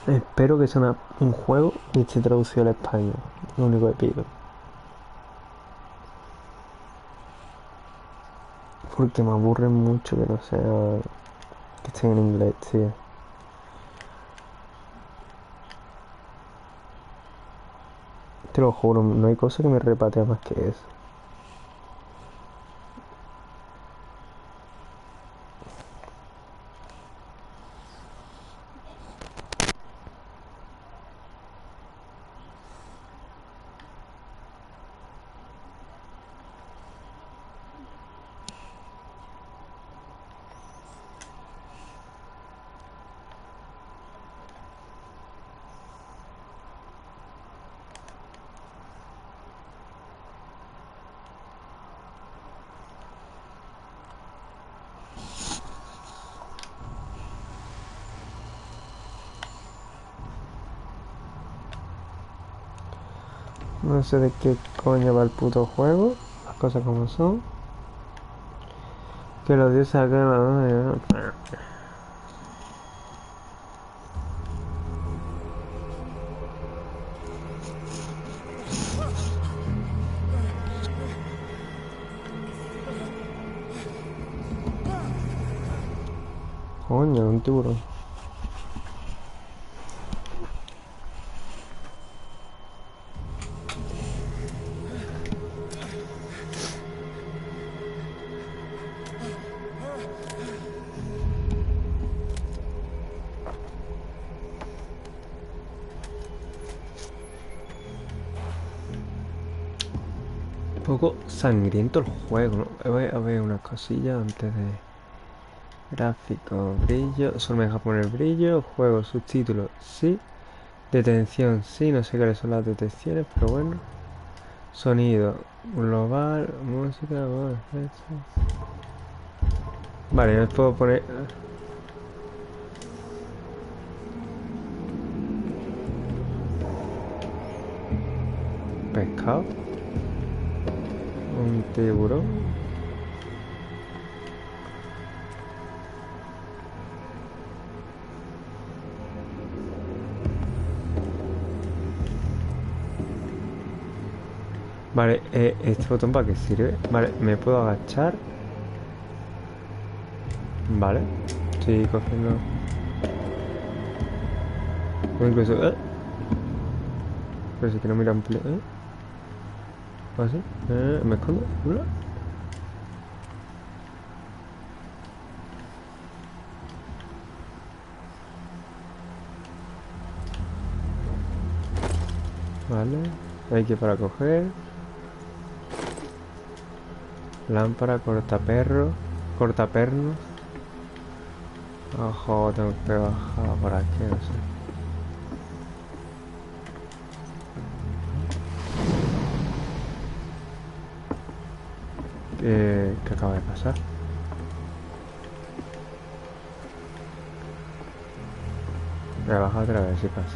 Espero que sea un juego y esté traducido al español. Lo único que pido. Porque me aburre mucho que no sea... que esté en inglés, tío. Te lo juro, no hay cosa que me repatea más que eso. No sé de qué coño va el puto juego. Las cosas como son. Que los dioses acá... Coño, un tiburón. Un poco sangriento el juego, ¿no? Voy a ver una cosilla antes de... Gráfico, brillo, solo me deja poner brillo, juego, subtítulos, sí. Detención, sí, no sé cuáles son las detecciones, pero bueno. Sonido, global, música, bueno, vale, yo les puedo poner... Pescado. Un tiburón. Vale, ¿este botón para qué sirve? Vale, me puedo agachar. Vale, estoy cogiendo... O incluso... Pero si que no mira en play... ¿Así? ¿Me escondo? ¿Hola? Vale, hay que para coger. Lámpara, cortaperro, cortapernos. Ojo, tengo que bajar por aquí, no sé. ¿Qué acaba de pasar? Voy a bajar otra vez si pasa.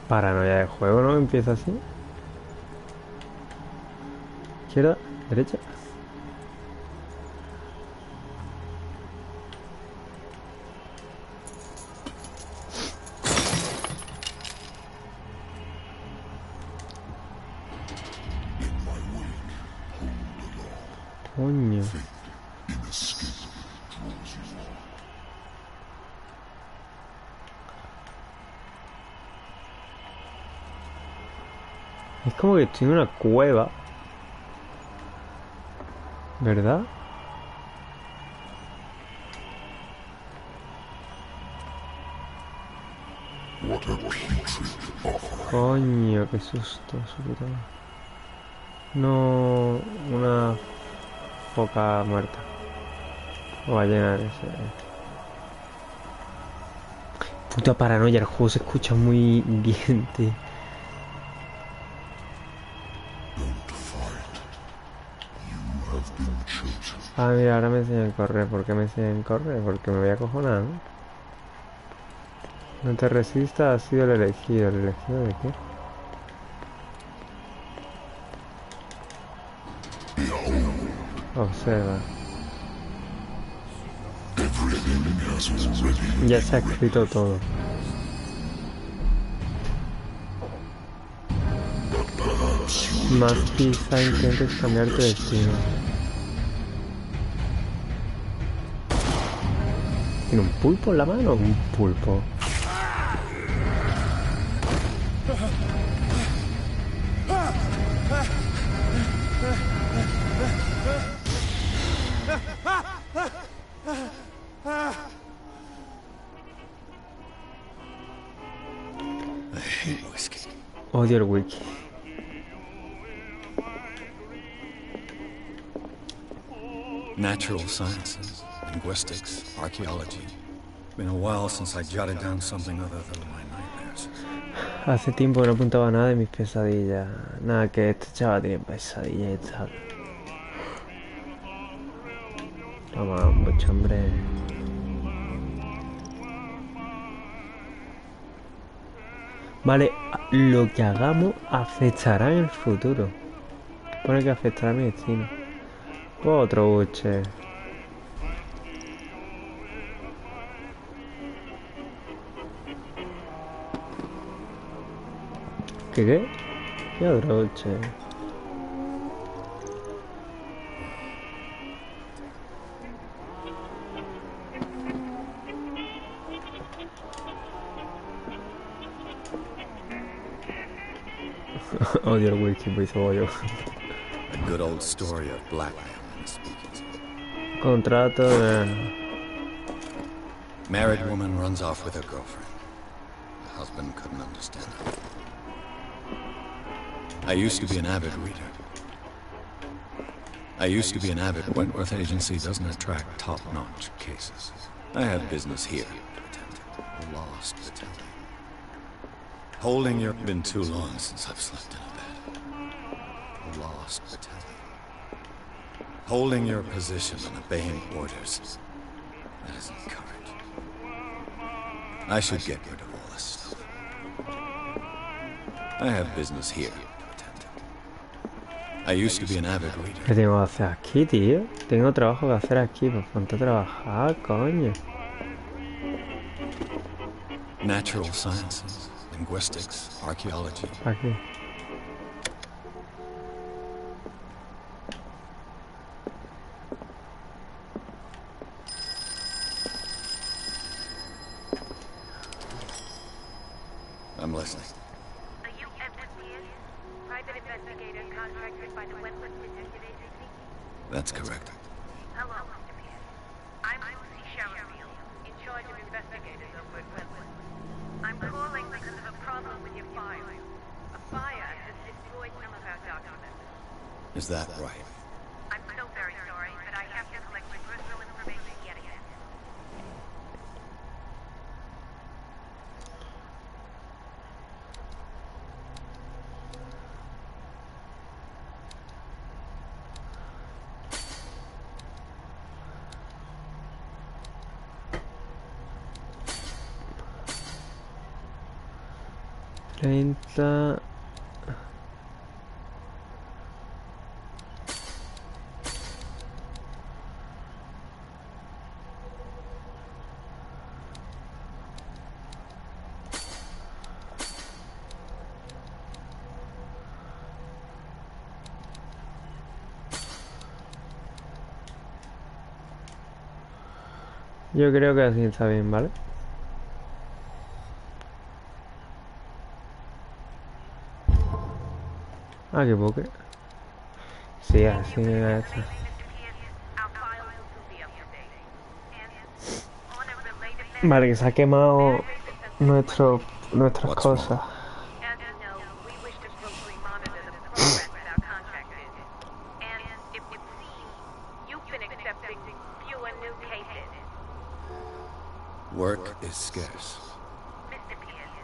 Paranoia de juego, ¿no? Empieza así. Izquierda, derecha. Coño. Es como que estoy en una cueva. ¿Verdad? Coño, qué susto, su puta madre. No, una foca muerta. O ballena ese. Puta paranoia, el juego se escucha muy bien, tío. Ah, mira, ahora me enseñan a correr. ¿Por qué me enseñan a correr? Porque me voy a acojonar, ¿no? No te resistas, has sido el elegido. ¿El elegido de qué? observa. Ya se ha escrito todo. Más quizá intentes cambiar tu destino. ¿Tiene un pulpo en la mano? Un pulpo. Odio el wiki. Natural sciences, linguistics, archaeology. Been a while since I jotted down something other than my nightmares. Hace tiempo que no apuntaba nada de mis pesadillas. Nada, que este chaval tiene pesadillas y tal. Toma, mucho hombre. Vale, lo que hagamos afectará en el futuro. Pone que afectará a mi destino. Otro buche. ¿Qué? ¿Qué otro buche? Odio el whisky, pues odio. A good old story of blackmail and speakeasy. Contrato de... Married woman runs off with her girlfriend. The husband couldn't understand it. I used to be an avid reader. Wentworth Agency doesn't attract top-notch cases. I have business here to attend to. A lost battalion. Holding your... Been too long since I've slept in a bed. A lost battalion. Holding your position and obeying orders. That isn't courage. I should get rid of all this stuff. I have business here to attend to. I used to be an avid reader. ¿Qué tengo que hacer aquí, tío? Tengo trabajo que hacer aquí, pues ponte a trabajar, coño. Natural sciences, linguistics, archaeology. Aquí. I'm listening. Are you Edward Pierce, private investigator contracted by the Wentworth Detective Agency? That's correct. Hello, Mr. Pierce. I'm Lucy Sherrifield, in charge of investigators over at Wentworth. I'm calling because of a problem with your file. A fire has destroyed some of our documents. Is that right? I'm so very sorry, but I have to collect your personal information yet again. Yo creo que así está bien, ¿vale? Ah, qué poco. Sí, así me va a estar. Vale, que se ha quemado nuestras cosas. Work is scarce. Mr. Pierce,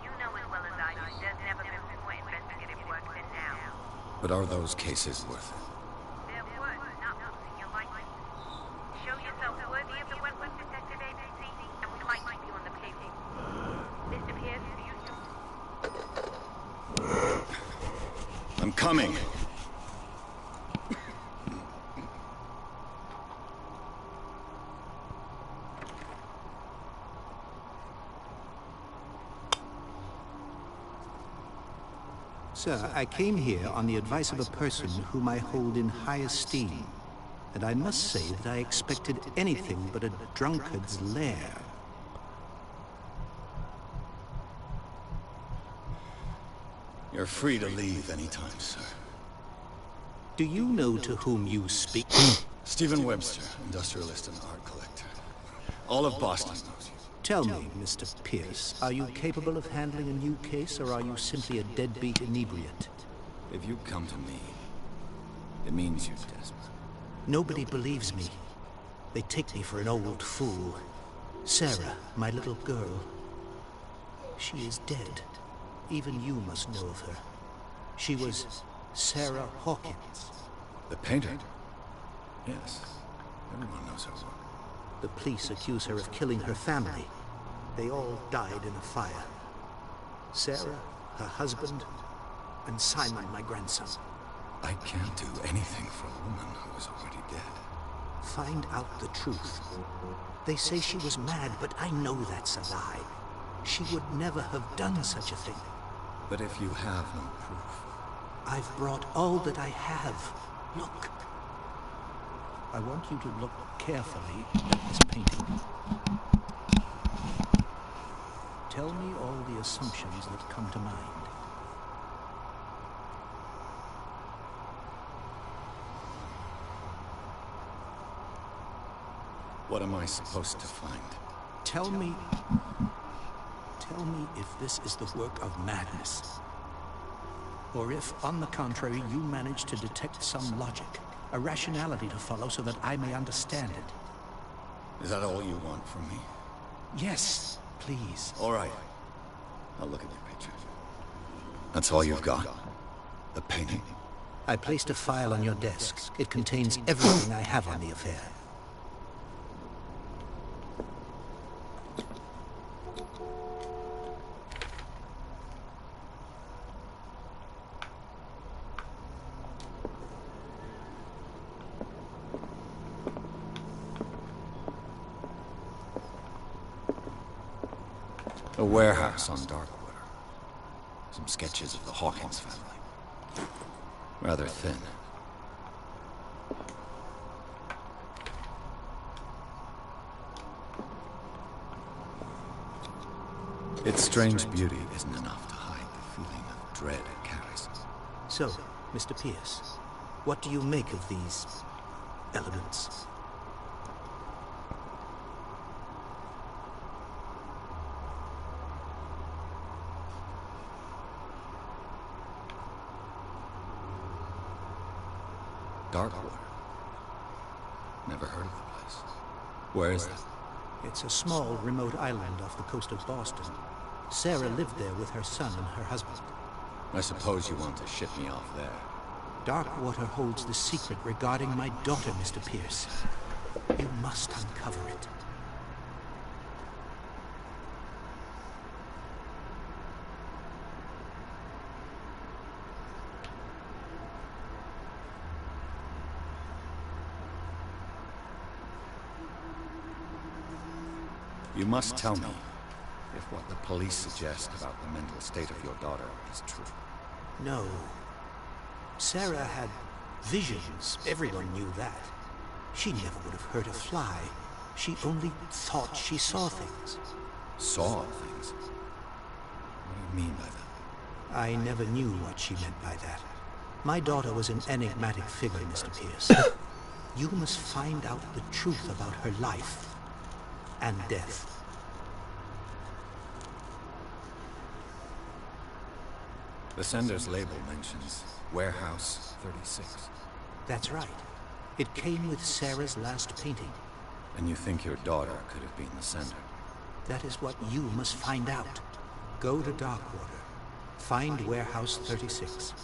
you know as well as I do there's never been more investigative work than now. But are those cases worth it? They're worth not losing your license. Show yourself worthy of the Wentworth Detective Agency, and we might keep you on the payroll. Mr. Pierce, you... I'm coming. Sir, I came here on the advice of a person whom I hold in high esteem. And I must say that I expected anything but a drunkard's lair. You're free to leave anytime, sir. Do you know to whom you speak? Stephen Webster, industrialist and art collector. All of Boston knows you. Tell me, Mr. Pierce, are you capable of handling a new case, or are you simply a deadbeat inebriate? If you come to me, it means you're desperate. Nobody believes me. They take me for an old fool. Sarah, my little girl, she is dead. Even you must know of her. She was Sarah Hawkins. The painter? Yes. Everyone knows her work. The police accuse her of killing her family. They all died in a fire. Sarah, her husband, and Simon, my grandson. I can't do anything for a woman who is already dead. Find out the truth. They say she was mad, but I know that's a lie. She would never have done such a thing. But if you have no proof... I've brought all that I have. Look. I want you to look carefully at this painting. Tell me all the assumptions that come to mind. What am I supposed to find? Tell me if this is the work of madness. Or if, on the contrary, you manage to detect some logic, a rationality to follow so that I may understand it. Is that all you want from me? Yes, please. All right. I'll look at your picture. That's all you've got? The painting? I placed a file on your desk. It contains everything I have on the affair. A warehouse on Darkwater. Some sketches of the Hawkins family. Rather thin. Its strange beauty isn't enough to hide the feeling of dread it carries. So, Mr. Pierce, what do you make of these elements? Darkwater. Never heard of the place. Where is it? It's a small, remote island off the coast of Boston. Sarah lived there with her son and her husband. I suppose you want to ship me off there. Darkwater holds the secret regarding my daughter, Mr. Pierce. You must uncover it. You must tell me if what the police suggest about the mental state of your daughter is true. No. Sarah had visions. Everyone knew that. She never would have hurt a fly. She only thought she saw things. Saw things? What do you mean by that? I never knew what she meant by that. My daughter was an enigmatic figure, Mr. Pierce. You must find out the truth about her life and death. The sender's label mentions Warehouse 36. That's right. It came with Sarah's last painting. And you think your daughter could have been the sender? That is what you must find out. Go to Darkwater. Find Warehouse 36.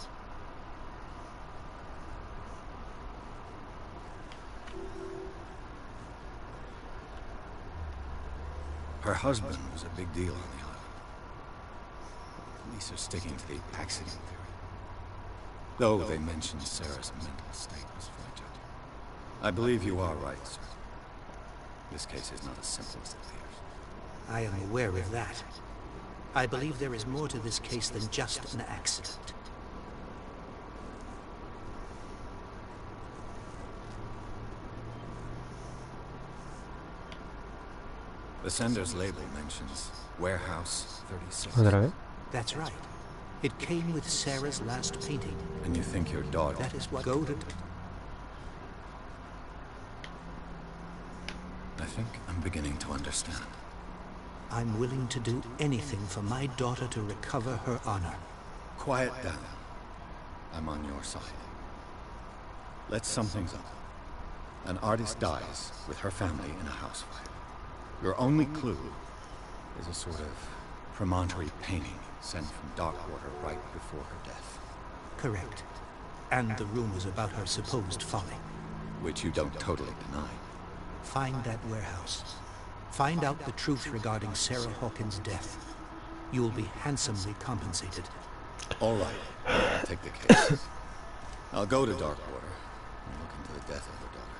Her husband was a big deal on the island. Police are sticking to the accident theory. Though they mentioned Sarah's mental state was fragile. I believe you are right, sir. This case is not as simple as it appears. I am aware of that. I believe there is more to this case than just an accident. The sender's label mentions Warehouse 36. ¿Otra vez? That's right. It came with Sarah's last painting. And you think your daughter... That is what goaded... I think I'm beginning to understand. I'm willing to do anything for my daughter to recover her honor. Quiet down. I'm on your side. Let's sum things up. An artist dies with her family in a house fire. Your only clue is a sort of promontory painting sent from Darkwater right before her death. Correct. And the rumors about her supposed folly. Which you don't totally deny. Find that warehouse. Find out the truth regarding Sarah Hawkins' death. You'll be handsomely compensated. All right. I'll take the case. I'll go to Darkwater and look into the death of her daughter.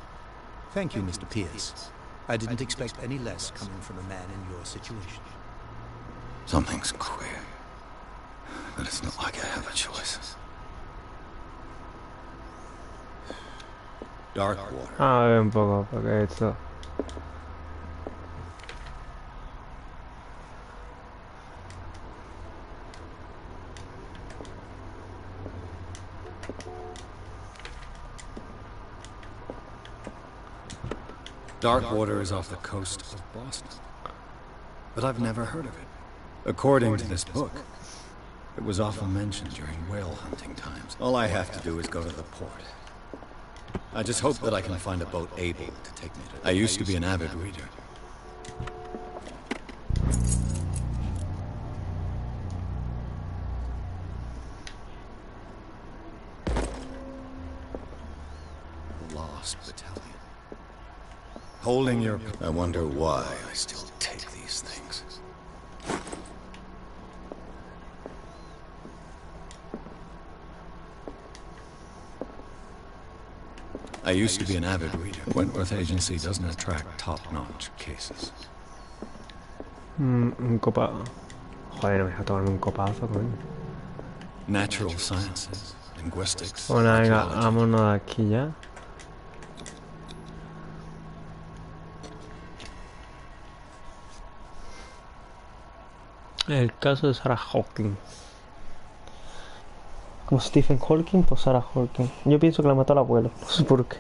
Thank you, Mr. Pierce. I didn't expect any less coming from a man in your situation. Something's queer. But it's not like I have a choice. Darkwater. A ver un poco, porque esto... Darkwater is off the coast of Boston. But I've never heard of it. According to this book, it was often mentioned during whale hunting times. All I have to do is go to the port. I just hope that I can find a boat able to take me to... I used to be an avid reader. The Lost Battalion. Holding your... I wonder why I still take these things. I used to be an avid reader. Wentworth Agency doesn't attract top-notch cases. Un copa... Joder, no me deja tomarme un copazo, coño. Natural sciences, linguistics, Bueno, venga, archaeology. vámonos de aquí ya. El caso de Sarah Hawkins. Como Stephen Hawking, pues Sarah Hawkins. Yo pienso que la mató al abuelo, no sé por qué.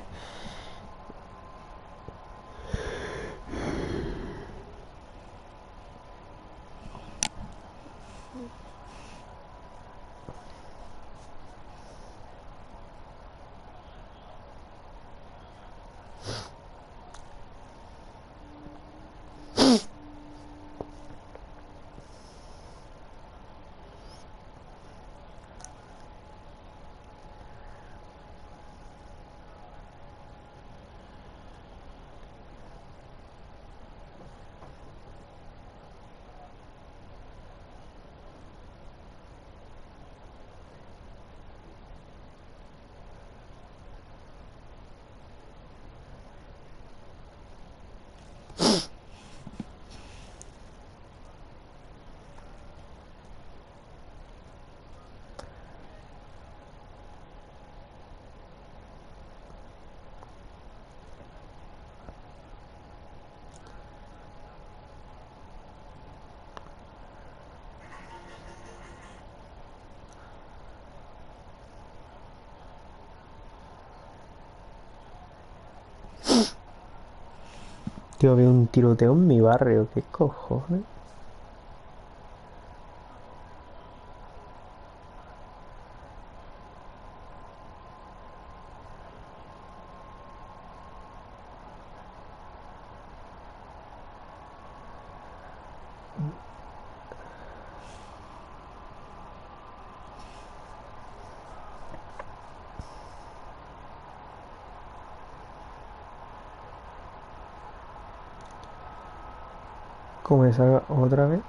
Tío, había un tiroteo en mi barrio, ¿qué cojones? Como me salga otra vez.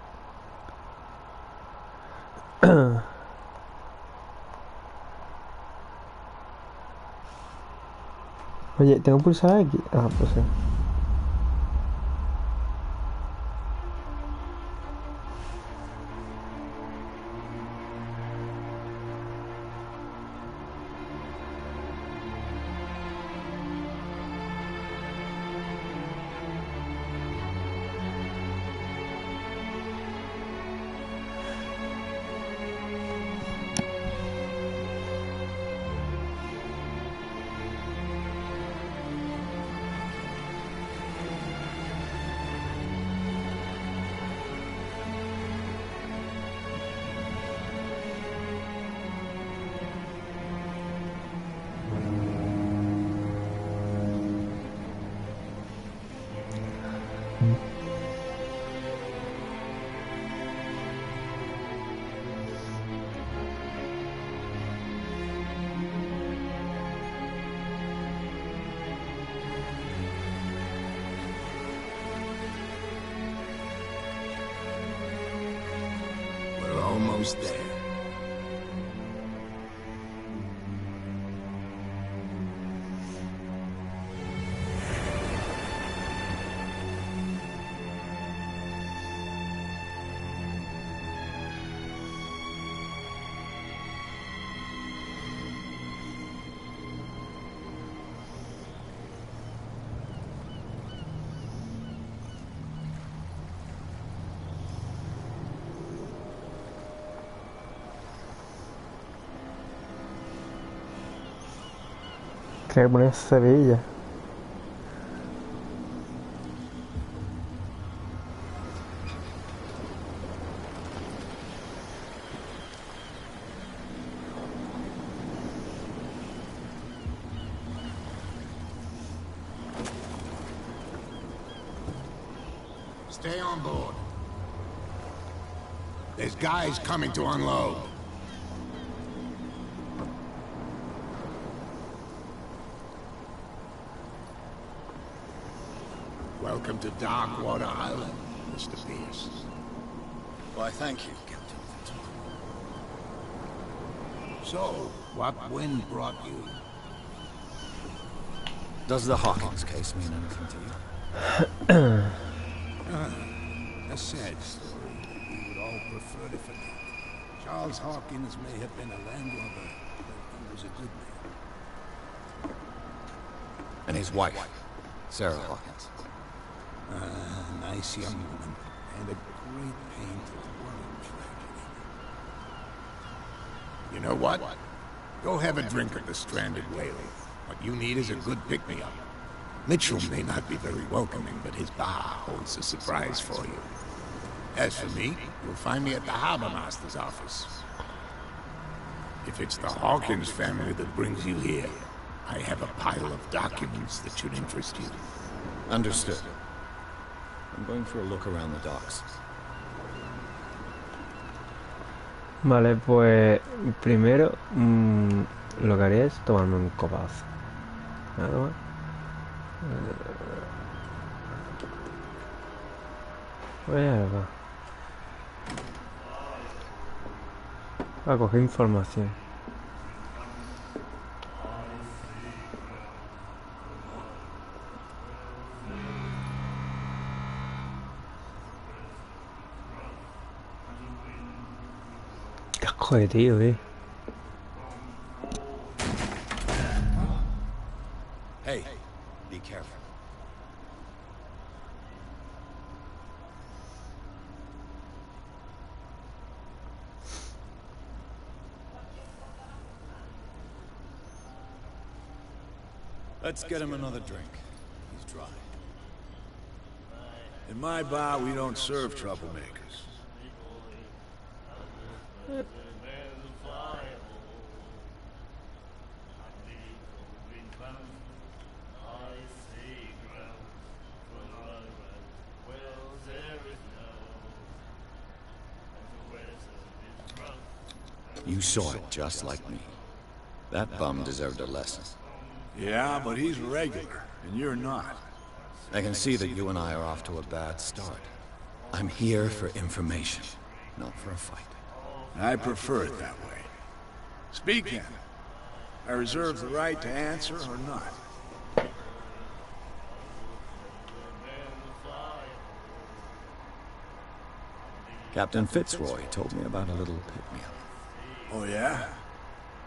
Oye, ¿tengo pulsada aquí? Ah, pues sí. We're almost there. Tengo que poner Sevilla. Stay on board. There's guys coming to unload. Welcome to Darkwater Island, Mr. Pierce. Why, thank you, Captain. So, what wind brought you? Does the Hawkins case mean anything to you? A sad story we would all prefer to forget. Charles Hawkins may have been a landlubber, but he was a good man. And his wife, Sarah Hawkins. A nice young woman, and a great pain to what a tragedy. You know what? Go have a drink at the Stranded Whale. What you need is a good pick-me-up. Mitchell may not be very welcoming, but his bar holds a surprise for you. As for me, you'll find me at the Harbor Master's office. If it's the Hawkins family that brings you here, I have a pile of documents that should interest you. Understood. I'm going for a look around the docks. Vale, pues primero lo que haría es tomarme un copazo. Nada más. Voy a coger información. Qué asco de tío, Hey, be careful. Let's get him another drink. He's dry. In my bar, we don't serve troublemakers. You saw it just like me. That bum deserved a lesson. Yeah, but he's a regular, and you're not. I can see that you and I are off to a bad start. I'm here for information, not for a fight. I prefer it that way. Speak then. I reserve the right to answer or not. Captain Fitzroy told me about a little pick-me-up. Oh yeah?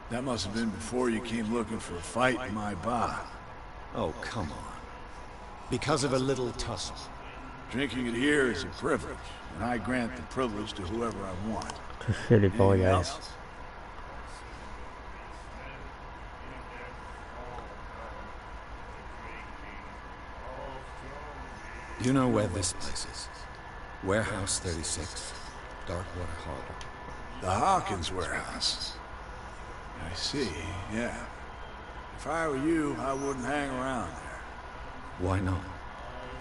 That must have been before you came looking for a fight in my bar. Oh, come on. Because of a little tussle. Drinking it here is a privilege, and I grant the privilege to whoever I want. Anything Anything else? You know where this place is? Warehouse 36, Darkwater Harbor. The Hawkins warehouse. I see, yeah. If I were you, I wouldn't hang around there. Why not?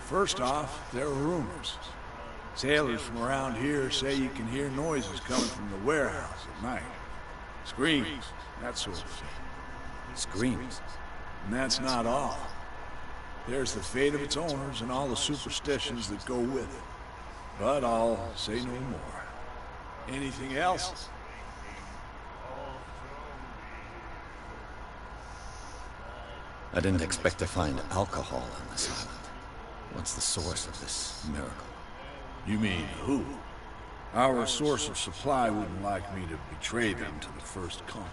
First off, there are rumors. Sailors from around here say you can hear noises coming from the warehouse at night. Screams, that sort of thing. Screams. And that's not all. There's the fate of its owners and all the superstitions that go with it. But I'll say no more. Anything else? I didn't expect to find alcohol on this island. What's the source of this miracle? You mean who? Our source of supply wouldn't like me to betray them to the first comer.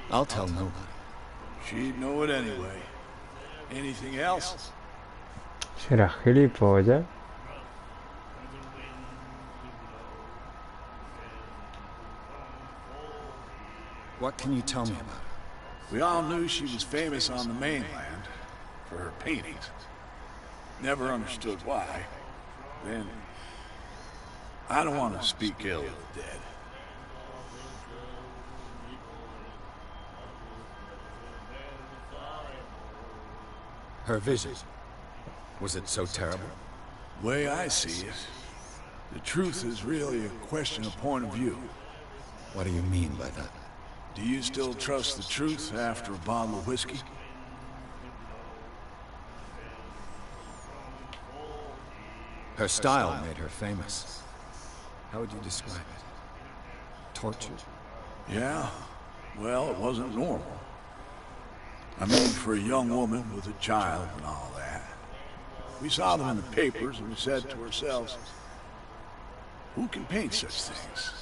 I'll tell nobody. She'd know it anyway. Anything else? ¿Será gilipollas? What can you tell me about her? We all knew she was famous on the mainland for her paintings. Never understood why. Then, I don't want to speak ill of the dead. Her vision. Was it so terrible? The way I see it, the truth is really a question of point of view. What do you mean by that? Do you still trust the truth after a bottle of whiskey? Her style made her famous. How would you describe it? Tortured? Yeah? Well, it wasn't normal. I mean, for a young woman with a child and all that. We saw them in the papers and we said to ourselves, who can paint such things?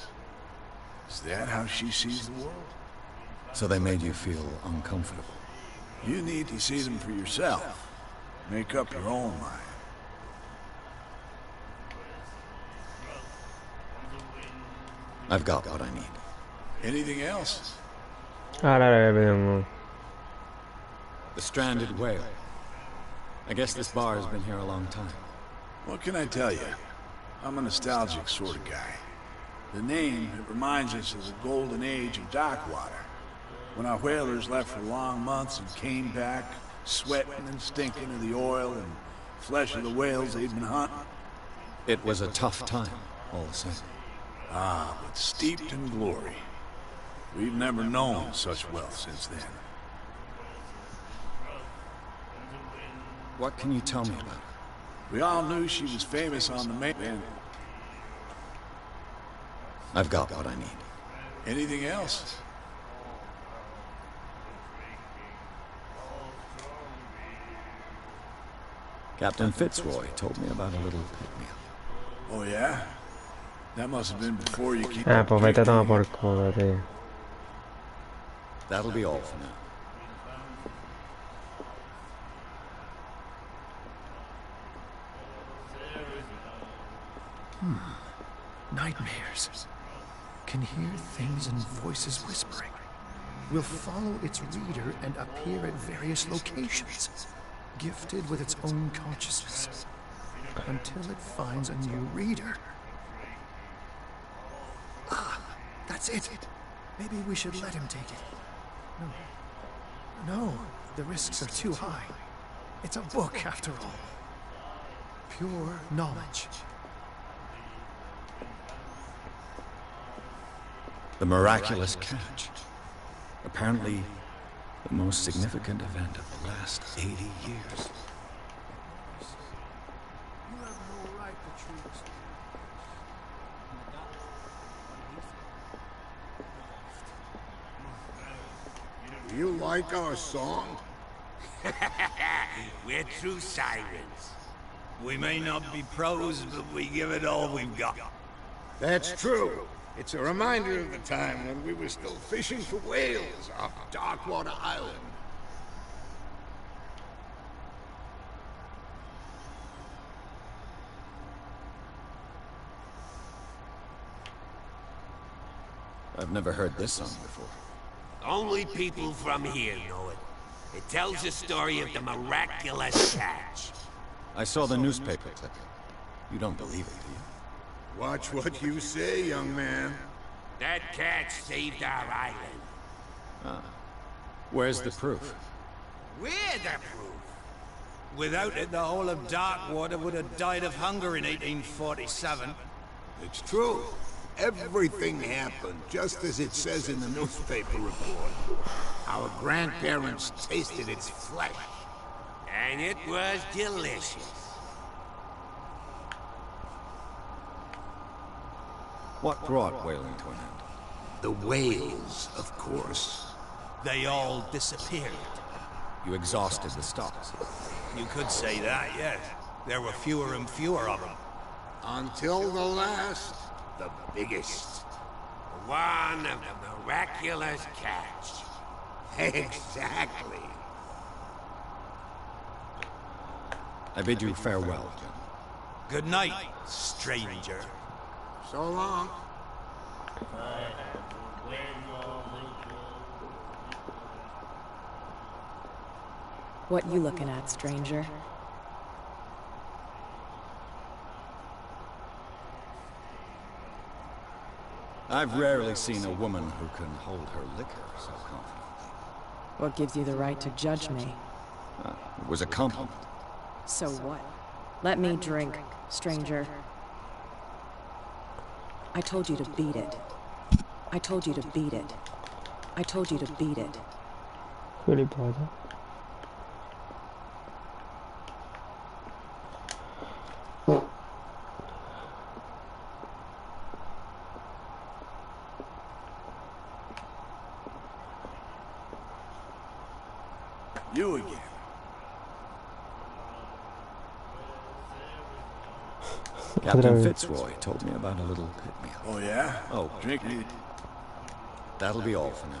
Is that how she sees the world? So they made you feel uncomfortable? You need to see them for yourself. Make up your own mind. I've got what I need. Anything else? Ahora vemos. The stranded whale. I guess this bar has been here a long time. What can I tell you? I'm a nostalgic sort of guy. The name, it reminds us of the golden age of dockwater. When our whalers left for long months and came back, sweating and stinking of the oil and flesh of the whales they'd been hunting. It was a tough time, all the same. Ah, but steeped in glory. We've never known such wealth since then. What can you tell me about her? We all knew she was famous on the mainland. I've got what I need. Anything else? Captain Fitzroy told me about a little pick-me-up. Oh, yeah? That must have been before you came... Ah, pues vete a tomar por culo, tío. That'll be all for now. Nightmares. Can hear things and voices whispering. Will follow its reader and appear at various locations, gifted with its own consciousness, until it finds a new reader. Ah, that's it. Maybe we should let him take it. No, the risks are too high. It's a book, after all. Pure knowledge. The miraculous catch. Apparently, the most significant event of the last 80 years. You have no right to choose. You like our song? We're true sirens. We may not be pros, but we give it all we've got. That's true. It's a reminder of the time when we were still fishing for whales off Darkwater Island. I've never heard this song before. Only people from here know it. It tells the story of the miraculous catch. I saw the newspaper clipping. You don't believe it, do you? Watch what you say, young man. That catch saved our island. Where's the proof? We're the proof. Without it, the whole of Darkwater would have died of hunger in 1847. It's true. Everything happened just as it says in the newspaper report. Our grandparents tasted its flesh. And it was delicious. What brought whaling to an end? The whales, of course. They all disappeared. You exhausted the stocks. You could say that, yes. There were fewer and fewer of them. Until the last, the biggest. One of the miraculous catch. Exactly. I bid you farewell. Good night, stranger. So long. What you looking at, stranger? I've rarely seen a woman who can hold her liquor so confidently. What gives you the right to judge me? It was a compliment. So what? Let me drink, stranger. I told you to beat it. I told you to beat it. I told you to beat it. Gilipollas. You again. Captain Fitzroy told me about a little pick-me-up. Oh, yeah? Oh, Drink me. That'll be all for now.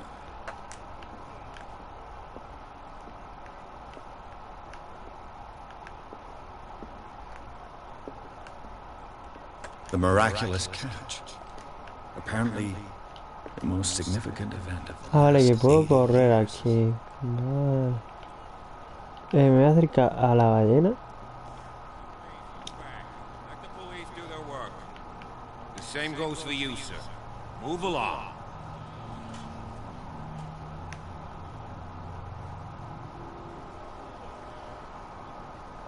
The miraculous catch. Apparently, the most significant event of the Vale, que last puedo 80 correr years. aquí. No. Me voy a acercar a la ballena. Let the police do their work. The same goes for you, sir. Move along.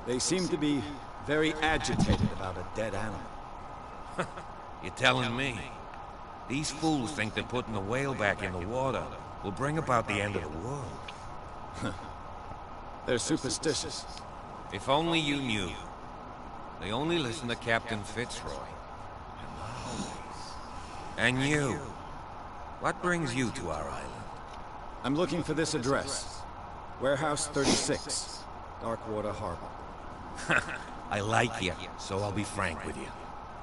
They seem to be very agitated about a dead animal. You're telling me? These fools think that putting the whale back in the water will bring about the end of the world. They're superstitious. If only you knew. They only listen to Captain Fitzroy. And you. What brings you to our island? I'm looking for this address. Warehouse 36, Darkwater Harbor. I like you, so I'll be frank with you.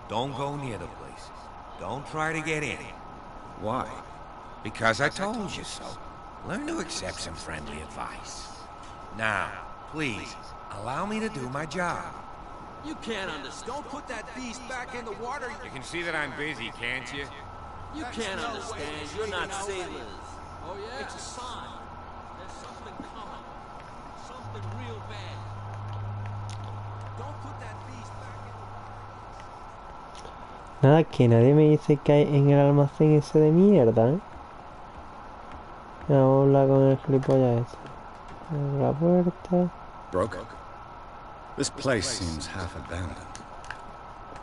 Don't go near the place. Don't try to get in. Why? Because I told you so. Learn to accept some friendly advice. Now, please, allow me to do my job. You can't understand. Don't put that beast back in the water. You can see that I'm busy, can't you? You can't understand. You're not sailors. Oh, yeah? It's a sign. There's something coming. Something real bad. Don't put that beast back in the water. Nada, que nadie me dice que hay en el almacén ese de mierda, ¿eh? Vamos a hablar con el gilipollas ese. Abre la puerta. Broke? This place seems half abandoned.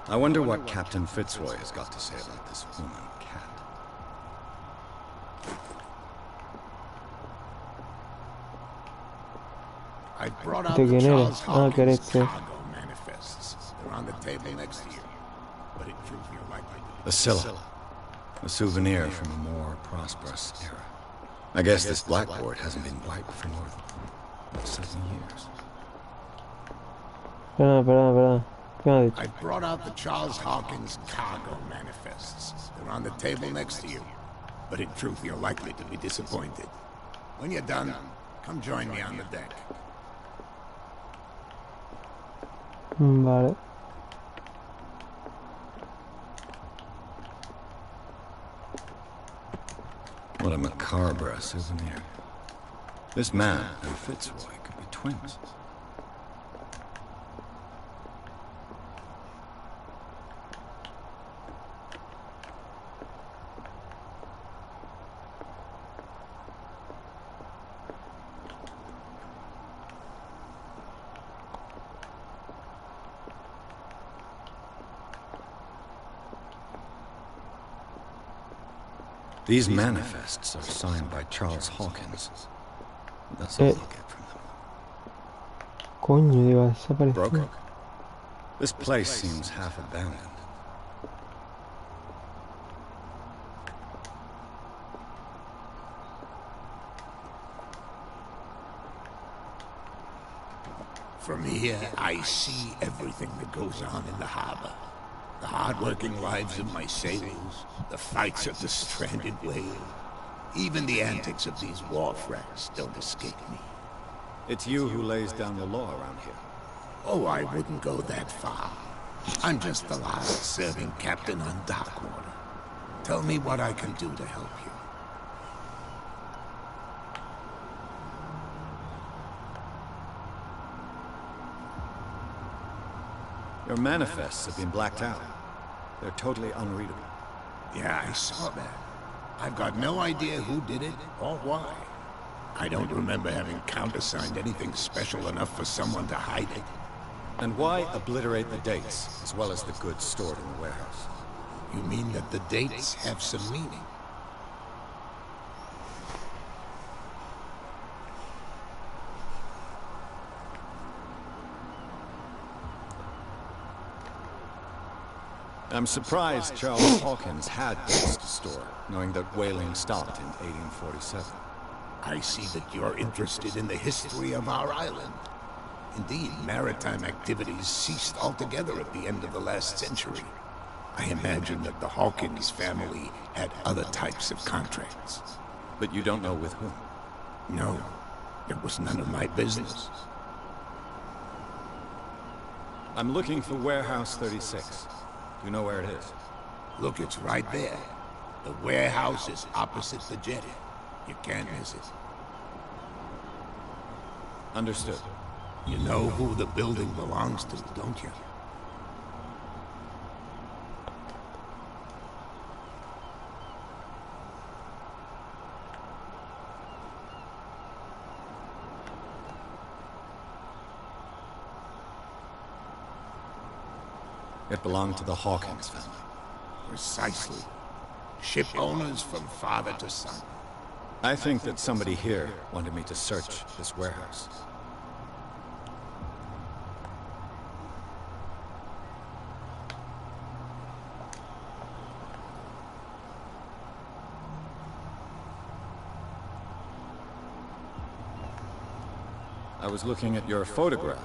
I wonder what Captain Fitzroy has got to say about this woman cat. I brought out ¿De the quién Charles eres? Ah, que eres Hawkins tú. cargo manifests. They're on the table next to you. But in truth, you're likely to be A Scylla. A souvenir from a more prosperous era. I guess this blackboard hasn't been wiped for more than 7 years. Perdona. ¿Qué me ha dicho? I brought out the Charles Hawkins cargo manifests. They're on the table next to you. But in truth, you're likely to be disappointed. When you're done, come join me on the deck. Vale. What a macabre souvenir. This man and Fitzroy could be twins. These manifests are signed by Charles Hawkins. That's all I'll get from them. Coño, iba a desaparecer. Broke. This place seems half abandoned. From here, I see everything that goes on in the harbor. The hard-working lives of my sailors, the fights of the stranded whale. Even the antics of these wharf rats don't escape me. It's you who lays down the law around here. Oh, I wouldn't go that far. I'm just the last serving captain on Darkwater. Tell me what I can do to help you. Your manifests have been blacked out. They're totally unreadable. Yeah, I saw that. I've got no idea who did it or why. I don't remember having countersigned anything special enough for someone to hide it. And why obliterate the dates, as well as the goods stored in the warehouse? You mean that the dates have some meaning? I'm surprised Charles Hawkins had dates to store, knowing that whaling stopped in 1847. I see that you're interested in the history of our island. Indeed, maritime activities ceased altogether at the end of the last century. I imagine that the Hawkins family had other types of contracts. But you don't know with whom? No, it was none of my business. I'm looking for Warehouse 36. Do you know where it is? Look, it's right there. The warehouse is opposite the jetty. You can't miss it. Understood. You know who the building belongs to, don't you? It belonged to the Hawkins family. Precisely. Ship owners from father to son. I think that somebody here wanted me to search this warehouse. I was looking at your photograph.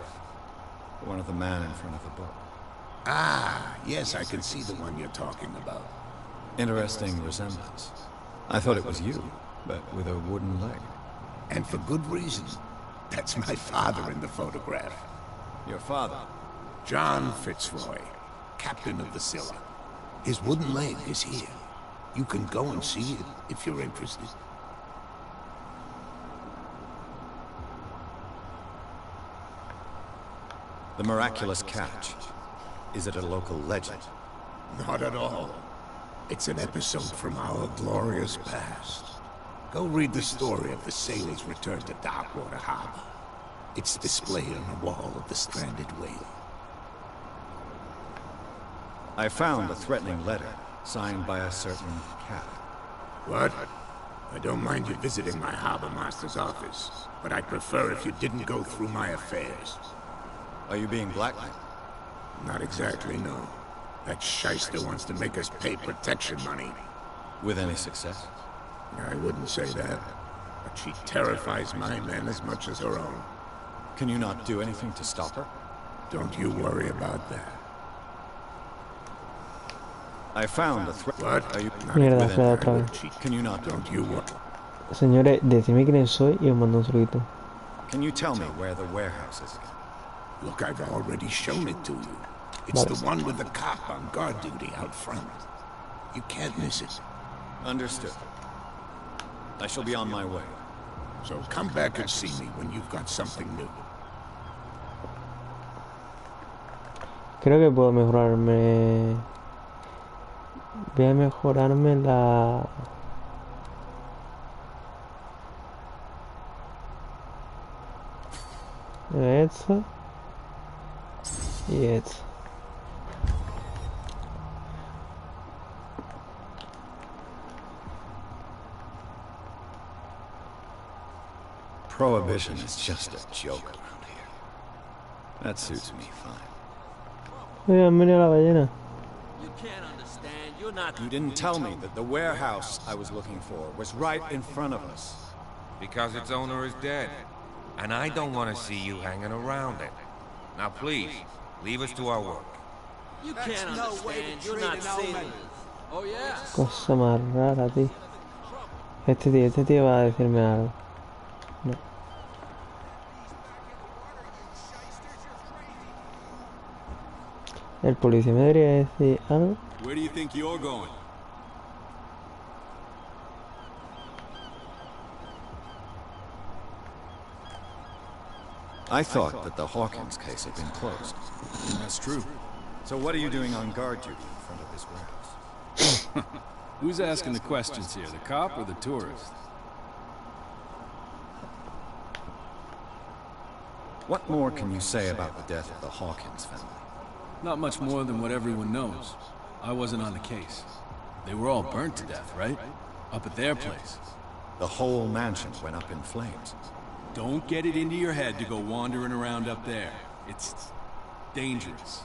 One of the man in front of the book. Ah, yes, I can see the one you're talking about. Interesting resemblance. I thought it was you, but with a wooden leg. And for good reason. That's my father in the photograph. Your father? John Fitzroy, captain of the Scylla. His wooden leg is here. You can go and see it if you're interested. The miraculous catch. Is it a local legend? Not at all. It's an episode from our glorious past. Go read the story of the sailors' return to Darkwater Harbor. It's displayed on the wall of the stranded whale. I found a threatening letter, signed by a certain cat. What? I don't mind you visiting my harbor master's office, but I'd prefer if you didn't go through my affairs. Are you being blackmailed? Not exactly, no. That shyster wants to make us pay protection money. With any success? I wouldn't say that, but she terrifies my men as much as her own. Can you not do anything to stop her? Don't you worry about that. I found a threat. What? Are you Mierda, fue otra vez. Can you not? Don't you worry. Señores, decime quién soy y os mando un saludito. Can you tell me where the warehouse is? Look, I've already shown it to you. It's the one with the cop on guard duty out front. You can't miss it. Understood. I shall be on my way. So come back and see me when you've got something new. Creo que puedo mejorarme. Voy a mejorarme la... Esta. Y esta. Prohibition is just a joke around here. That suits me fine. Oye, han venido la ballena. You can't understand. You're not... You didn't tell me that the warehouse I was looking for was right in front of us. Because its owner is dead. And I don't want to see you hanging around it. Now please, leave us to our work. You can't understand. You're not sailors. Oh, yeah? Cosa más rara, tío. Este tío va a decirme algo. No. El policía me debería decir algo. Where do you think you're going? I thought that the Hawkins case had been closed. That's true. So what are you doing on guard duty in front of this warehouse? Who's asking the questions here, the cop or the tourist? What more can you say about the death of the Hawkins family? Not much more than what everyone knows. I wasn't on the case. They were all burnt to death, right? Up at their place. The whole mansion went up in flames. Don't get it into your head to go wandering around up there. It's dangerous.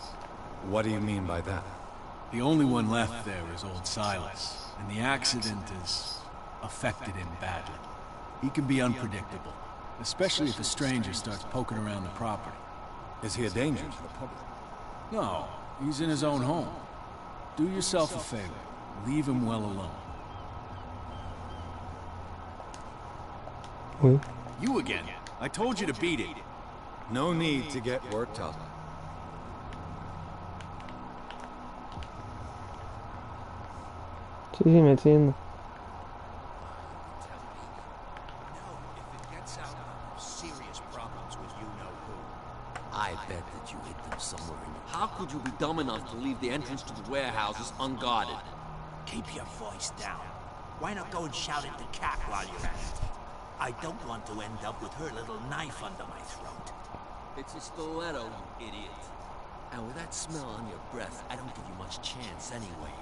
What do you mean by that? The only one left there is old Silas, and the accident has affected him badly. He can be unpredictable, especially if a stranger starts poking around the property. Is he a danger to the public? No, he's in his own home. Do yourself a favor. Leave him well alone. Uy. You again. I told you to beat it. No need to get worked up. Sí, me estoy yendo. I bet that you hid them somewhere in the... How could you be dumb enough to leave the entrance to the warehouses unguarded? Keep your voice down. Why not go and shout at the cat while you're at it? I don't want to end up with her little knife under my throat. It's a stiletto, you idiot. And with that smell on your breath, I don't give you much chance anyway.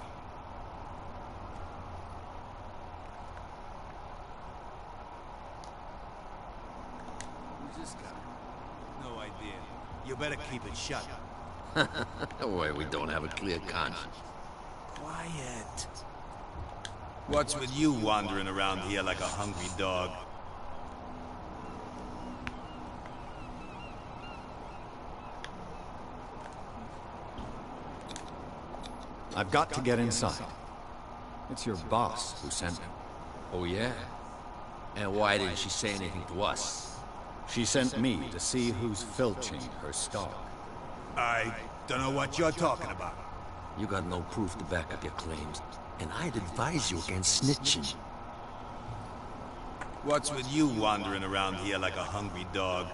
Who's this guy? No idea. You better keep it shut. Why, we don't have a clear conscience. Quiet. What's with you wandering around here like a hungry dog? I've got to get inside. It's your boss who sent me. Oh, yeah? And why didn't she say anything to us? She sent me to see who's filching her stock. I don't know what you're talking about. You got no proof to back up your claims, and I'd advise you against snitching. What's with you wandering around here like a hungry dog?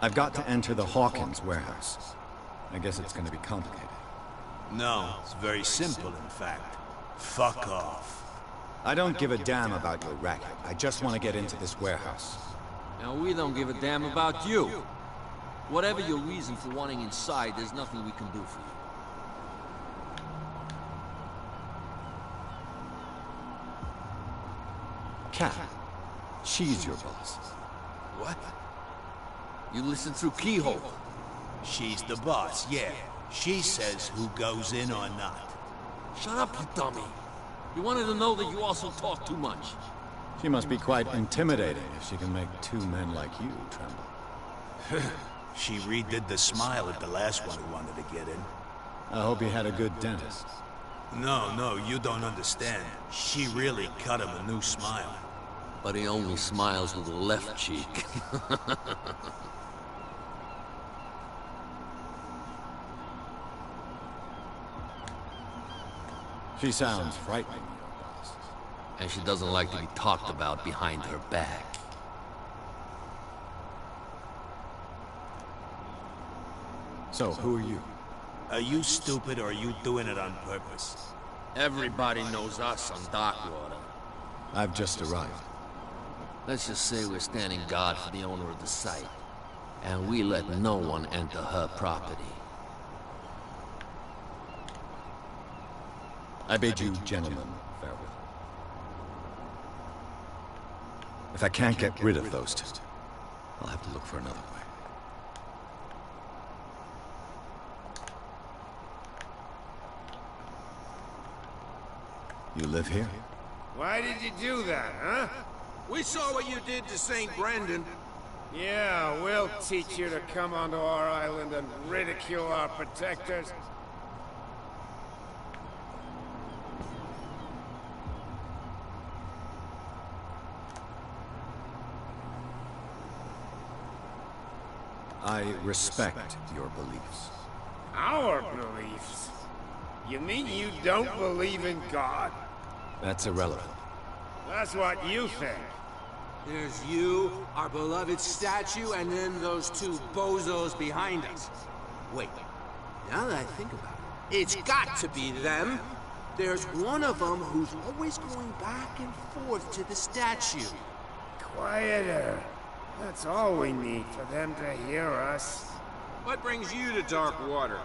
I've got to enter the Hawkins warehouse. I guess it's going to be complicated. No, it's very simple, in fact. Fuck off. I don't give a damn about your racket. I just want to get into this warehouse. Now, we don't give a damn about you. Whatever your reason for wanting inside, there's nothing we can do for you. Cat, she's your boss. What? You listen through keyhole. She's the boss, yeah. She says who goes in or not. Shut up, you dummy. You wanted to know that you also talk too much. She must be quite intimidating if she can make two men like you tremble. She redid the smile at the last one who wanted to get in. I hope he had a good dentist. No, you don't understand. She really cut him a new smile. But he only smiles with the left cheek. She sounds frightening, your boss. And she doesn't like to be talked about behind her back. So, who are you? Are you stupid or are you doing it on purpose? Everybody knows us on Darkwater. I've just arrived. Let's just say we're standing guard for the owner of the site. And we let no one enter her property. I bid you, gentlemen, farewell. If I can't get rid of those two, I'll have to look for another way. You live here? Why did you do that, huh? We saw what you did to St. Brendan. Yeah, we'll teach you to come onto our island and ridicule our protectors. I respect your beliefs. Our beliefs? You mean you don't believe in God? That's irrelevant. That's what you think. There's you, our beloved statue, and then those two bozos behind us. Wait, now that I think about it, it's got to be them. There's one of them who's always going back and forth to the statue. Quieter. That's all we need for them to hear us. What brings you to dark water?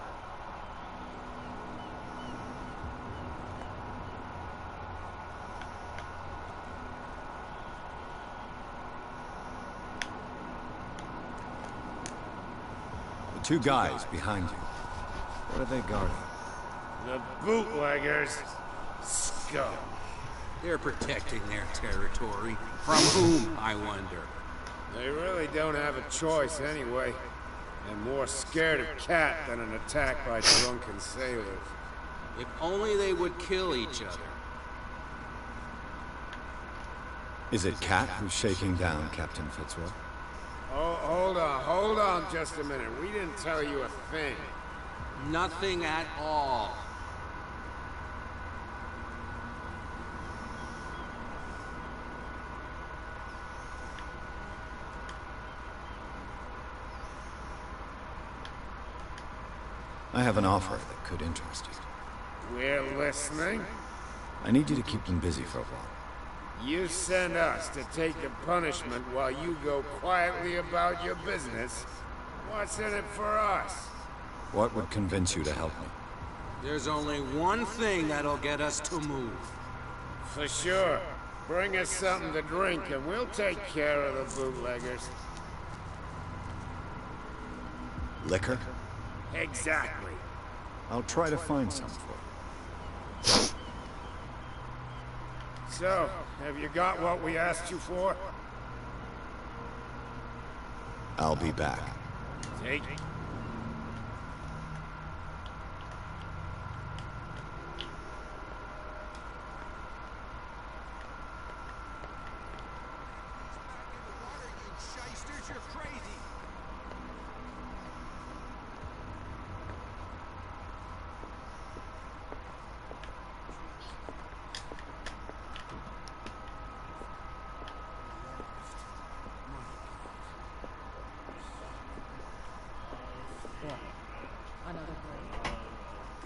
The two guys behind you. What are they guarding? The bootleggers. Scum. They're protecting their territory. From whom, I wonder? They really don't have a choice anyway. They're more scared of Cat than an attack by drunken sailors. If only they would kill each other. Is it Cat who's shaking down Captain Fitzroy? Oh, hold on just a minute. We didn't tell you a thing. Nothing at all. I have an offer that could interest you. We're listening. I need you to keep them busy for a while. You send us to take the punishment while you go quietly about your business. What's in it for us? What would convince you to help me? There's only one thing that'll get us to move. For sure. Bring us something to drink and we'll take care of the bootleggers. Liquor? Exactly. I'll try to find some for you. So, have you got what we asked you for? I'll be back. Take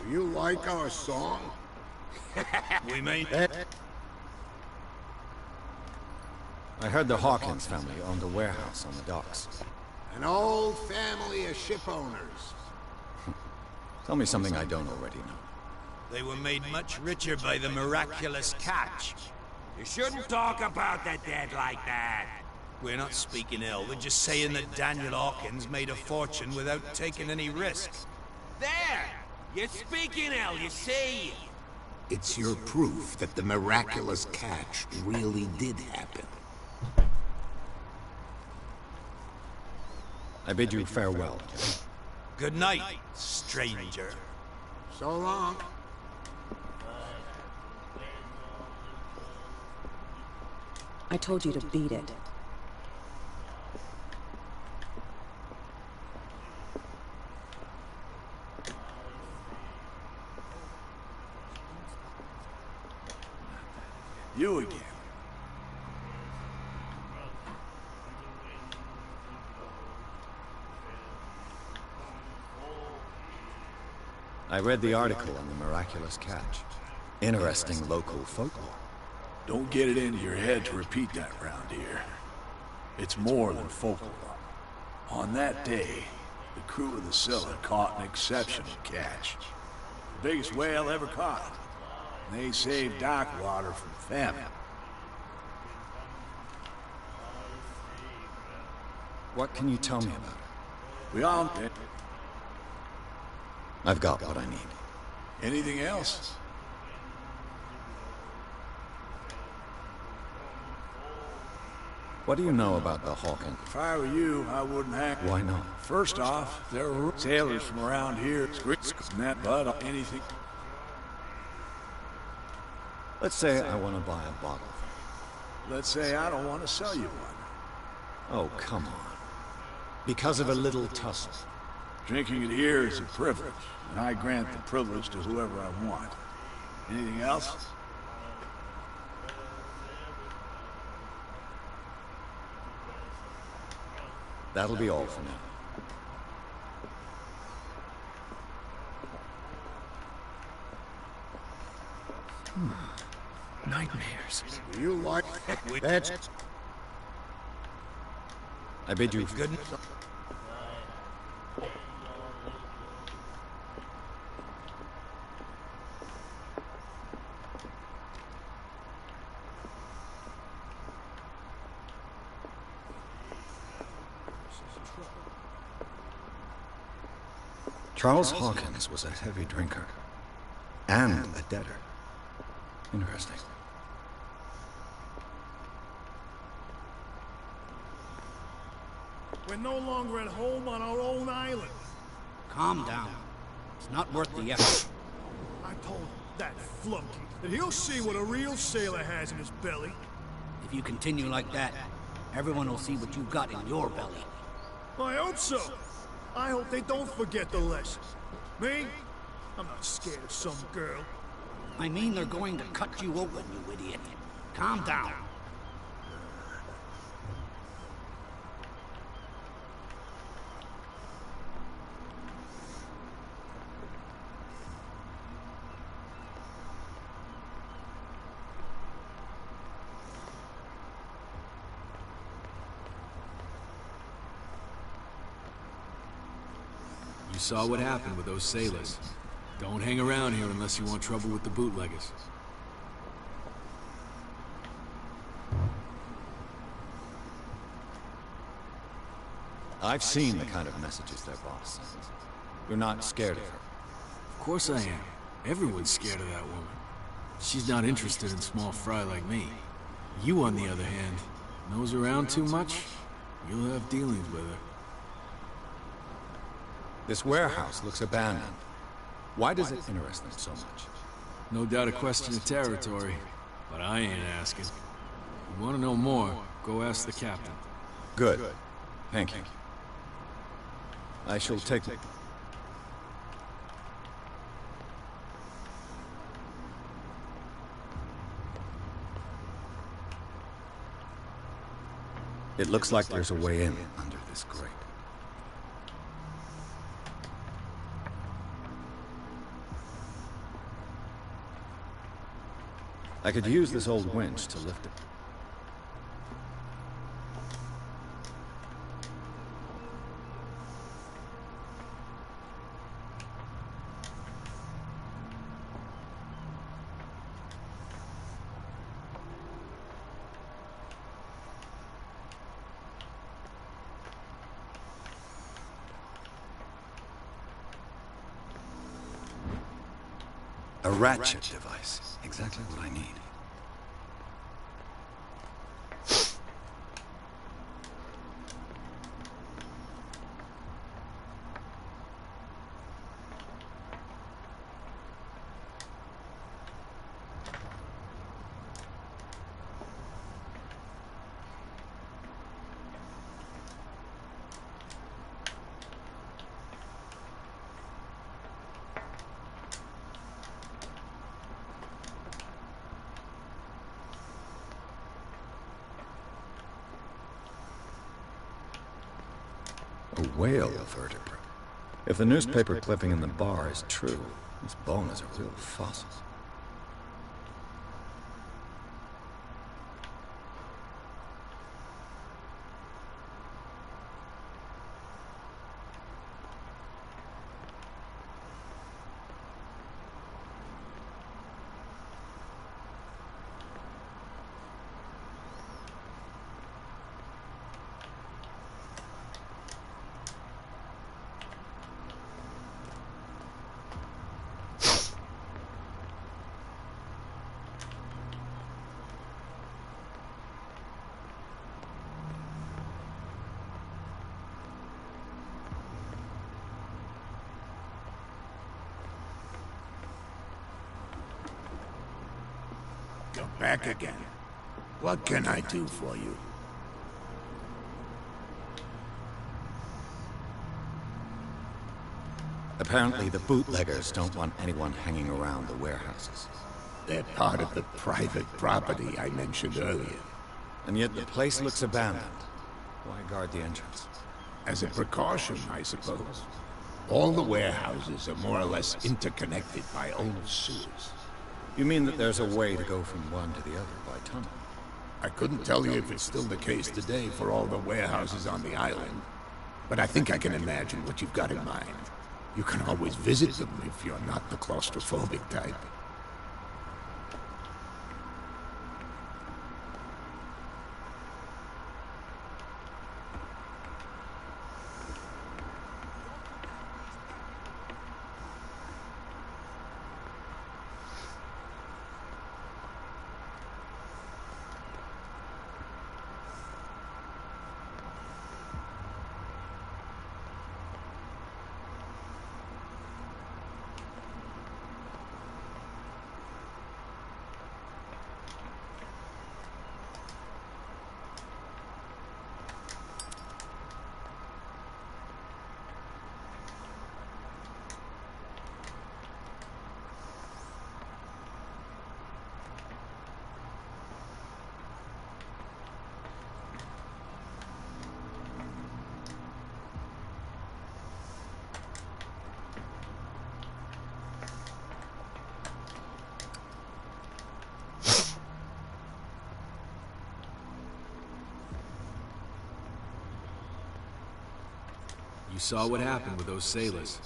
Do you like our song? We made I heard the Hawkins family owned a warehouse on the docks. An old family of ship owners. Tell me something I don't already know. They were made much richer by the miraculous catch. You shouldn't talk about the dead like that. We're not speaking ill. We're just saying that Daniel Hawkins made a fortune without taking any risks. There! You're speaking ill, you see? It's your proof that the miraculous catch really did happen. I bid you farewell. Good night, stranger. So long. I told you to beat it. You again. I read the article on the miraculous catch. Interesting local folklore. Don't get it into your head to repeat that round here. It's more than folklore. On that day, the crew of the Scylla caught an exceptional catch. The biggest whale ever caught. They save dock water from famine. What can you tell me about it? We all... I've got what I need. Anything else? What do you know about the Hawkins? If I were you, I wouldn't act. Why not? First off, there were sailors from around here. That, but anything. Let's say I want to buy a bottle. Let's say I don't want to sell you one. Oh, come on. Because of a little tussle. Drinking it here is a privilege, and I grant the privilege to whoever I want. Anything else? That'll be all for now. Nightmares. You like that? I bid you Good. Charles Hawkins was a heavy drinker. And a debtor. Interesting. We're no longer at home on our own island. Calm down. It's not worth the effort. I told that flunky that he'll see what a real sailor has in his belly. If you continue like that, everyone will see what you've got in your belly. I hope so. I hope they don't forget the lesson. Me? I'm not scared of some girl. I mean they're going to cut you open, you idiot. Calm down. You saw what happened with those sailors. Don't hang around here unless you want trouble with the bootleggers. I've seen the kind of messages their boss sends. You're not scared of her. Of course I am. Everyone's scared of that woman. She's not interested in small fry like me. You, on the other hand, nose around too much, you'll have dealings with her. This warehouse looks abandoned. Why does it interest them so much? No doubt a question of territory, but I ain't asking. You want to know more, go ask the captain. Good. Thank you. I shall take it. It looks like there's a way in under this grate. I could use this old winch to lift it. A ratchet device. Exactly what I need. A whale vertebrate. If the newspaper clipping in the bar is true, this bone is a real fossil. back again. What can I do for you? Apparently the bootleggers don't want anyone hanging around the warehouses. They're part of the private property I mentioned earlier. And yet the place looks abandoned. Why guard the entrance? As a precaution, I suppose. All the warehouses are more or less interconnected by old sewers. You mean that there's a way to go from one to the other by tunnel? I couldn't tell you if it's still the case today for all the warehouses on the island, but I think I can imagine what you've got in mind. You can always visit them if you're not the claustrophobic type. You saw what happened with those sailors.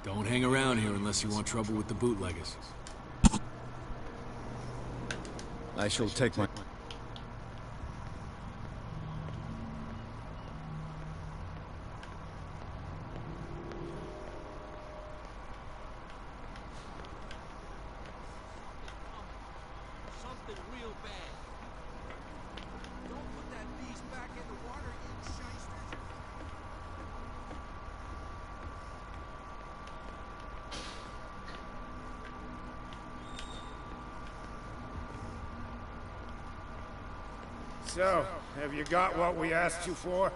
Don't hang around here unless you want trouble with the bootleggers. I shall take my... Something real bad. Don't put that beast back in the water, you shysters. So, have you got what we asked you for?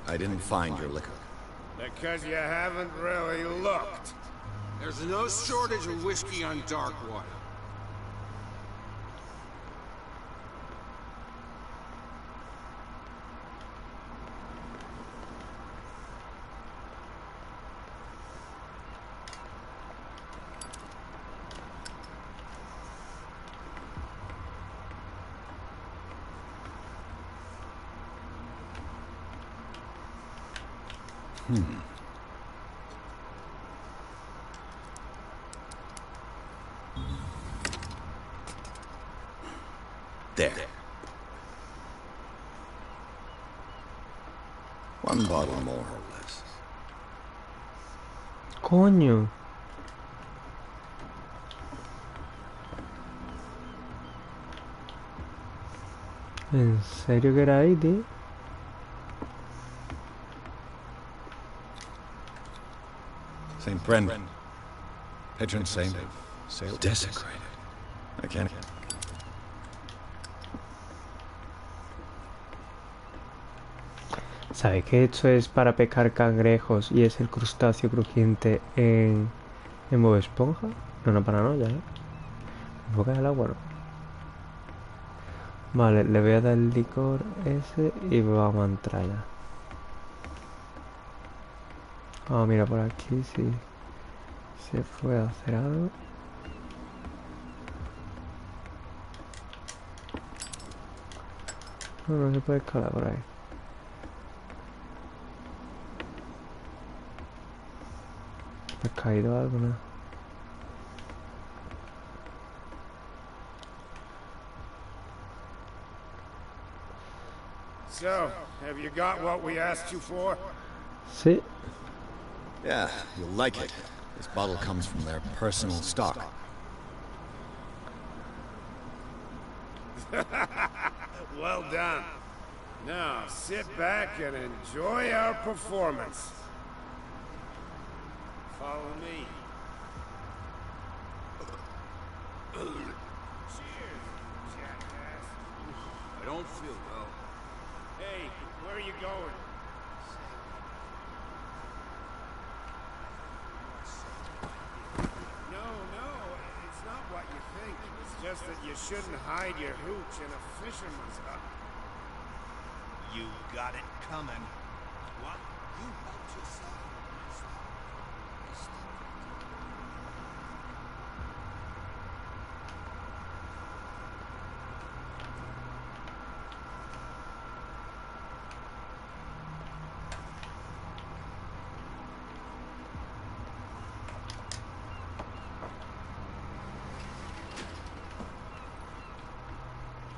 I didn't find your liquor. Because you haven't really looked. There's no shortage of whiskey on Darkwater. There. One bottle more or less. Coño. ¿En serio que era ahí, tío? St. Brendan. Patron saint of sail desecrated. I can't... ¿Sabéis que esto es para pescar cangrejos y es el crustáceo crujiente en Bob Esponja? No, una paranoia, ¿eh? Enfoca el agua, ¿no? Vale, le voy a dar el licor ese y vamos a entrar ya. Ah, mira, por aquí sí se fue a hacer algo. No, no se puede escalar por ahí. ¿Me ha caído algo, no? So, have you got what we asked you for? Sí. Yeah, you'll like it. This bottle comes from their personal stock. Well done. Now, sit back and enjoy our performance. Follow me. I don't feel well. Hey, where are you going? No, it's not what you think. It's just that you shouldn't hide your hooch in a fisherman's hut. You got it coming. What? You helped yourself.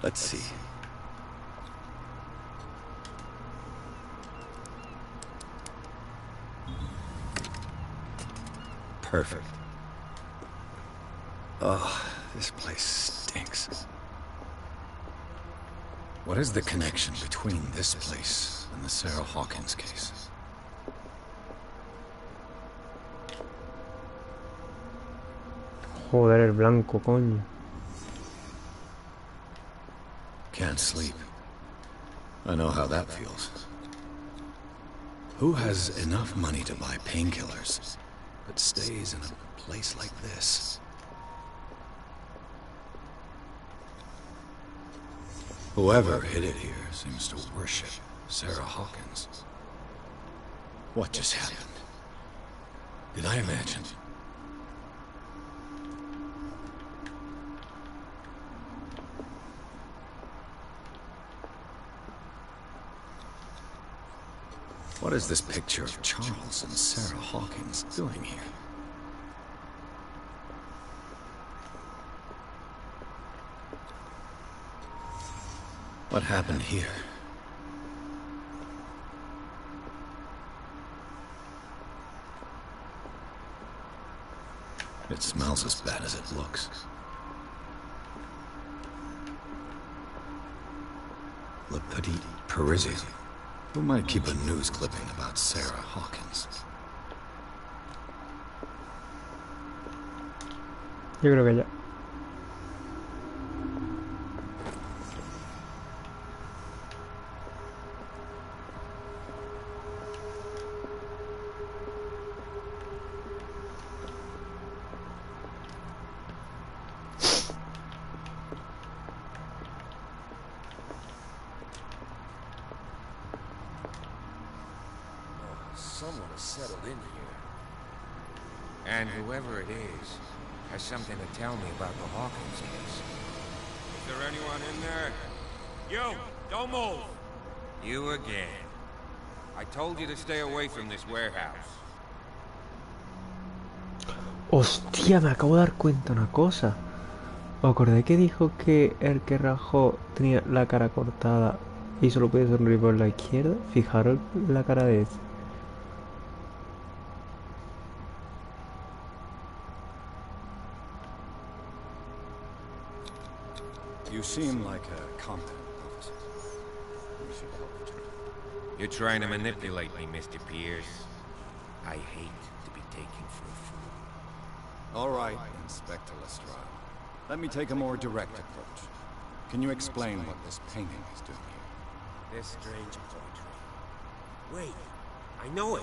Let's see. Perfect. Oh, this place stinks. What is the connection between this place and the Sarah Hawkins case? Joder, el blanco, coño. Can't sleep. I know how that feels. Who has enough money to buy painkillers, but stays in a place like this? Whoever hid it here seems to worship Sarah Hawkins. What just happened? Did I imagine? What is this picture of Charles and Sarah Hawkins doing here? What happened here? It smells as bad as it looks. Le Petit Parisien. Who might keep a news clipping about Sarah Hawkins? Yo creo que ya. Someone has settled in here. And whoever it is has something to tell me about the Hawkins case. Is there anyone in there? You! Don't move! You again. I told you to stay away from this warehouse. Hostia, me acabo de dar cuenta una cosa. ¿Os acordáis que dijo que el que rajó tenía la cara cortada y solo podía sonreír por la izquierda? Fijaros la cara de ese. You seem like a competent officer. We should help each other. You're trying to manipulate me, Mr. Pierce. I hate to be taken for a fool. All right, Inspector Lestrade. Let me take a more direct approach. Can you explain what this painting is doing here? This strange poetry. Wait, I know it.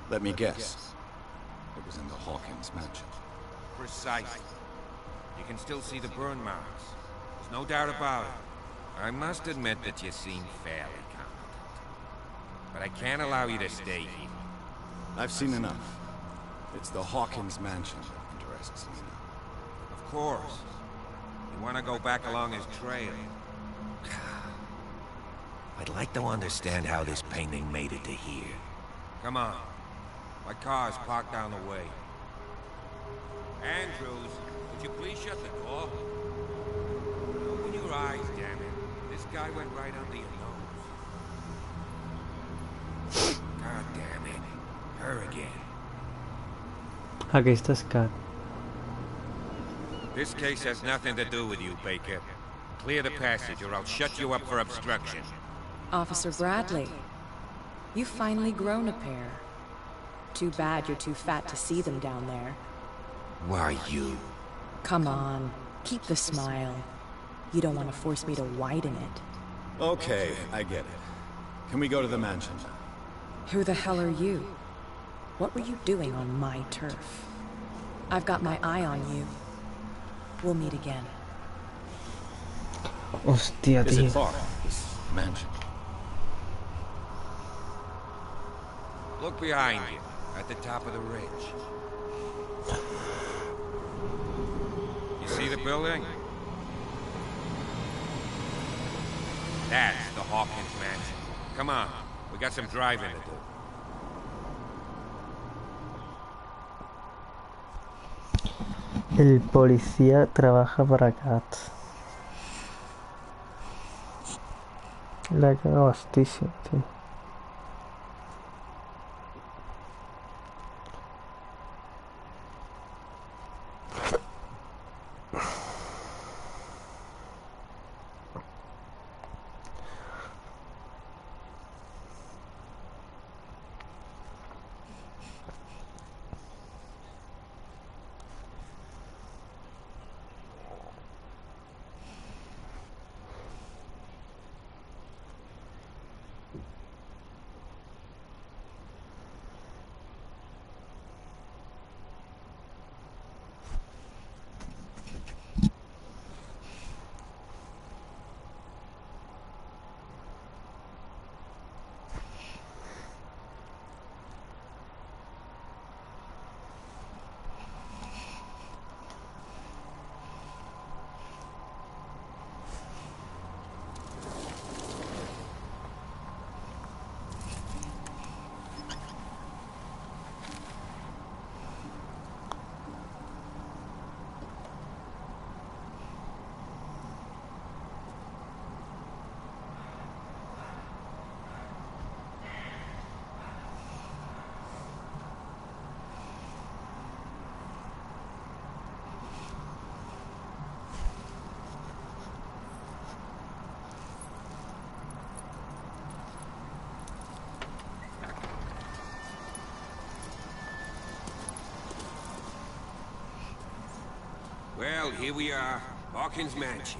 Let me guess. It was in the Hawkins mansion. Precisely. You can still see the burn marks. There's no doubt about it. I must admit that you seem fairly competent. But I can't allow you to stay here. I've seen enough. It's the Hawkins mansion that interests me. Of course. You want to go back along his trail. I'd like to understand how this painting made it to here. Come on. My car's parked down the way. Andrews, would you please shut the door? Open your eyes, damn it. This guy went right under your nose. God damn it. Her again. Aquí está Scott. This case has nothing to do with you, Baker. Clear the passage or I'll shut you up for obstruction. Officer Bradley, you've finally grown a pair. Too bad you're too fat to see them down there. Why you? Come on. Keep the smile. You don't want to force me to widen it. Okay, I get it. Can we go to the mansion now? Who the hell are you? What were you doing on my turf? I've got my eye on you. We'll meet again. Hostia, Is tío. it far, this mansion? Look behind you, at the top of the ridge. You see the building? That's the Hawkins mansion. Come on, we got some driving to do. El policía trabaja para Kat. La cago bastísimo, tío. Well, here we are, Hawkins Mansion.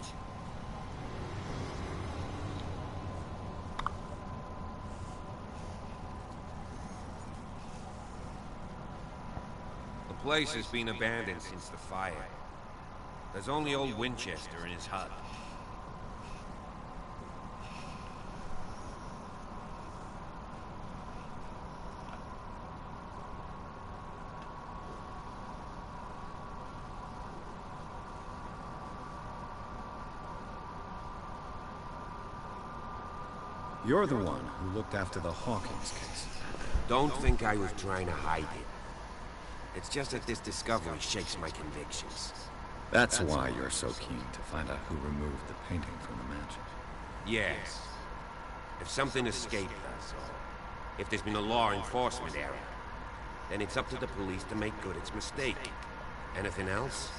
The place has been abandoned since the fire. There's only old Winchester in his hut. You're the one who looked after the Hawkins case. Don't think I was trying to hide it. It's just that this discovery shakes my convictions. That's why you're so keen to find out who removed the painting from the mansion. Yes. If something escaped us, or if there's been a law enforcement error, then it's up to the police to make good its mistake. Anything else?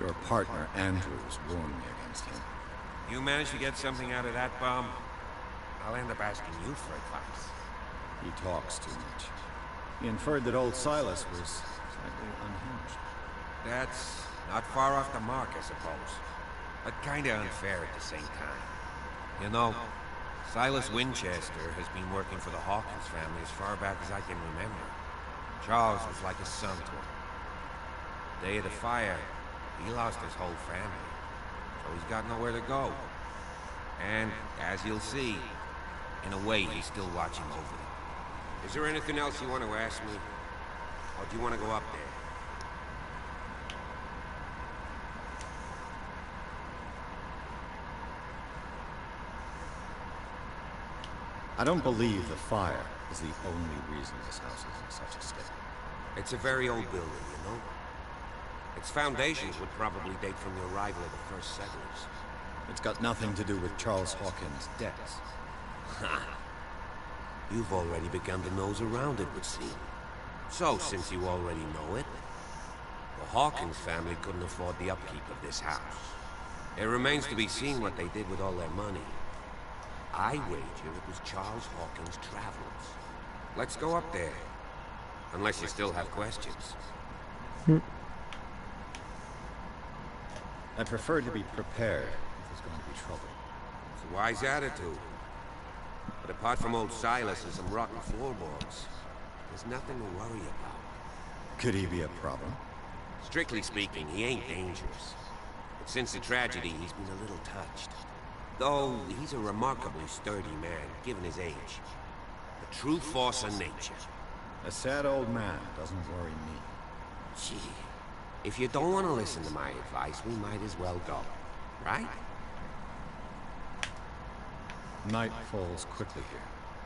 Your partner, Andrews, warned me against him. You manage to get something out of that bum, I'll end up asking you for advice. He talks too much. He inferred that old Silas was slightly unhinged. That's not far off the mark, I suppose. But kinda unfair at the same time. You know, Silas Winchester has been working for the Hawkins family as far back as I can remember. Charles was like a son to him. Day of the fire, he lost his whole family, so he's got nowhere to go. And, as you'll see, in a way, he's still watching over them. Is there anything else you want to ask me? Or do you want to go up there? I don't believe the fire is the only reason this house is in such a state. It's a very old building, you know? Its foundations would probably date from the arrival of the first settlers. It's got nothing to do with Charles Hawkins' deaths. Ha! You've already begun to nose around it, would seem. So, since you already know it, the Hawkins family couldn't afford the upkeep of this house. It remains to be seen what they did with all their money. I wager it was Charles Hawkins' travels. Let's go up there. Unless you still have questions. I prefer to be prepared if there's going to be trouble. It's a wise attitude. But apart from old Silas and some rotten floorboards, there's nothing to worry about. Could he be a problem? Strictly speaking, he ain't dangerous. But since the tragedy, he's been a little touched. Though he's a remarkably sturdy man, given his age. A true force of nature. A sad old man doesn't worry me. Gee, if you don't want to listen to my advice, we might as well go. Right? Night falls quickly here.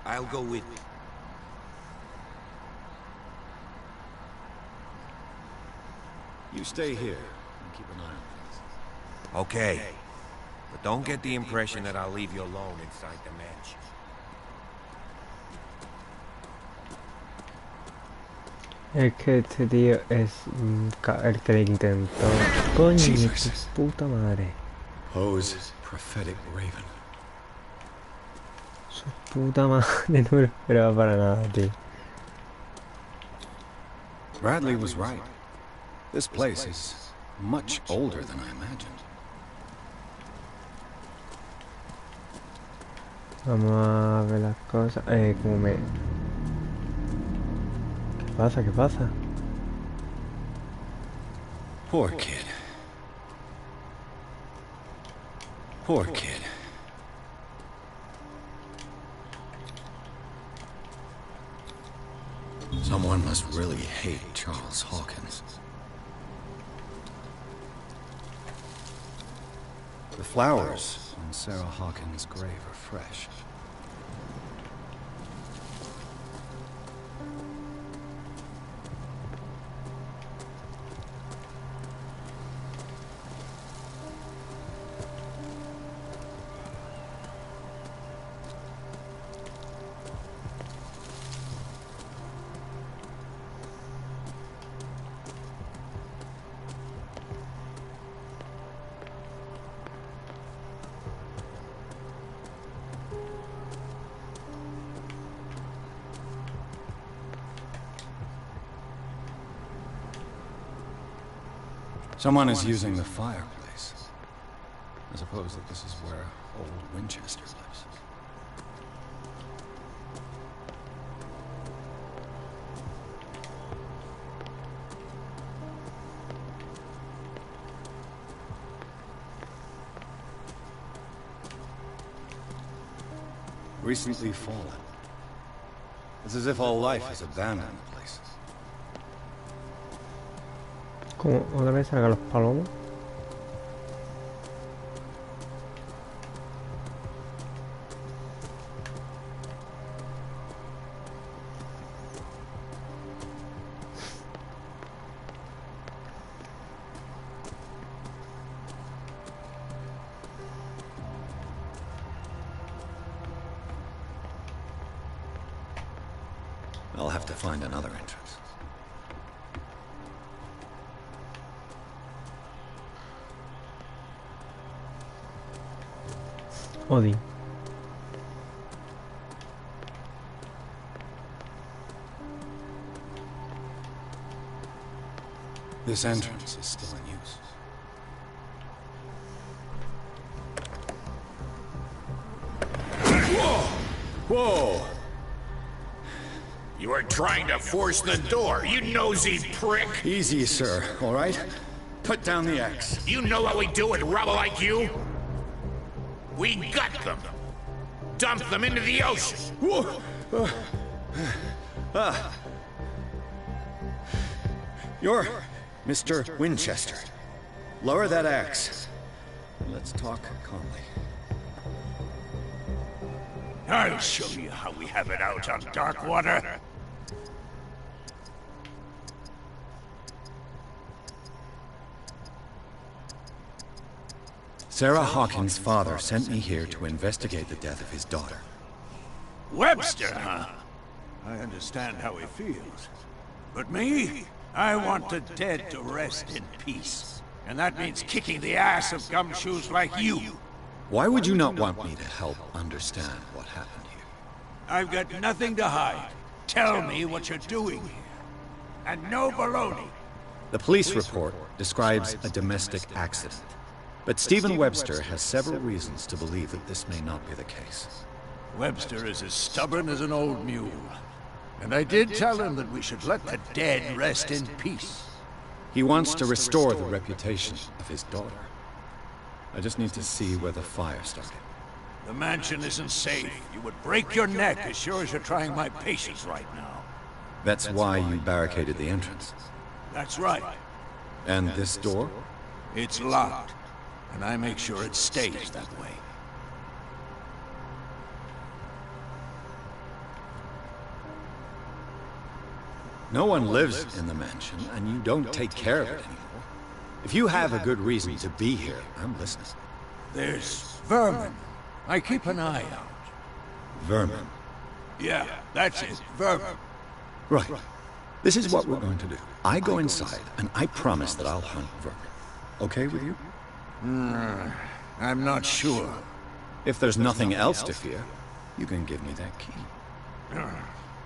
I'll go with you. You stay here and keep an eye on things. Okay. But don't get the impression that I'll leave you alone inside the mansion. Es que este tío es el que le intentó. Coño, tu puta madre. Poe's prophetic raven. Su puta madre, no me lo esperaba para nada, tío. Bradley was right. This place is much older than I imagined. Vamos a ver las cosas. Como me... ¿Qué pasa? ¿Qué pasa? Poor kid. Poor kid. Someone must really hate Charles Hawkins. The flowers on Sarah Hawkins' grave are fresh. Someone is using the fireplace. I suppose that this is where old Winchester lives. Recently fallen. It's as if all life has abandoned the place. ¿Cómo otra vez salgan los palomos? I'll have to find another entrance. Odin. This entrance is still in use. Whoa! You are trying to force the door, you nosy prick! Easy, sir, all right? Put down the axe. You know what we do with rubble like you? We gut them! Dump them into the ocean! You're Mr. Winchester. Lower that axe. Let's talk calmly. I'll show you how we have it out on Darkwater. Sarah Hawkins' father sent me here to investigate the death of his daughter. Webster, huh? I understand how he feels. But me? I want the dead to rest in peace. And that means kicking the ass of gumshoes like you. Why would you not want me to help understand what happened here? I've got nothing to hide. Tell me what you're doing here. And no baloney. The police report describes a domestic accident. But Stephen Webster has several reasons to believe that this may not be the case. Webster is as stubborn as an old mule. And I did tell him that we should let the dead rest in peace. He wants to restore the reputation of his daughter. I just need to see where the fire started. The mansion isn't safe. You would break your neck as sure as you're trying my patience right now. That's why you barricaded the entrance. That's right. And this door? It's locked. And I make sure it stays that way. No one lives in the mansion, and you don't take care of it anymore. If you have a good reason to be here, I'm listening. There's vermin. I keep an eye out. Vermin? Yeah, that's it. Vermin. Right. This is what we're going to do. I go inside, and I promise that I'll hunt vermin. Okay with you? I'm not sure. If there's nothing else to fear, you can give me that key.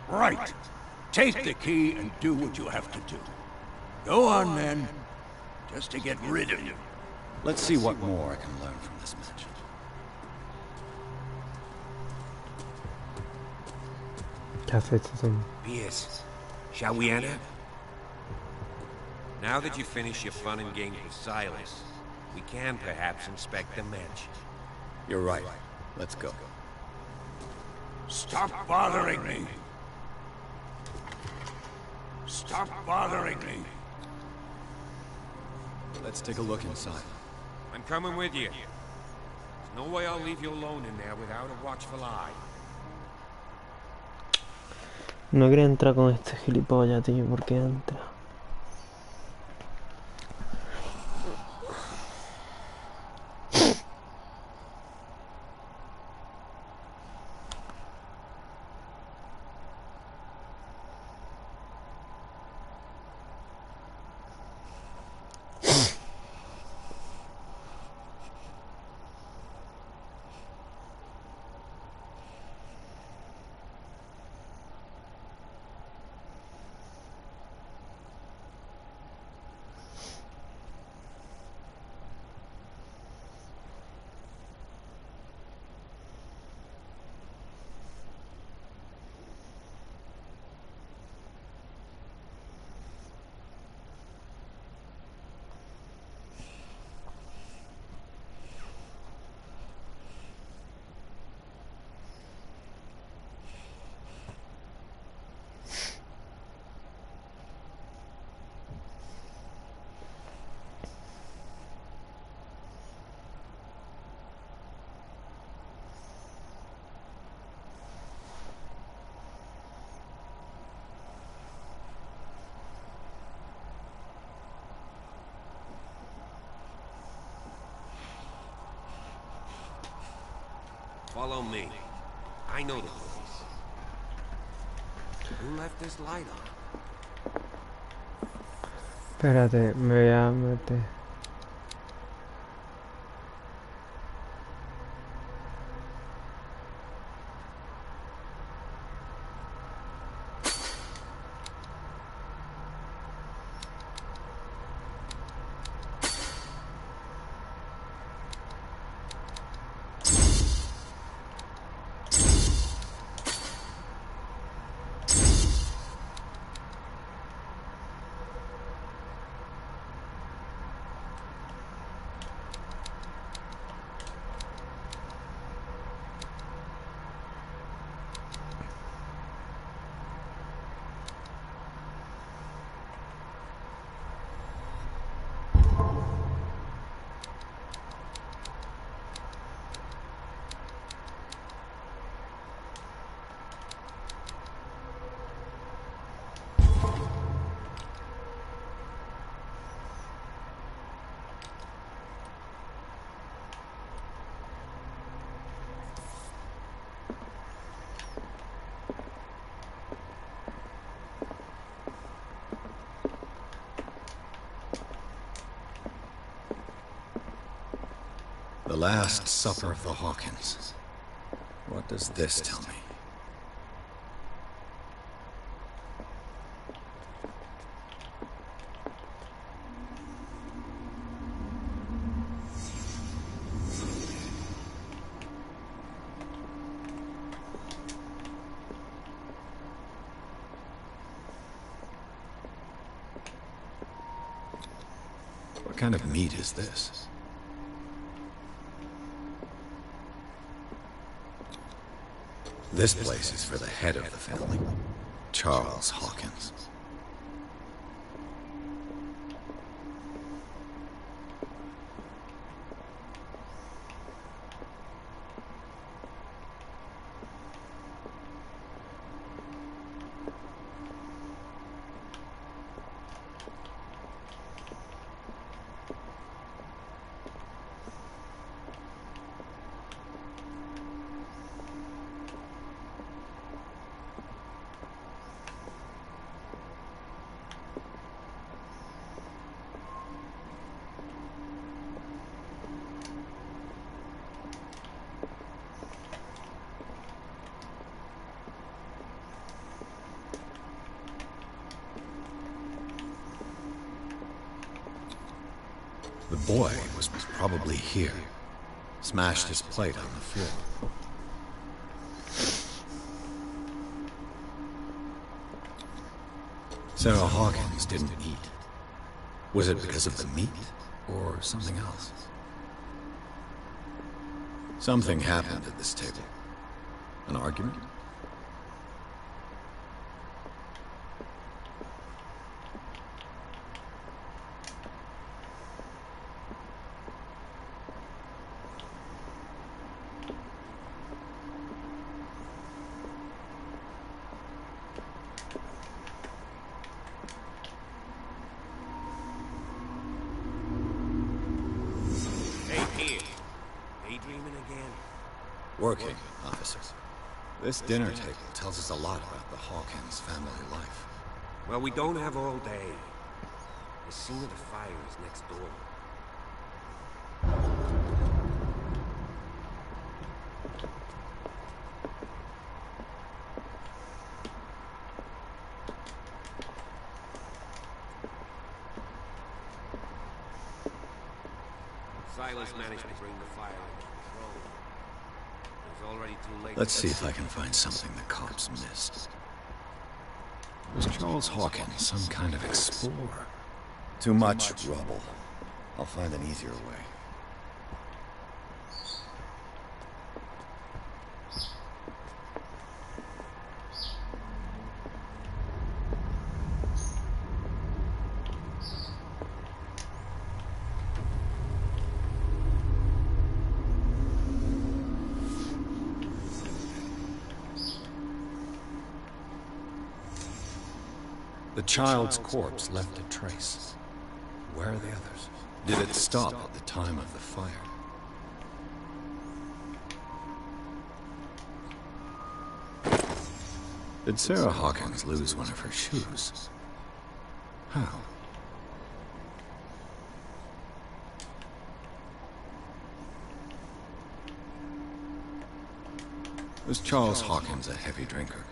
Right. Take the key and do what you have to do. Go on, then. Just to get rid of you. Let's see what more I can learn from this mansion. ¿Qué has hecho, Tom? Pierce, shall we enter? Now that you've finished your fun and games with Silas, we can perhaps inspect the mansion. You're right. Let's go. Stop bothering me. Stop bothering me. Let's take a look inside. I'm coming with you. There's no way I'll leave you alone in there without a watchful eye. No quería entrar con este gilipollas, tío. ¿Por qué entra? Follow me. I know the place. Who left this light on? Espérate, me voy a meter. last supper of the Hawkins. What does this tell me? What kind of meat is this? This place is for the head of the family, Charles Hawkins. The boy was probably here. Smashed his plate on the floor. Sarah Hawkins didn't eat. Was it because of the meat, or something else? Something happened at this table. An argument? Working, officers. This dinner table tells us a lot about the Hawkins family life. Well, we don't have all day. The scene of the fire is next door. Silas managed to bring the fire under control. It was already too late. Let's see if I can find something the cops missed. Was Charles Hawkins some kind of explorer? Too much rubble. I'll find an easier way. The child's corpse left a trace. Where are the others? Did it stop at the time of the fire? Did Sarah Hawkins lose one of her shoes? How? Was Charles Hawkins a heavy drinker?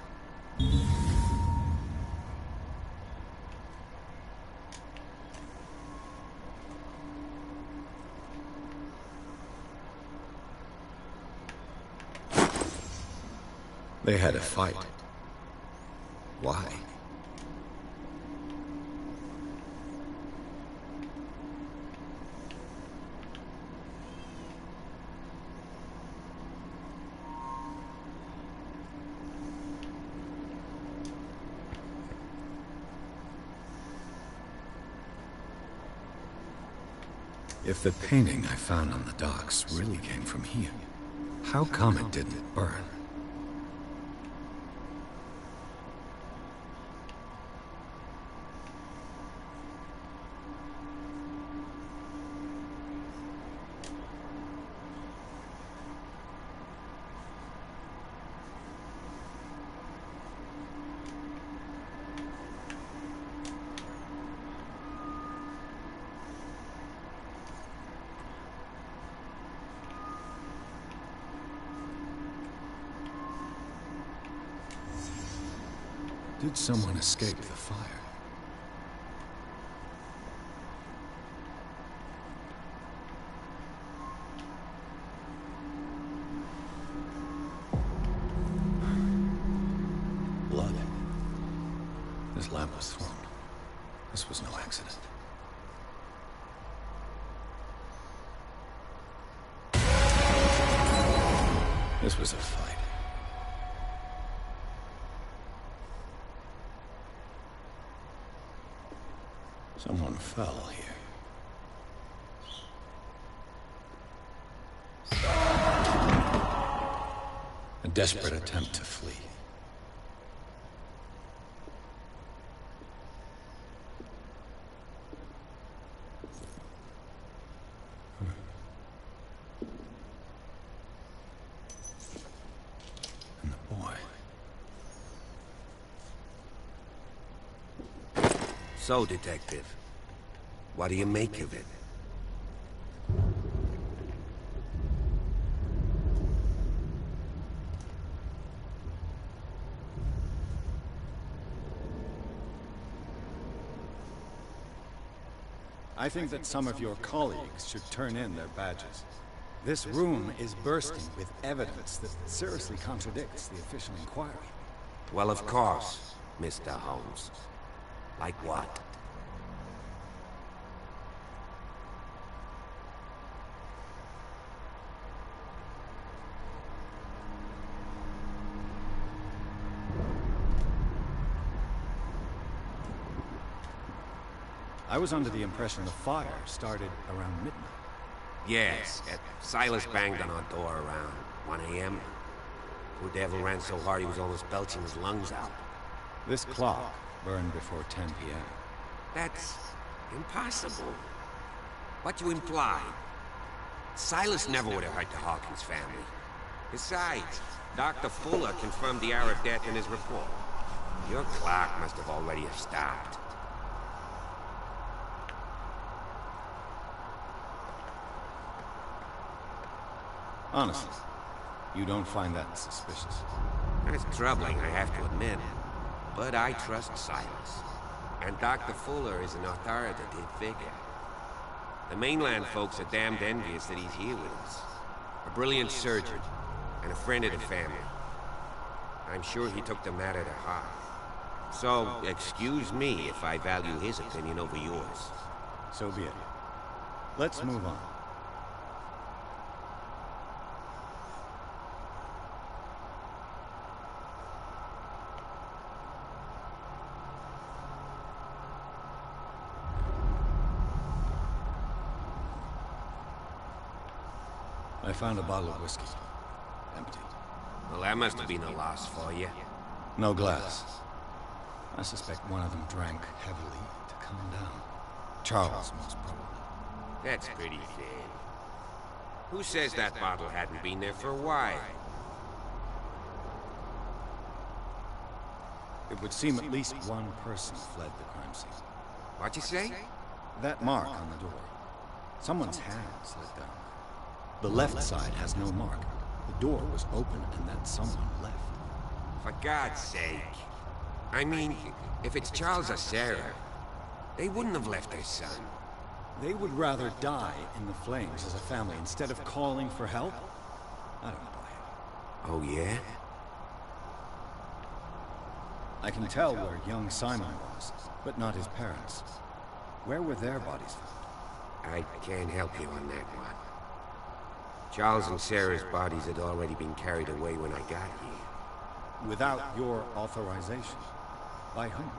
They had a fight. Why? If the painting I found on the docks really came from here, how come it didn't burn? Did someone escape the fire? Blood. This lamp was thrown. This was no accident. This was a fight. Someone fell here. A desperate attempt to flee. And the boy. So, Detective, what do you make of it? I think that some of your colleagues should turn in their badges. This room is bursting with evidence that seriously contradicts the official inquiry. Well, of course, Mr. Holmes. Like what? I was under the impression the fire started around midnight. Yes, Silas banged on our door around 1 a.m. Poor devil ran so hard he was almost belching his lungs out. This clock burned before 10 p.m. That's impossible. What you imply? Silas never would have hurt the Hawkins family. Besides, Dr. Fuller confirmed the hour of death in his report. Your clock must have already have stopped. Honestly, you don't find that suspicious? It's troubling, I have to admit. But I trust Silas. And Dr. Fuller is an authoritative figure. The mainland folks are damned envious that he's here with us. A brilliant surgeon, and a friend of the family. I'm sure he took the matter to heart. So, excuse me if I value his opinion over yours. So be it. Let's move on. I found a bottle of whiskey. Empty. Well, that must have been a loss for you. No glass. I suspect one of them drank heavily to calm down. Charles, most probably. That's pretty thin. Who says that bottle hadn't been there for a while? It would seem at least one person fled the crime scene. What'd you say? That mark on the door. Someone's hand slid down. The left side has no mark. The door was open and then someone left. For God's sake. I mean, if it's Charles or Sarah, they wouldn't have left their son. They would rather die in the flames as a family instead of calling for help? I don't buy it. Oh, yeah? I can tell where young Simon was, but not his parents. Where were their bodies found? I can't help you on that one. Charles and Sarah's bodies had already been carried away when I got here. Without your authorization? By whom?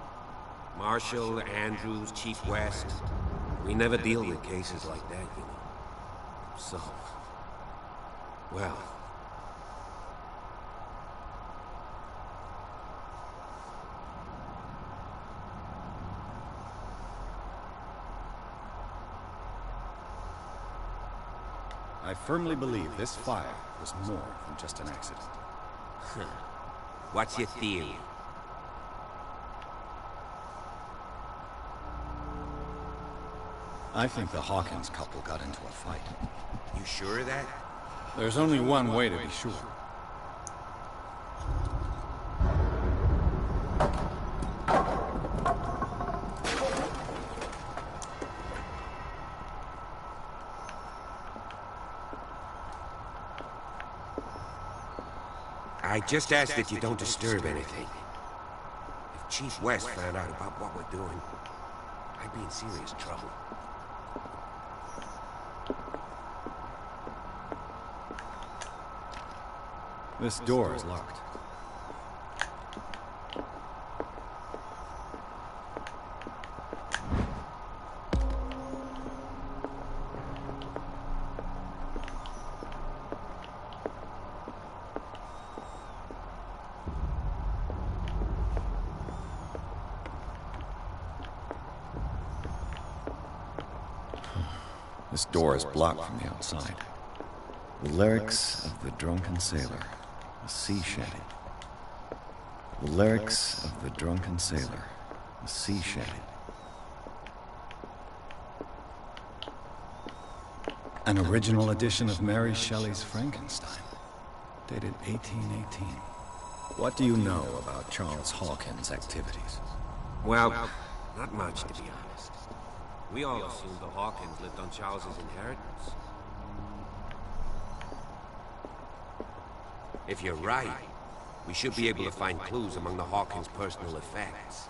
Marshall, Andrews, Chief West. We never deal with cases like that, you know. So... well... I firmly believe this fire was more than just an accident. What's your theory? I think the Hawkins couple got into a fight. You sure of that? There's only one way to be sure. I just ask that you don't disturb anything. If Chief West found out about what we're doing, I'd be in serious trouble. This door is locked. This door is blocked from the outside. The lyrics of the drunken sailor, a sea shanty. The lyrics of the drunken sailor, a sea shanty. An original edition of Mary Shelley's Frankenstein, dated 1818. What do you know about Charles Hawkins' activities? Well, not much, to be honest. We all assumed the Hawkins lived on Charles's inheritance. If you're right, we should be able to find clues among the Hawkins' personal effects.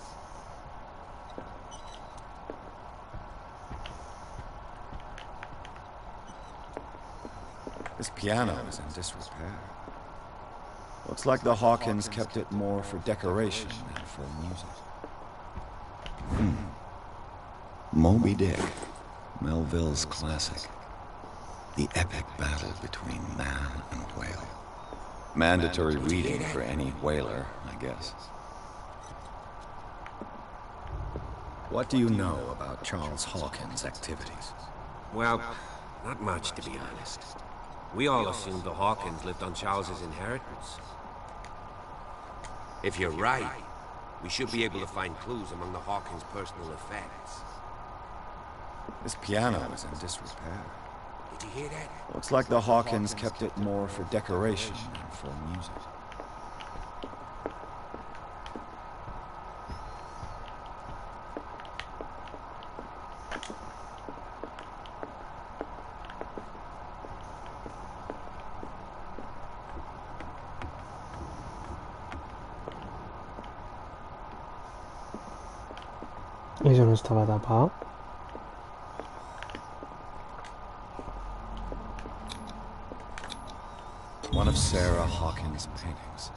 This piano is in disrepair. Looks like the Hawkins kept it more for decoration than for music. Moby Dick, Melville's classic. The epic battle between man and whale. Mandatory reading for any whaler, I guess. What do you know about Charles Hawkins' activities? Well, not much, to be honest. We all assumed the Hawkins lived on Charles's inheritance. If you're right, we should be able to find clues among the Hawkins' personal effects. This piano is in disrepair. Did you hear that? Looks like the Hawkins kept it more for decoration than for music. Eso no estaba tapado. One of Sarah Hawkins' paintings.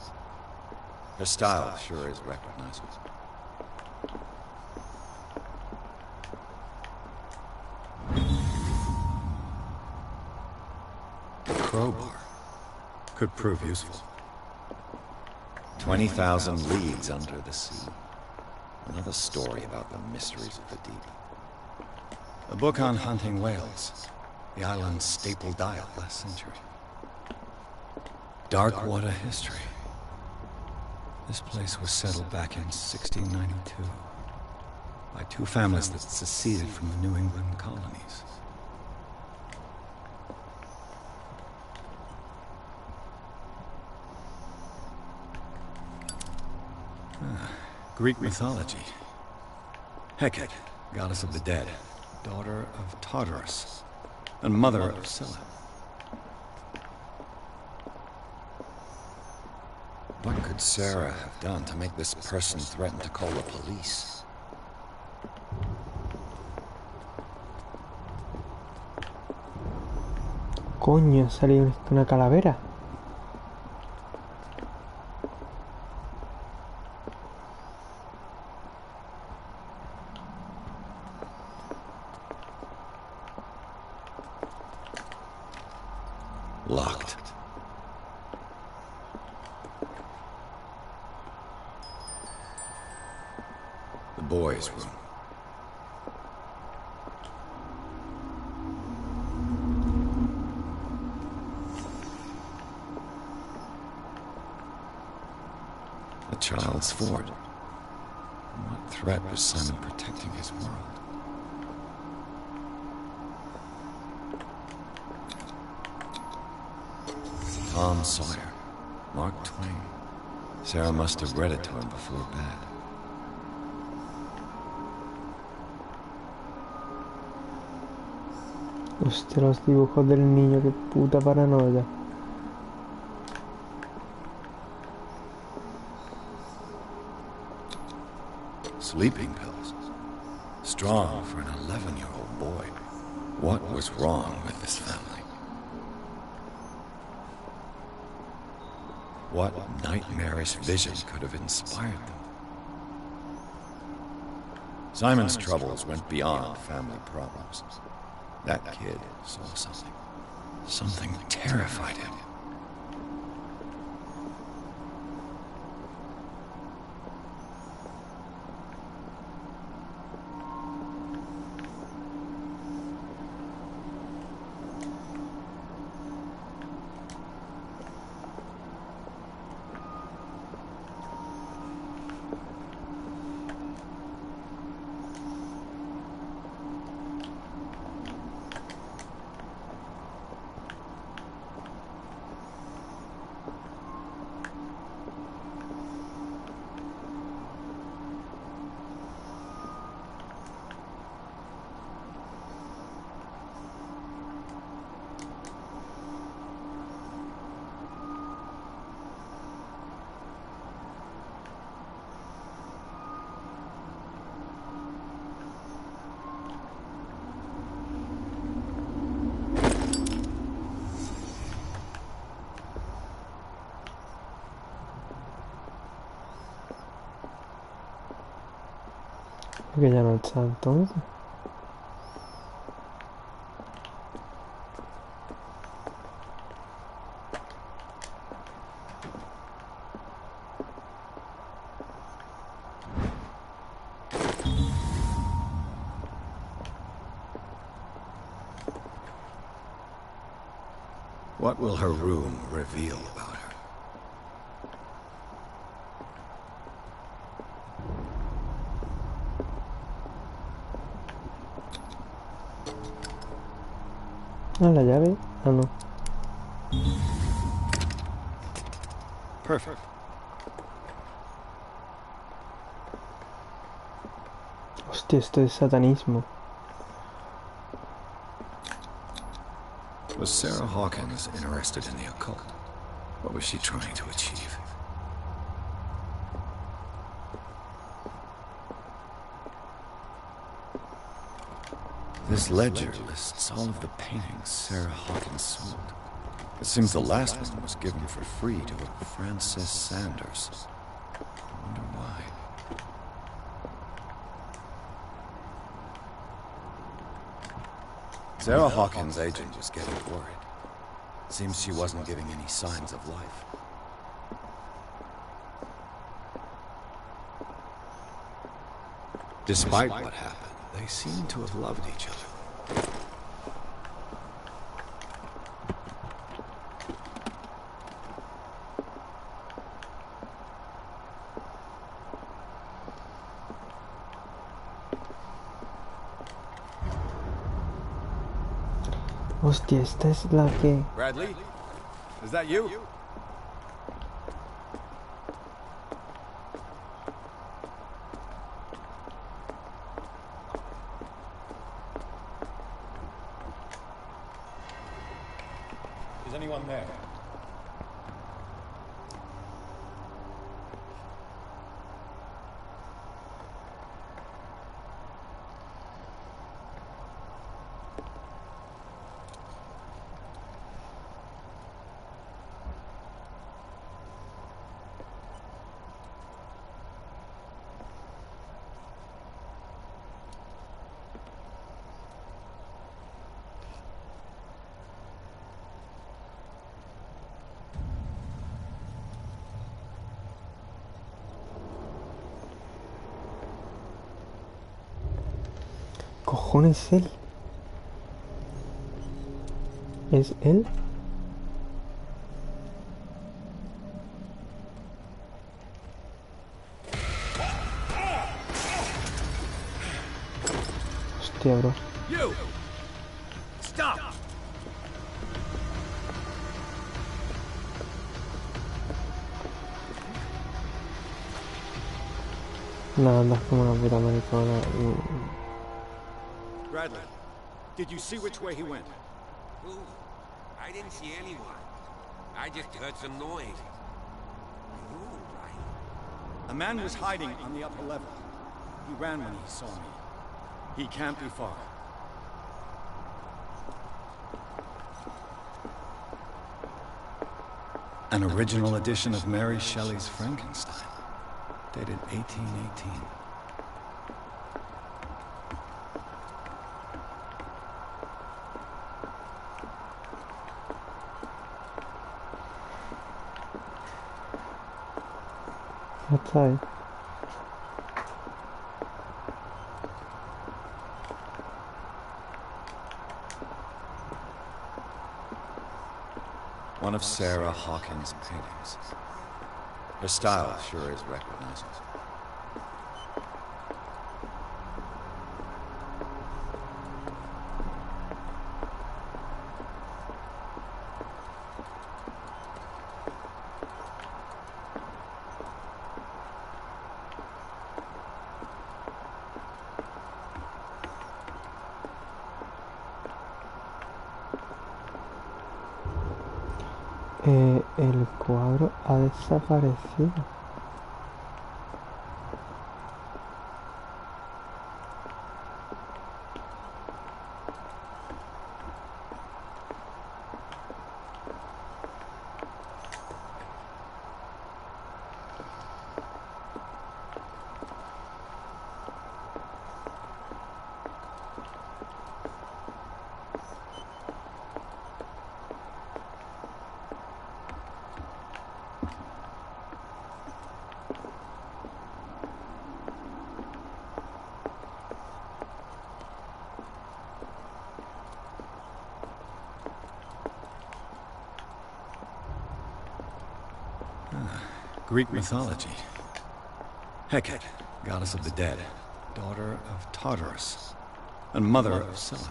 Her style sure is recognizable. A crowbar could prove useful. 20,000 leagues under the sea. Another story about the mysteries of the deep. A book on hunting whales. The island's staple diet last century. Dark water history. This place was settled back in 1692 by two families that seceded from the New England colonies. Greek mythology. Hecate, goddess of the dead, daughter of Tartarus, and mother of Scylla. What could Sarah have done to make this person threaten to call the police? Coño, ha salido una calavera. Locked. The boys' room. The child's fort. What threat was Simon protecting his world? Tom Sawyer, Mark Twain. Sarah must have read it to him before bed. Hostia, los dibujos del niño, qué puta paranoia. sleeping pills. Strong for an 11-year-old boy. What was wrong with this family? What nightmarish vision could have inspired them? Simon's troubles went beyond family problems. That kid saw something. Something terrified him. Que ya no está entonces. What will her room reveal about her? Ah, la llave. Ah, no. Perfect. Hostia, esto es satanismo. Was Sarah Hawkins interested in the occult? What was she trying to achieve? This ledger lists all of the paintings Sarah Hawkins sold. It seems the last one was given for free to a Frances Sanders. I wonder why. Sarah Hawkins' agent was getting worried. Seems she wasn't giving any signs of life. Despite what happened, they seem to have loved each other. Hostia, esta es la que... Bradley? Is that you? Is anyone there? ¿Cojones él? ¿Es él? Hostia, bro. You! Stop! Nada, andas como una puta maricona. Bradley, did you see which way he went? Who? I didn't see anyone. I just heard some noise. You, right? A man was hiding on the upper level. He ran when he saw me. He can't be far. An original edition of Mary Shelley's Frankenstein, dated 1818. Está ahí. One of Sarah Hawkins' paintings. Her style sure is recognizable. El cuadro ha desaparecido. Greek mythology. Hecate, goddess of the dead, daughter of Tartarus, and mother of Scylla.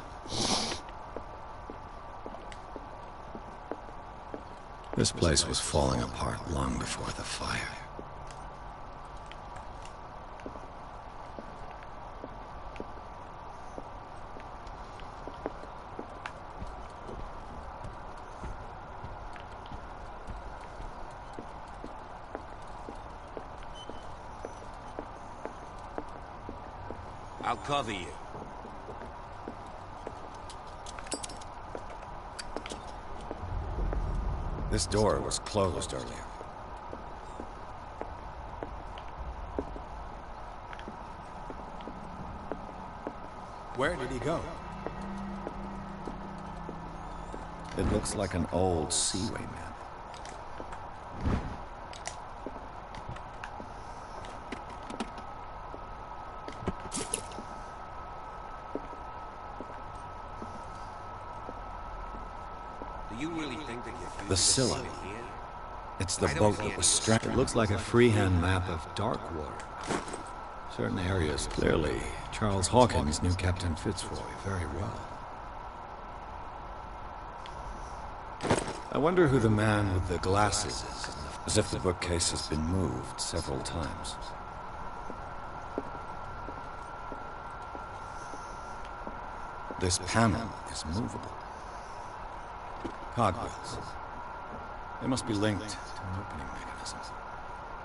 This place was falling apart long before the fire. I'll cover you. This door was closed earlier. Where did he go? It looks like an old seaway map. Do you really think that you're The Scylla. It's the boat that was stranded. It looks like a freehand map of dark water. Certain areas, clearly, Charles Hawkins knew Captain Fitzroy very well. I wonder who the man with the glasses is, as if the bookcase has been moved several times. This panel is movable. Cogwheels. They must be linked to an opening mechanism.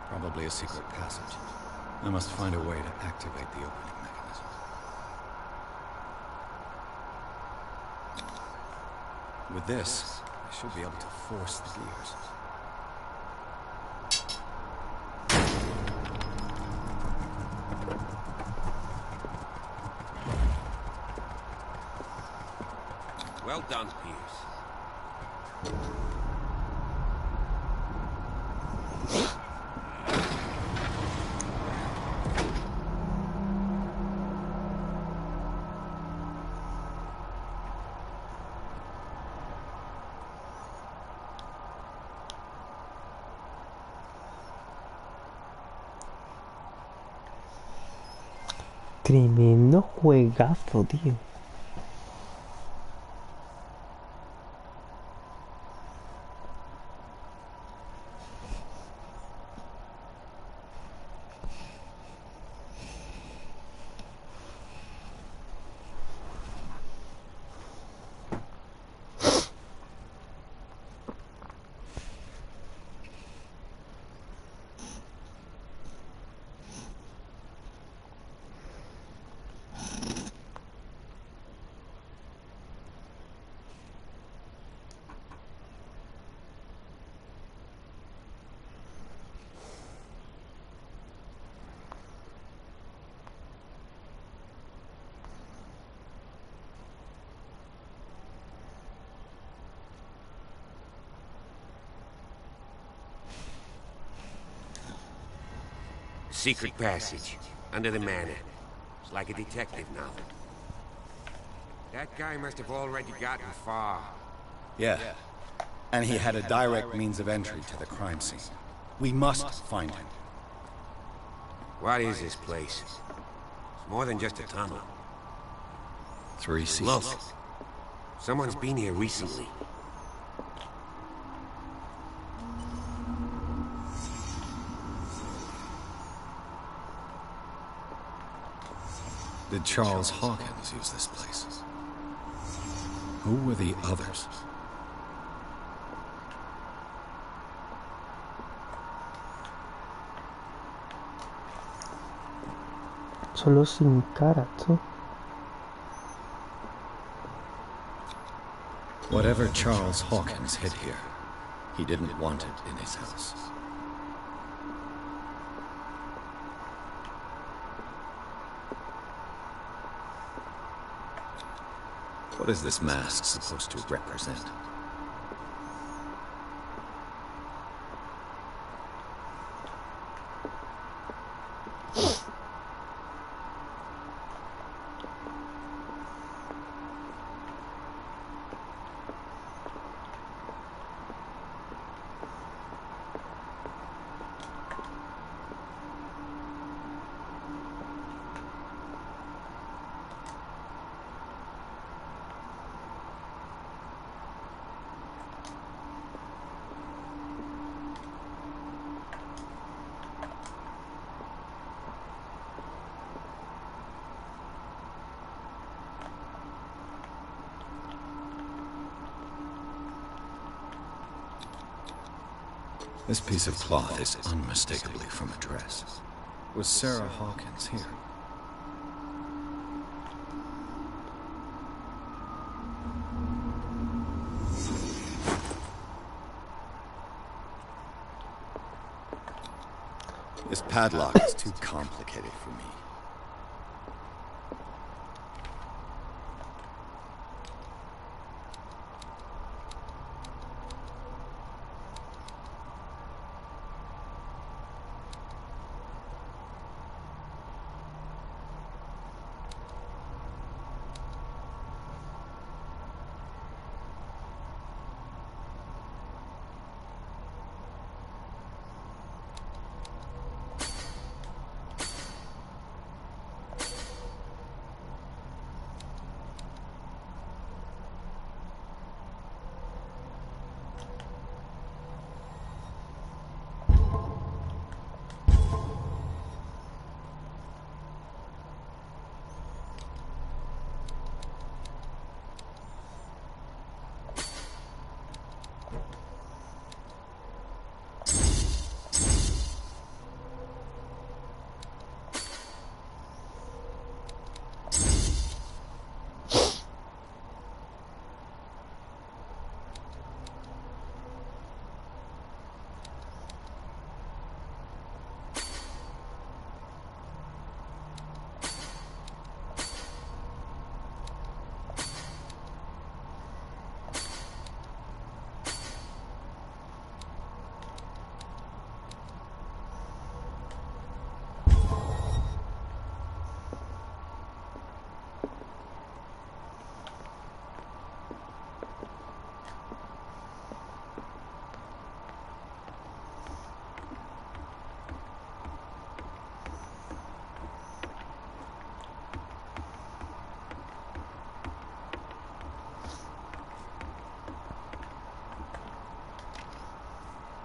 Probably a secret passage. I must find a way to activate the opening mechanism. With this, I should be able to force the gears. Well done, Pierce. Tremendo juegazo, tío. secret passage, under the manor. It's like a detective novel. That guy must have already gotten far. Yeah. And he had a direct means of entry to the crime scene. We must find him. What is this place? It's more than just a tunnel. 3 seats. Look. Someone's been here recently. Did Charles Hawkins use this place? Who were the others? Solo sin cara, tú. Whatever Charles Hawkins hid here, he didn't want it in his house. What is this mask supposed to represent? This piece of cloth is unmistakably from a dress. Was Sarah Hawkins here? This padlock is too complicated for me.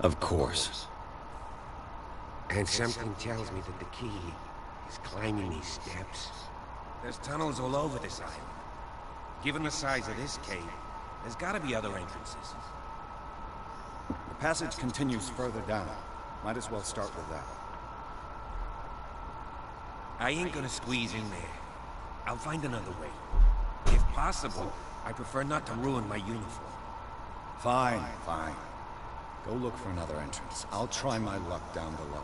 Of course. And something tells me that the key is climbing these steps. There's tunnels all over this island. Given the size of this cave, there's gotta be other entrances. The passage continues further down. Might as well start with that. I ain't gonna squeeze in there. I'll find another way. If possible, I prefer not to ruin my uniform. Fine, fine. Go look for another entrance. I'll try my luck down below.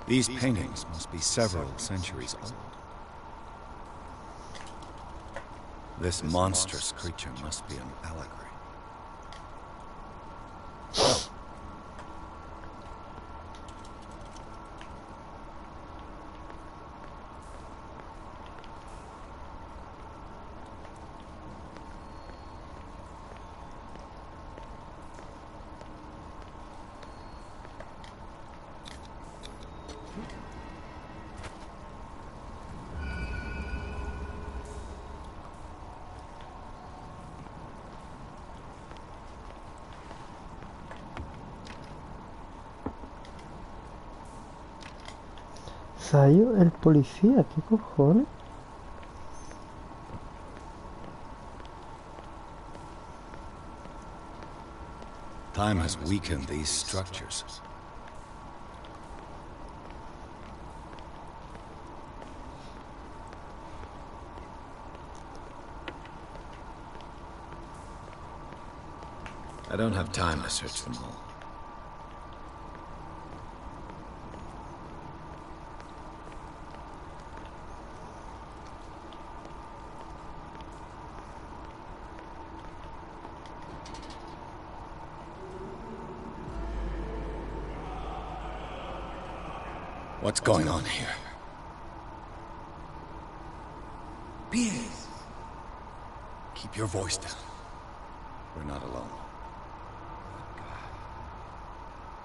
These paintings must be several centuries old. This monstrous creature must be an allegory. Sayo, el policía, ¿qué cojones? Time has weakened these structures. I don't have time to search them all. What's going on here? Pierce! Keep your voice down. We're not alone.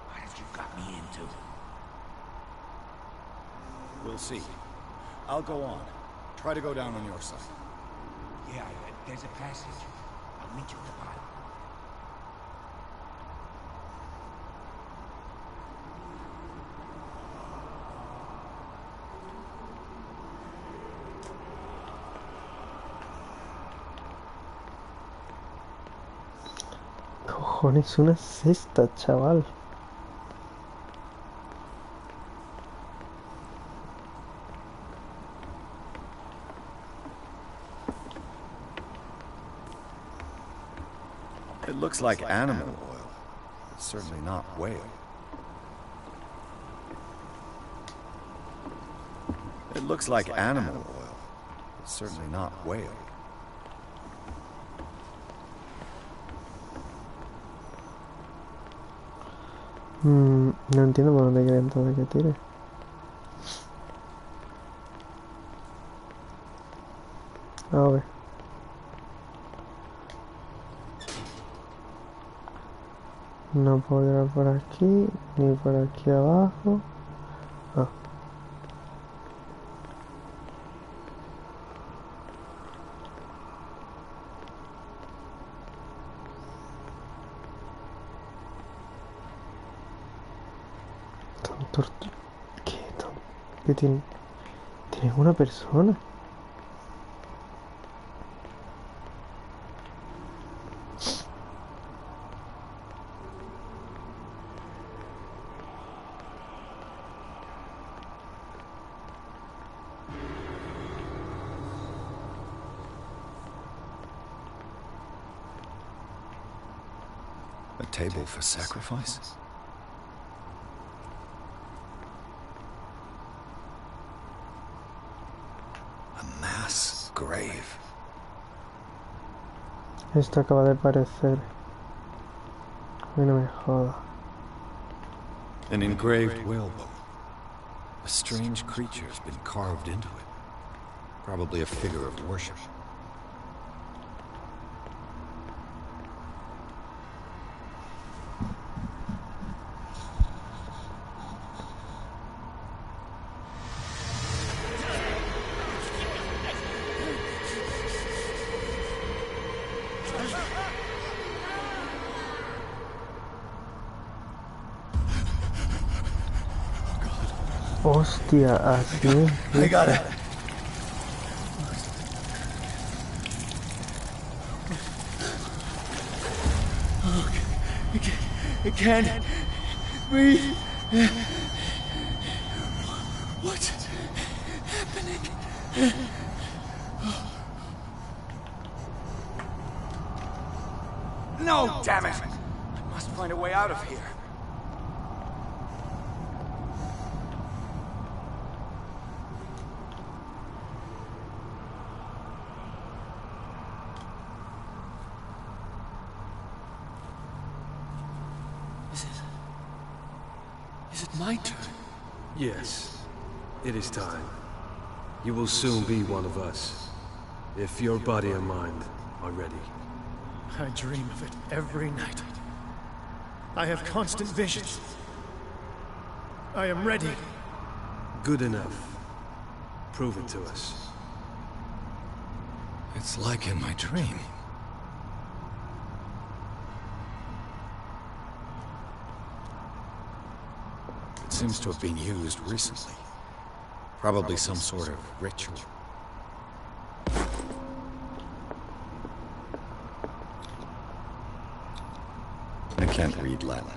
What have you got me into? We'll see. I'll go on. Try to go down on your side. Yeah, there's a passage. I'll meet you at the bottom. Cojones, una cesta, chaval. It looks like animal oil. It's certainly not whale. It looks like animal oil. It's certainly not whale. No entiendo por dónde quieren todo que tire. A ver. No puedo llegar por aquí, ni por aquí abajo. Ah. ¿Qué tiene? ¿Tienes una persona? A table for sacrifice? A mass grave. Esto acaba de aparecer. A mí no me joda. An engraved whalebone. A strange creature has been carved into it. Probably a figure of worship. Hostia, así. I got it. Oh, it can't breathe. What's happening? No, damn it! I must find a way out of here. Is it my turn? Yes, it is time. You will soon be one of us, if your body and mind are ready. I dream of it every night. I have constant visions. I am ready. Good enough. Prove it to us. It's like in my dream. It seems to have been used recently. Probably some sort of ritual. I can't read Latin.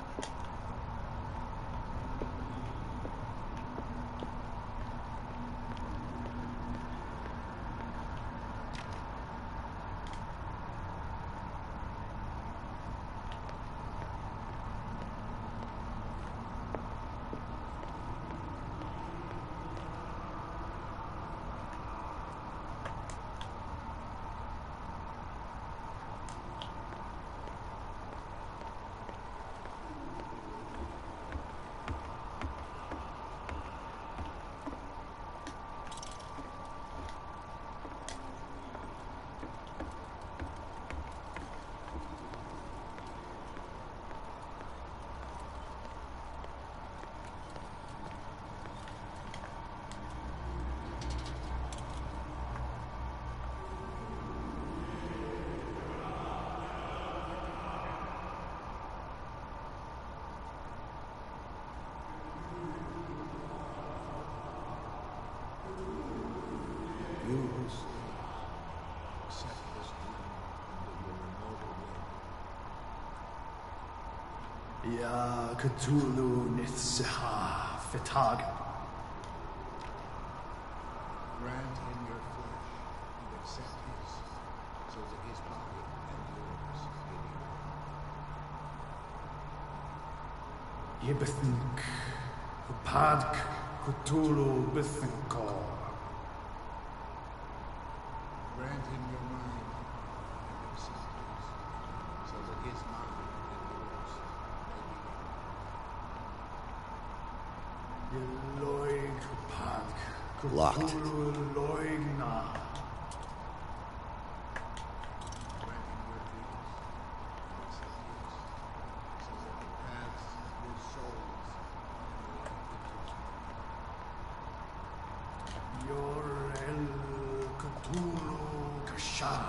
Ya Cthulhu Nithsiha Fitag. Grant him your flesh and accept his, so that his body and yours may be one. Yibithink Upadk Cthulhu Bithinkor. Grant him your mind and accept his, so that his mind and yours may be one. Yeloig Upadk Locked. Cthulhu Loigna. Grant him your dreams and accept his, so that the paths of your souls may Yor El Cthulhu Kashan.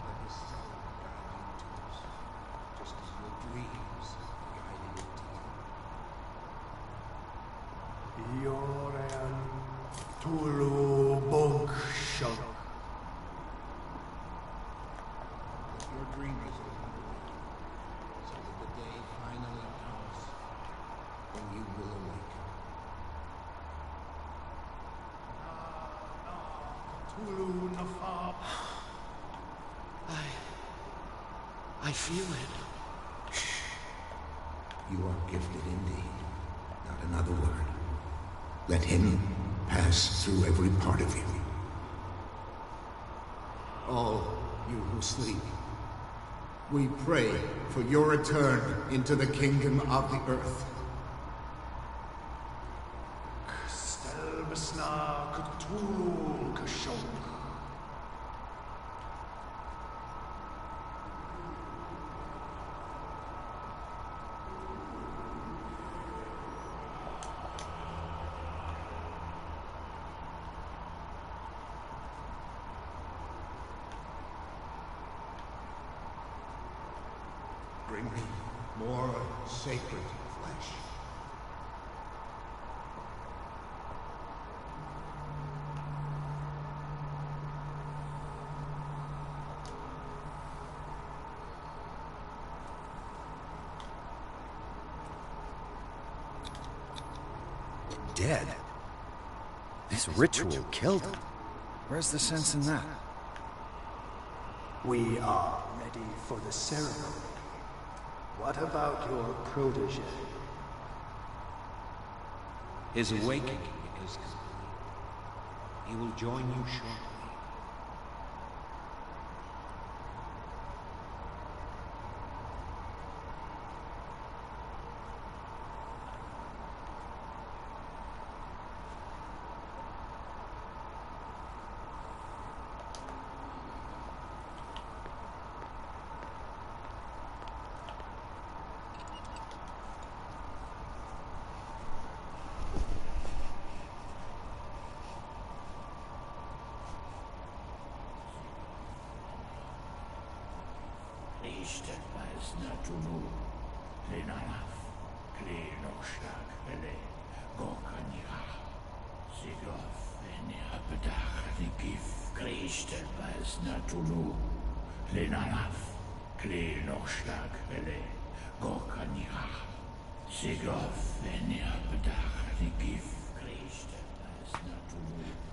let his soul guide you to us, just as your dreams guided it to you. Yor El Cthulhu Bogshok. Let your dreamers open the way, so that the day finally comes when you will awaken. Cthulhu Nafab. I feel it. You are gifted indeed. Not another word. Let him pass through every part of you. All you who sleep, we pray for your return into the kingdom of the earth. Stelbisna Cthulhu Kashok. Bring me more sacred flesh. Dead? This ritual killed him. Where's the sense in that? We are ready for the ceremony. What about your protege? His awakening is complete. He will join you shortly.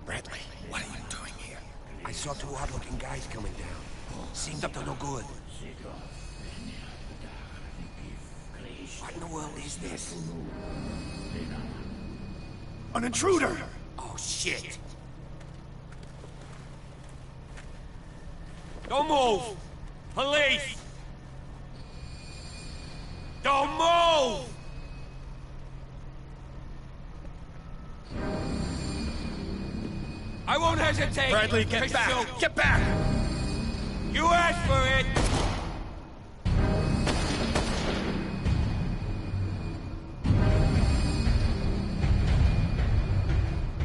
Bradley, what are you doing here? I saw two odd-looking guys coming down. Seemed up to no good. What in the world is this? An intruder! Oh, shit! Don't move! Police! Don't move! I won't hesitate! Bradley, get back! Shoot. Get back! You asked for it!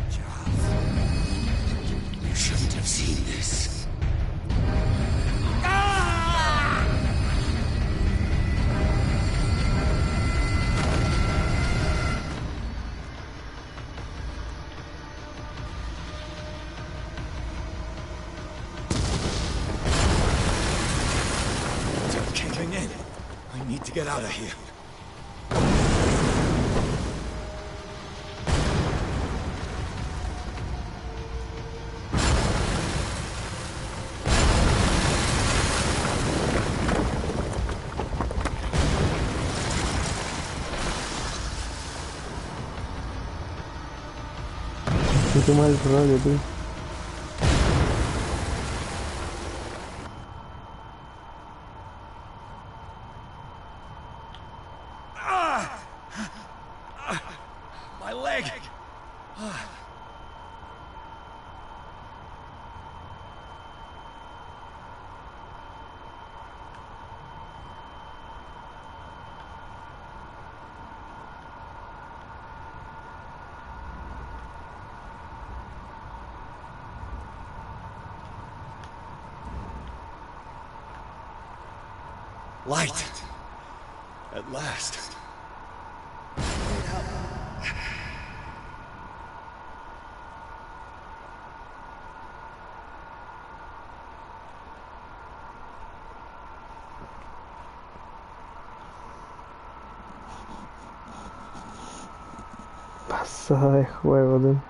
Charles, you shouldn't have seen this. Ah! They're caving in. I need to get out of here. Qué mal rollo, tío. My leg! Light! At last. Pasada de juego, tío.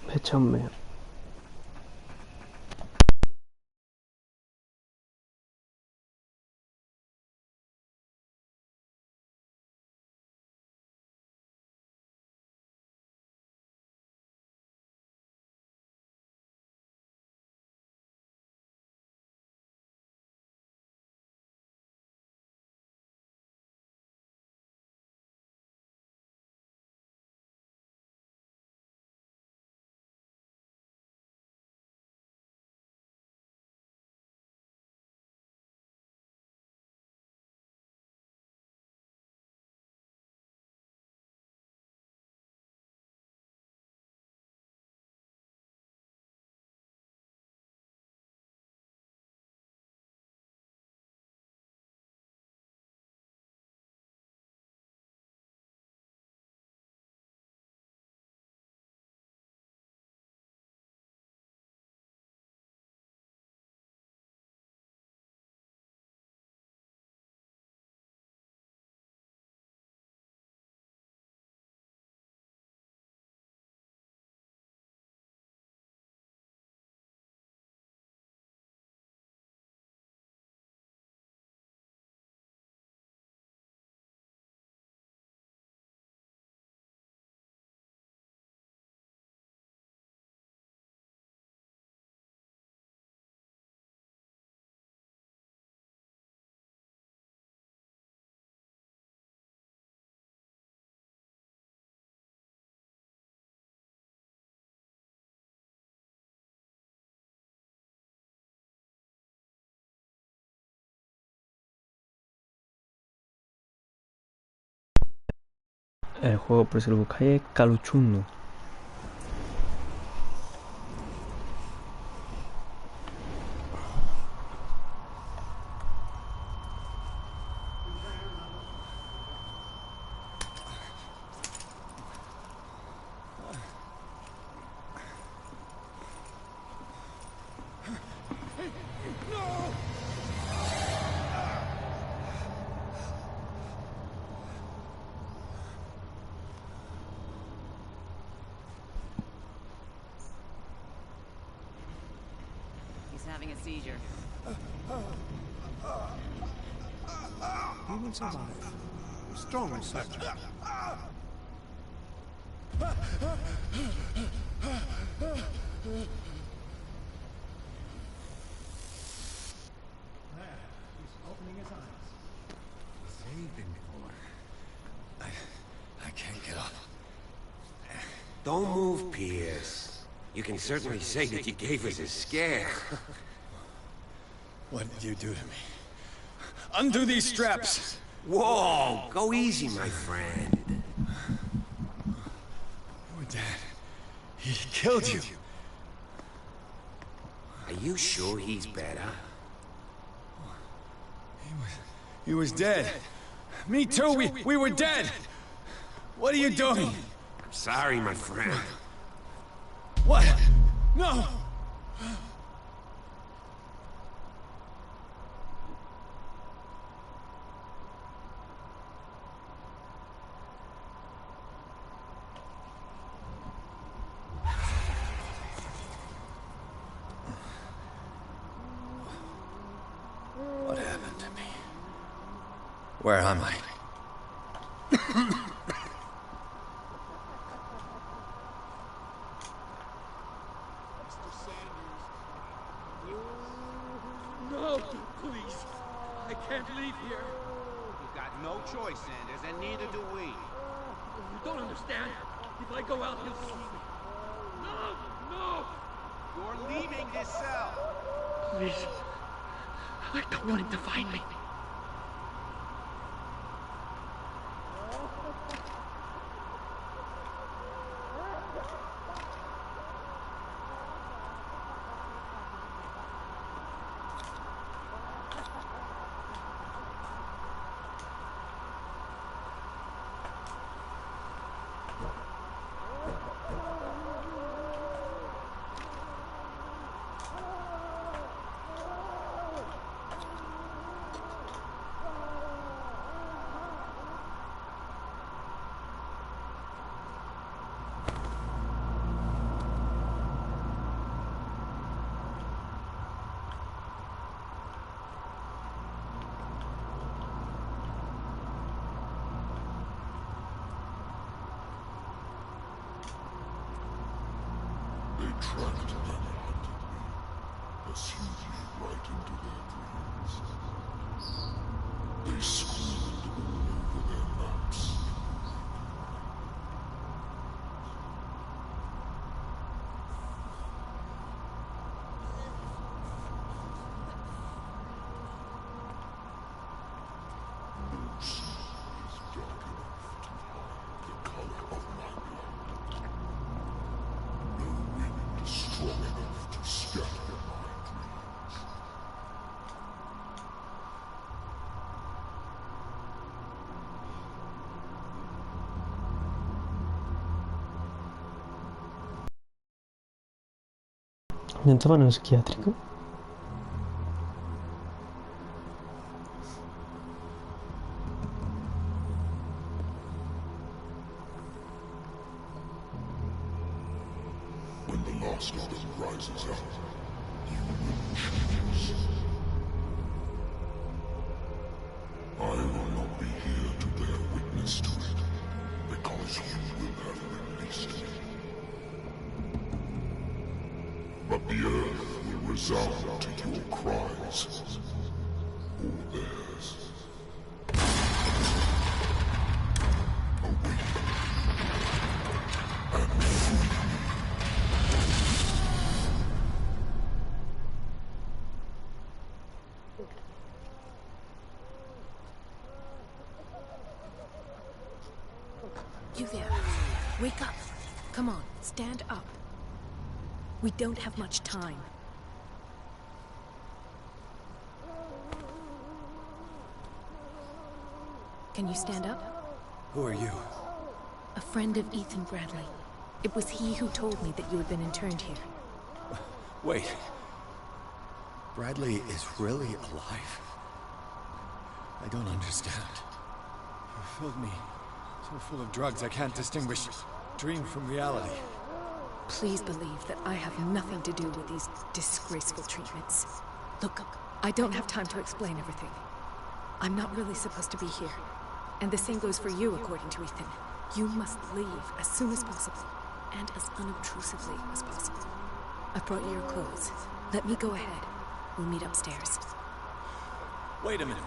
Pechón mío. El juego, por si lo buscáis, es caluchundo. He's having a seizure. He will survive. Strong subject. Opening his eyes. Saved him before. I can't get up. Don't move, Pierce. You can certainly say that you gave us a scare. What did you do to me? Undo these straps! Whoa! Go easy, my friend. Your dad... he killed you. Are you sure he's better? He was dead. Me too, we were dead! What are you doing? I'm sorry, my friend. What? No! What happened to me? Where am I? No, please. I can't leave here. You got no choice, Sanders, and neither do we. You don't understand. If I go out, he'll see me. No! No! You're leaving this cell. Please. I don't want him to find me. They tracked and hunted me, pursued me right into their dreams. They screamed all over their maps. No sea is dark enough to hide the color of my blood. No wind strong enough to scatter my dreams. ¿No estaba en un psiquiátrico? When the last of them rises up, you will choose. I will not be here to bear witness to it, because you will have released me. But the earth will resound to your cries, or theirs. Awake and free me. You there. Wake up. Come on, stand up. We don't have much time. Can you stand up? Who are you? A friend of Ethan Bradley. It was he who told me that you had been interned here. Wait. Bradley is really alive? I don't understand. You filled me so full of drugs I can't distinguish dream from reality. Please believe that I have nothing to do with these disgraceful treatments. Look, I don't have time to explain everything. I'm not really supposed to be here. And the same goes for you, according to Ethan. You must leave as soon as possible, and as unobtrusively as possible. I brought you your clothes. Let me go ahead. We'll meet upstairs. Wait a minute.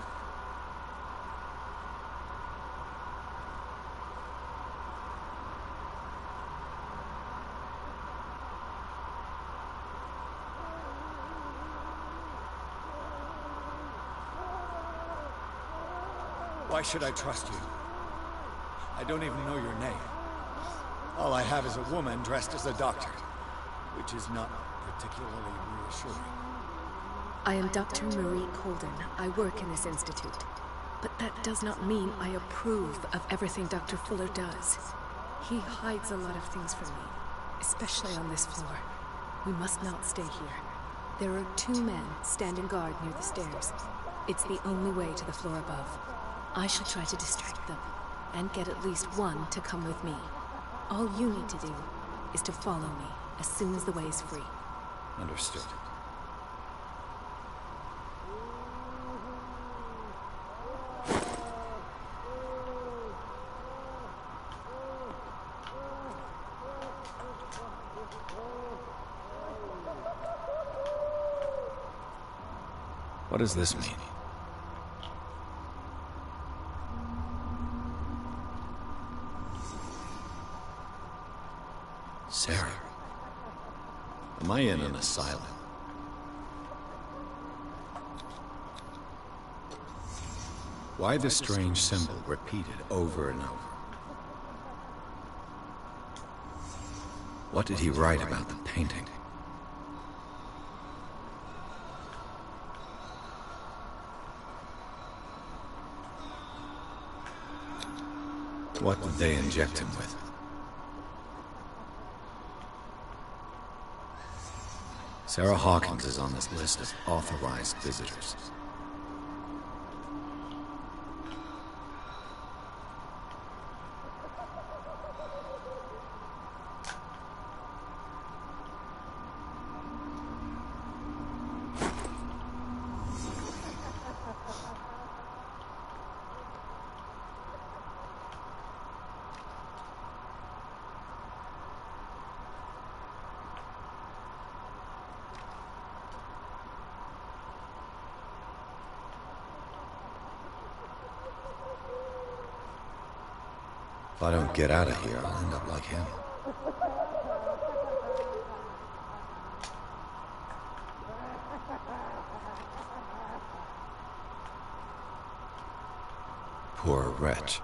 Why should I trust you? I don't even know your name. All I have is a woman dressed as a doctor, which is not particularly reassuring. I am Dr. Marie Colden. I work in this institute. But that does not mean I approve of everything Dr. Fuller does. He hides a lot of things from me, especially on this floor. We must not stay here. There are 2 men standing guard near the stairs. It's the only way to the floor above. I shall try to distract them, and get at least one to come with me. All you need to do is to follow me as soon as the way is free. Understood. What does this mean? Sarah? Am I in an asylum? Why the strange symbol repeated over and over? What did he write about the painting? What did they inject him with? Sarah Hawkins is on this list of authorized visitors. If I don't get out of here, I'll end up like him. Poor wretch.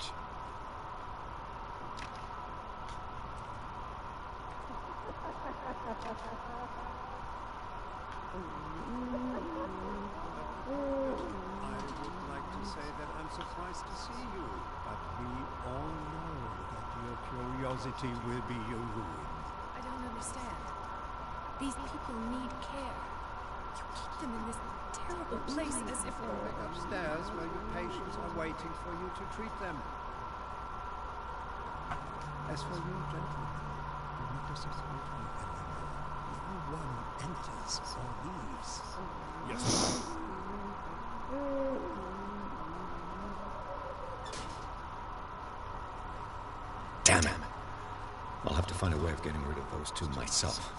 Surprised to see you, but we all know that your curiosity will be your ruin. I don't understand. These people need care. You keep them in this terrible place as if... Go back upstairs where your patients are waiting for you to treat them. As for you, gentlemen, do not disappoint me anymore. No one enters or leaves. Yes. Damn it! I'll have to find a way of getting rid of those 2 myself.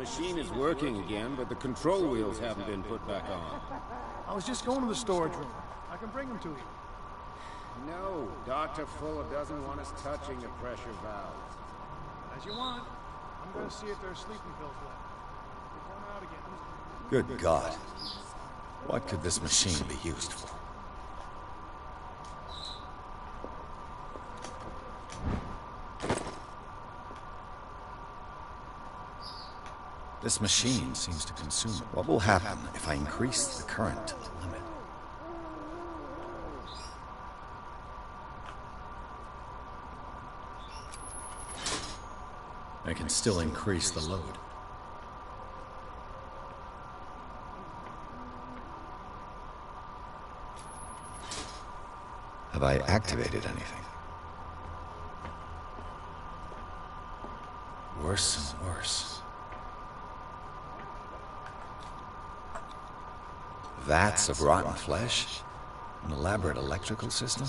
machine is working again, but the control wheels haven't been put back on. I was just going to the storage room. I can bring them to you. No, Dr. Fuller doesn't want us touching the pressure valves. As you want. I'm going to see if there's sleeping pills left. We're going out again. Good God. What could this machine be used for? This machine seems to consume it. What will happen if I increase the current to the limit? I can still increase the load. Have I activated anything? Worse and worse. Vats of rotten flesh? An elaborate electrical system?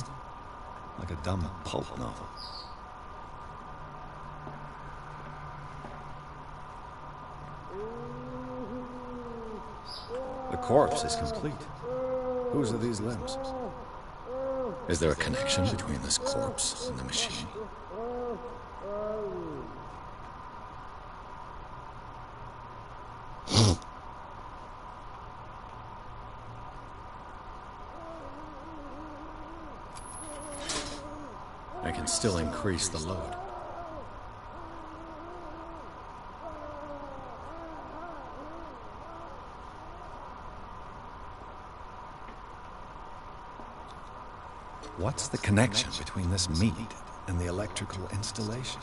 Like a dumb pulp novel. The corpse is complete. Whose are these limbs? Is there a connection between this corpse and the machine? I can still increase the load. What's the connection between this meat and the electrical installation?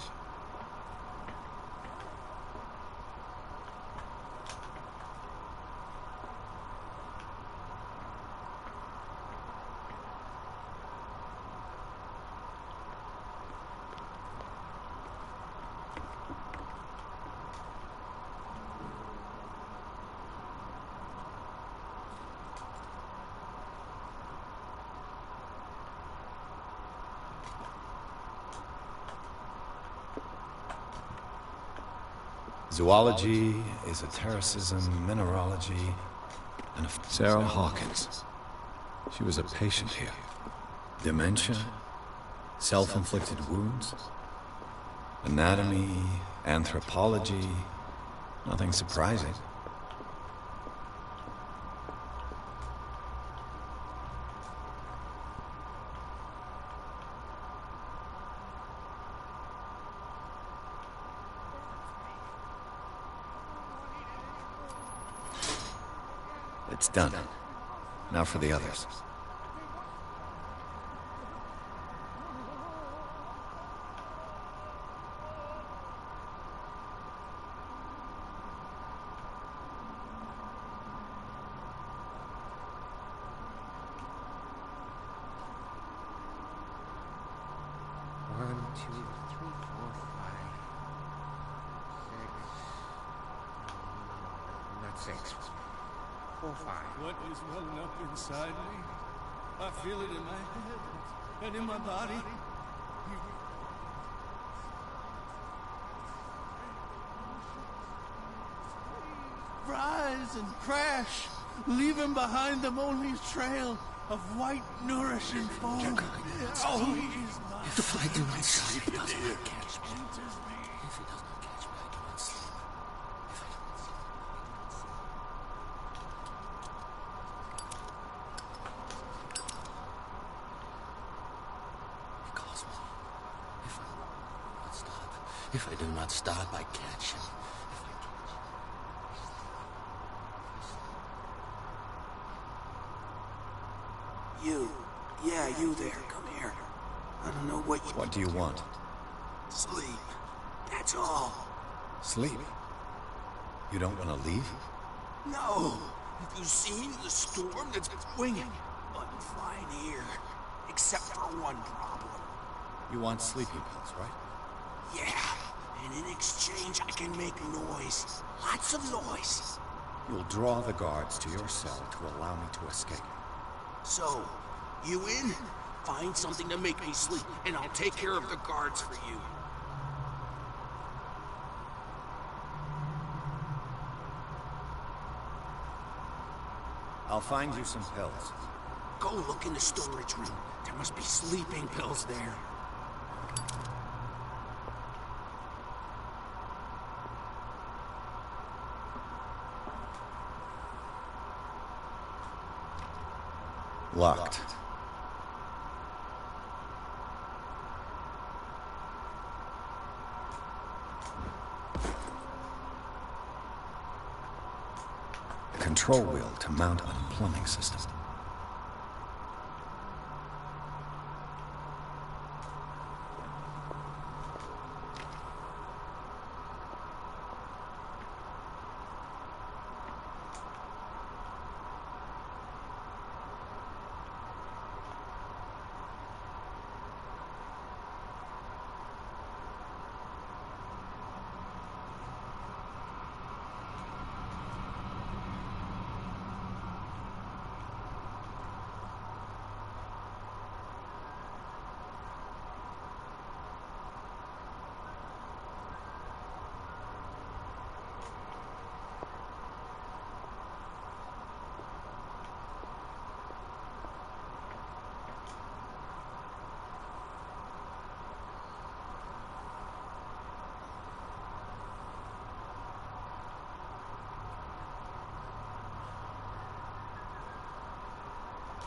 Zoology, esotericism, mineralogy, and Sarah Hawkins. She was a patient here. Dementia, self-inflicted wounds, anatomy, anthropology, nothing surprising. It's done. Now for the others. One, two, three, four, five, six. Not six. 4, 5. What is welling up inside me? I feel it in my head and in my body. Rise and crash, leaving behind them only a trail of white, nourishing foam. Oh, if I do not sleep, it does not catch me. If it does not catch me, I cannot sleep. If I do not stop, I catch him. You. Yeah, you there. Come here. I don't know what you... What do you want? Sleep. That's all. Sleep? You don't want to leave? No. Have you seen the storm that's winging? I'm fine here. Except for one problem. You want sleeping pills, right? Yeah. And in exchange, I can make noise. Lots of noise. You'll draw the guards to your cell to allow me to escape. So, you in? Find something to make me sleep, and I'll take care of the guards for you. I'll find you some pills. Go look in the storage room. There must be sleeping pills there. Locked. The control wheel to mount a plumbing system.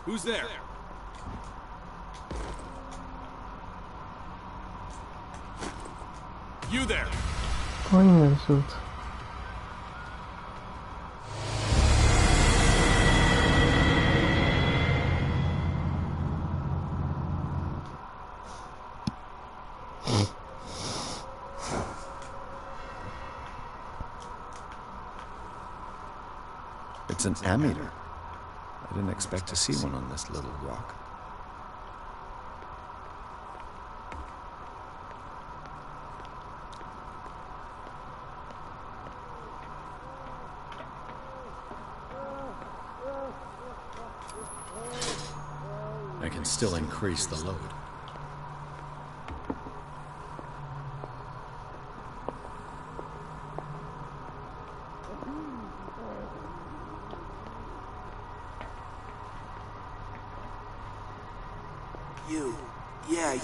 Who's there? You there? Coño, el susto. It's an ammeter. I didn't expect to see one on this little rock. I can still increase the load.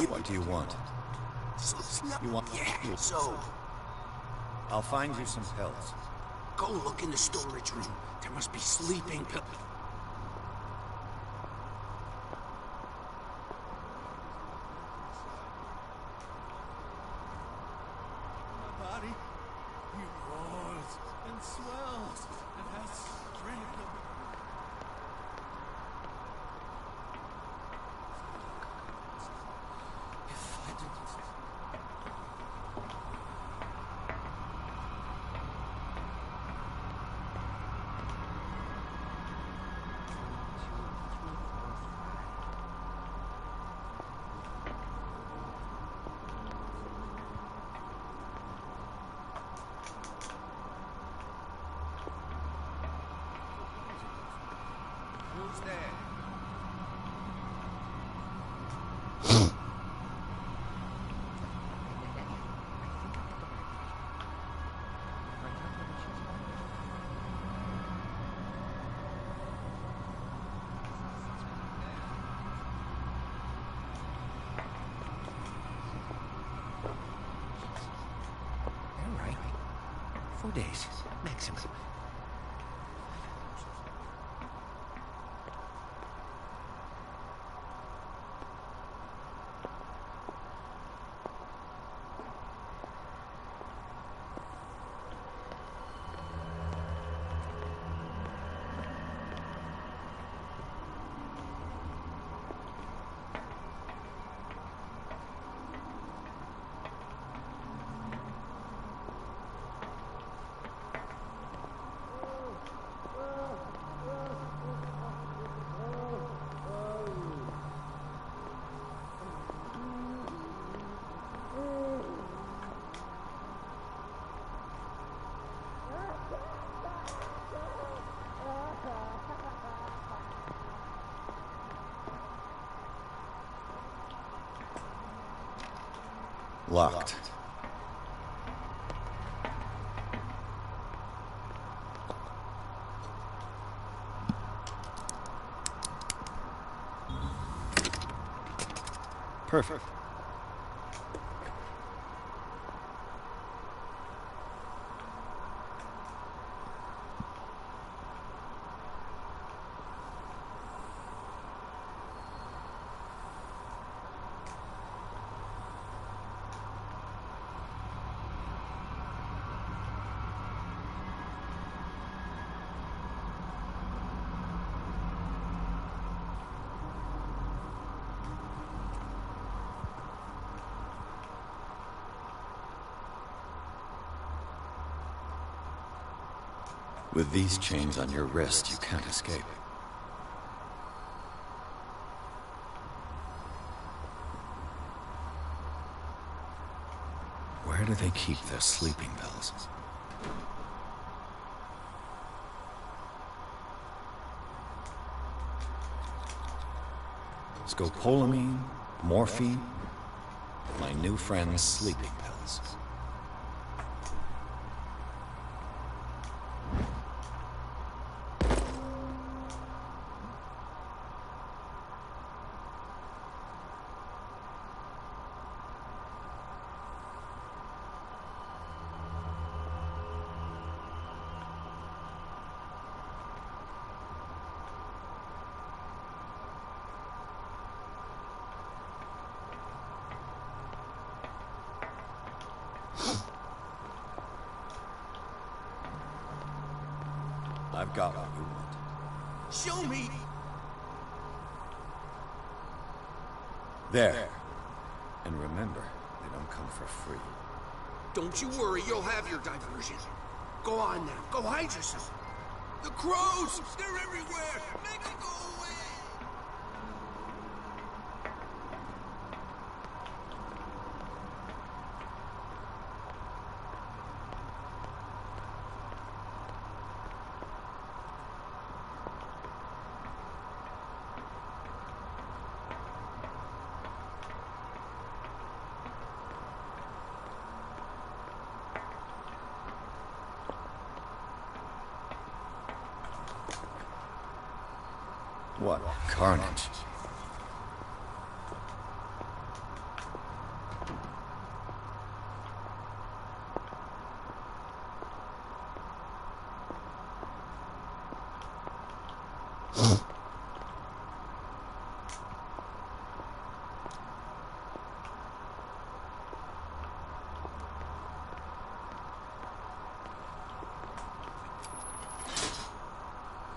What do you want? You want? Yeah, so. I'll find you some pills. Go look in the storage room. There must be sleeping pills. My body, he roars and swells and has strength of... Who's there? All right. 4 days, maximum. Locked. Perfect. With these chains on your wrist, you can't escape. Where do they keep their sleeping pills? Scopolamine, morphine, my new friend's sleeping pills. I've got what you want. Show me! There. And remember, they don't come for free. Don't you worry, you'll have your diversion. Go on now, go hide yourself. The crows! They're everywhere! Make them go away! What carnage.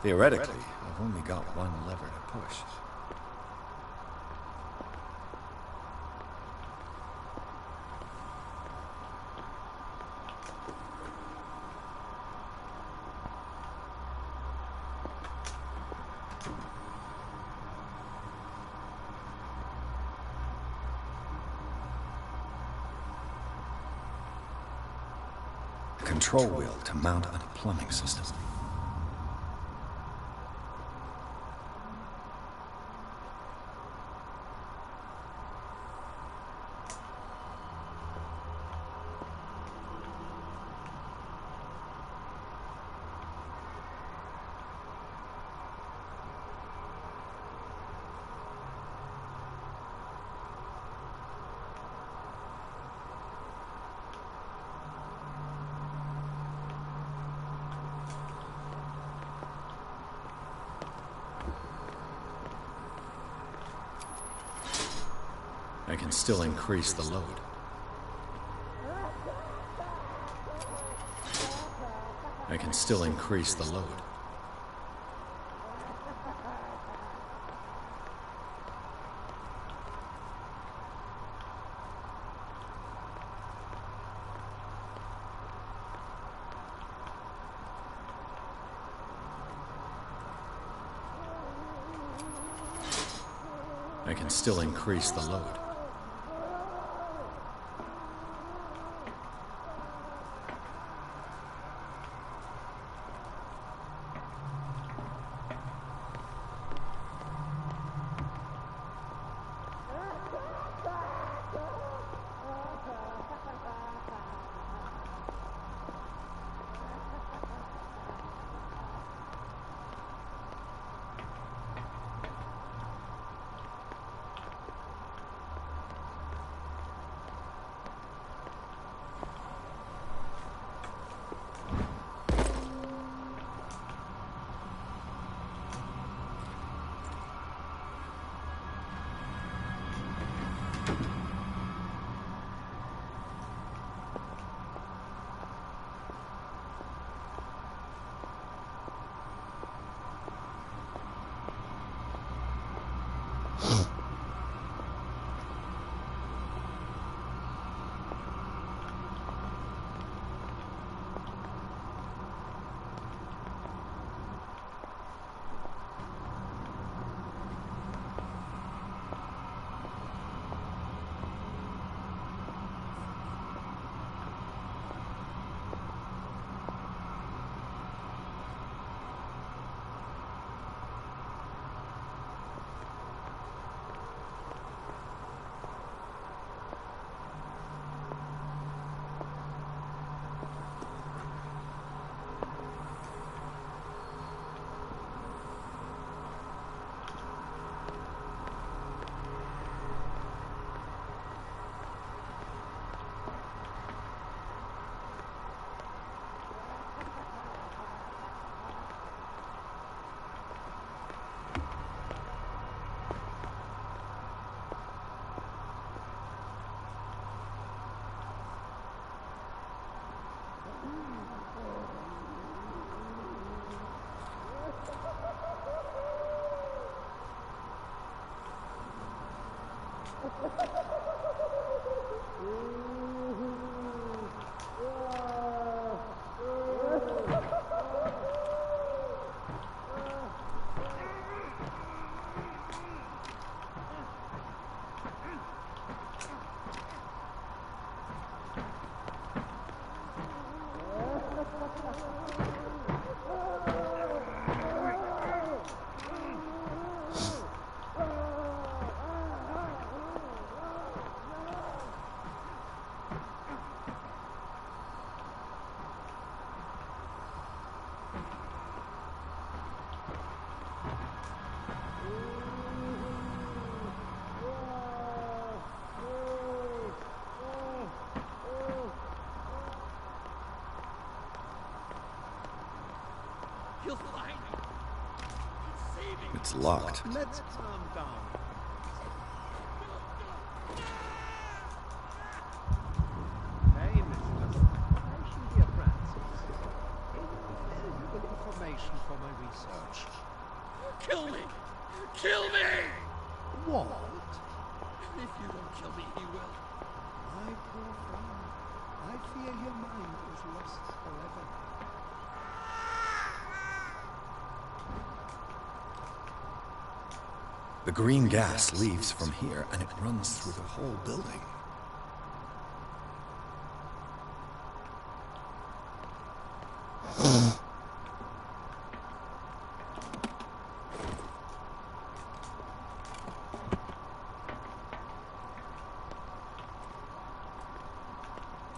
Theoretically, I've only got one lever to push. A control wheel to mount on a plumbing system. I can still increase the load. I can still increase the load. I can still increase the load. You'll find me. It's locked. Let's calm down. Hey, mister. Patient dear Francis. Any valuable information for my research? Kill me! Kill me! What? If you don't kill me, he will. My poor friend. I fear your mind is lost forever. The green gas leaves from here, and it runs through the whole building.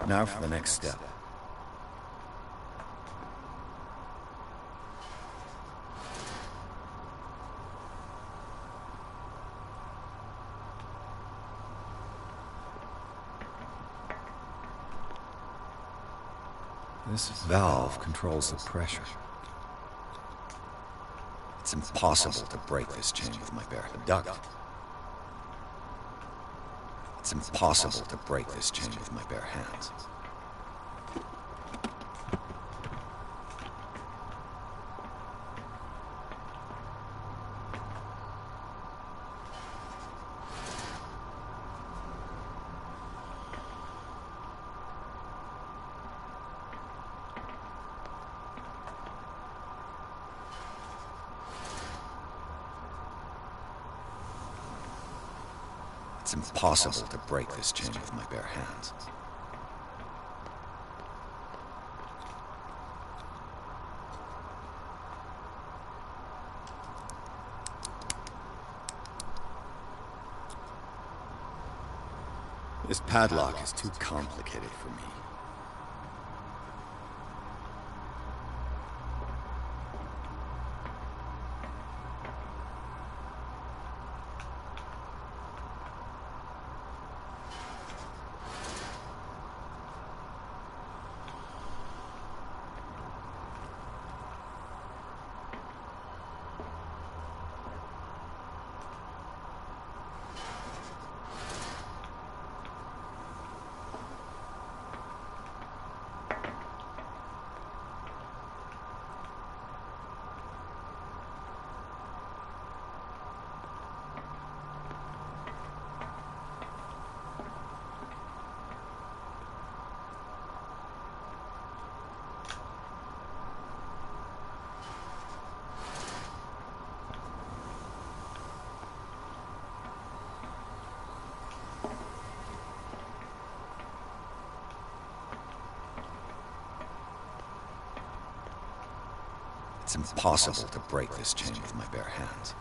Now for the next step. This valve controls the pressure. It's impossible to break this chain with my bare duct. It's impossible to break this chain with my bare hands. It's impossible to break this chain with my bare hands. This padlock is too complicated for me. It's impossible to break this chain with my bare hands.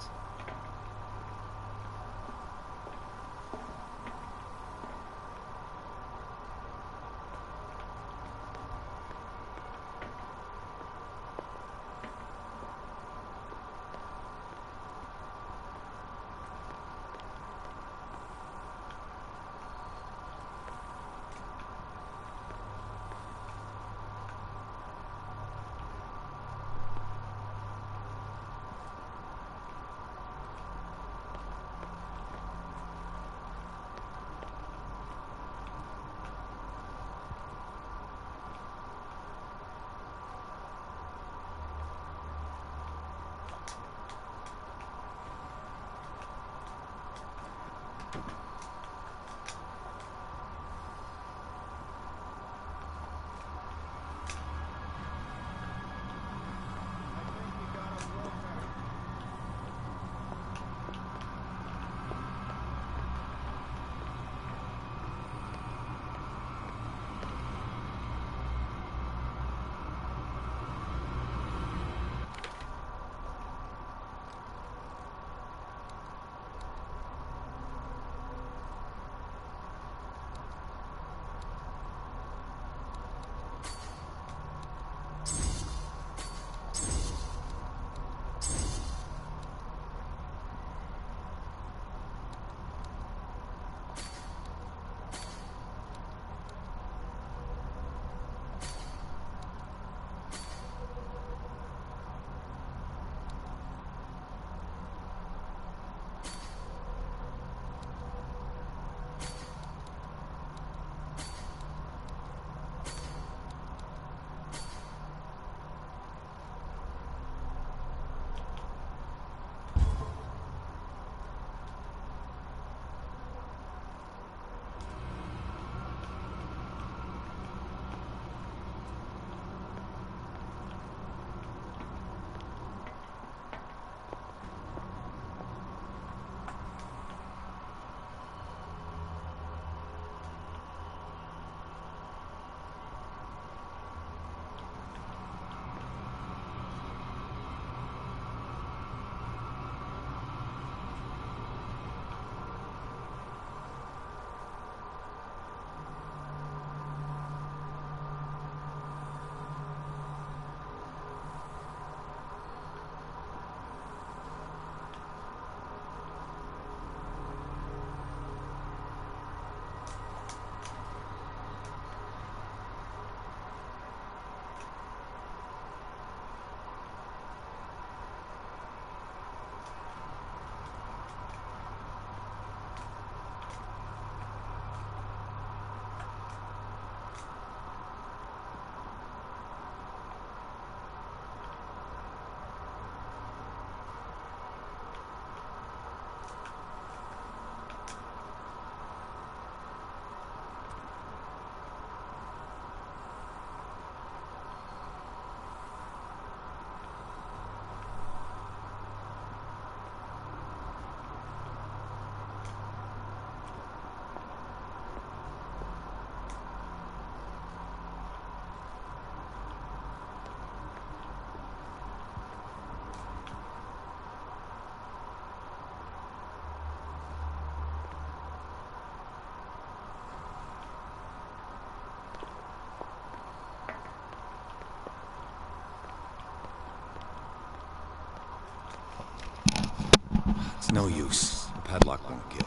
It's no use. The padlock won't give.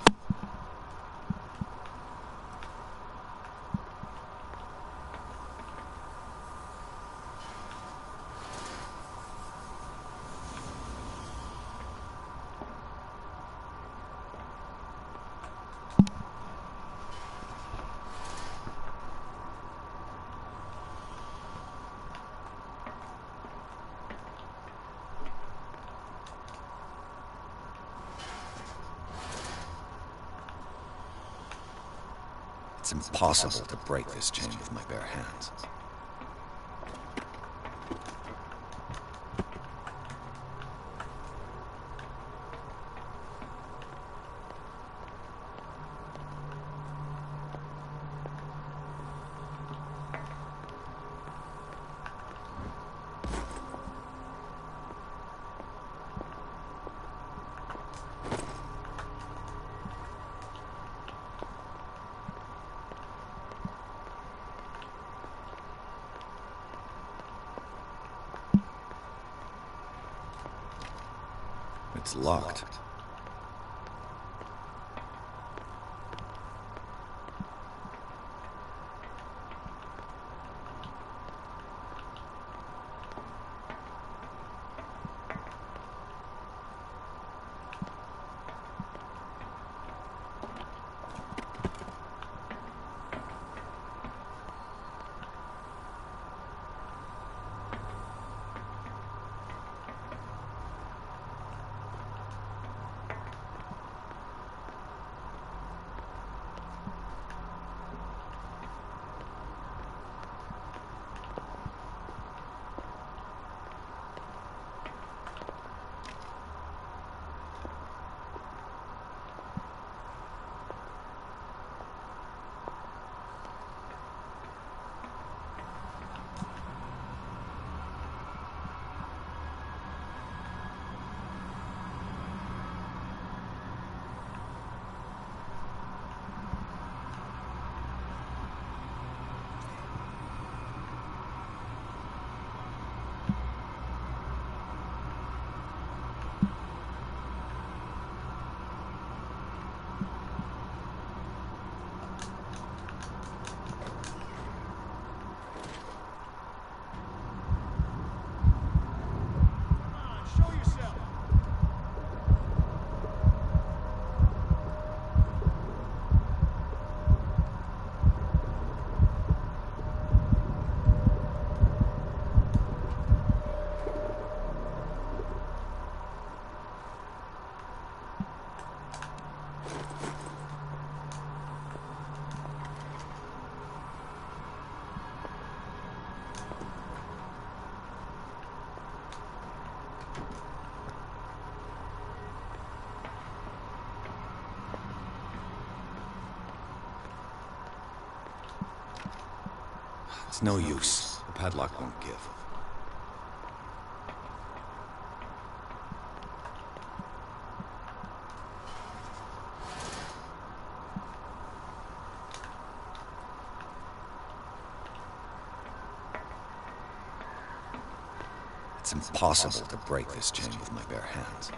It's impossible to break this chain with my bare hands. It's locked. It's no use. The padlock won't give. It's impossible to break this chain with my bare hands.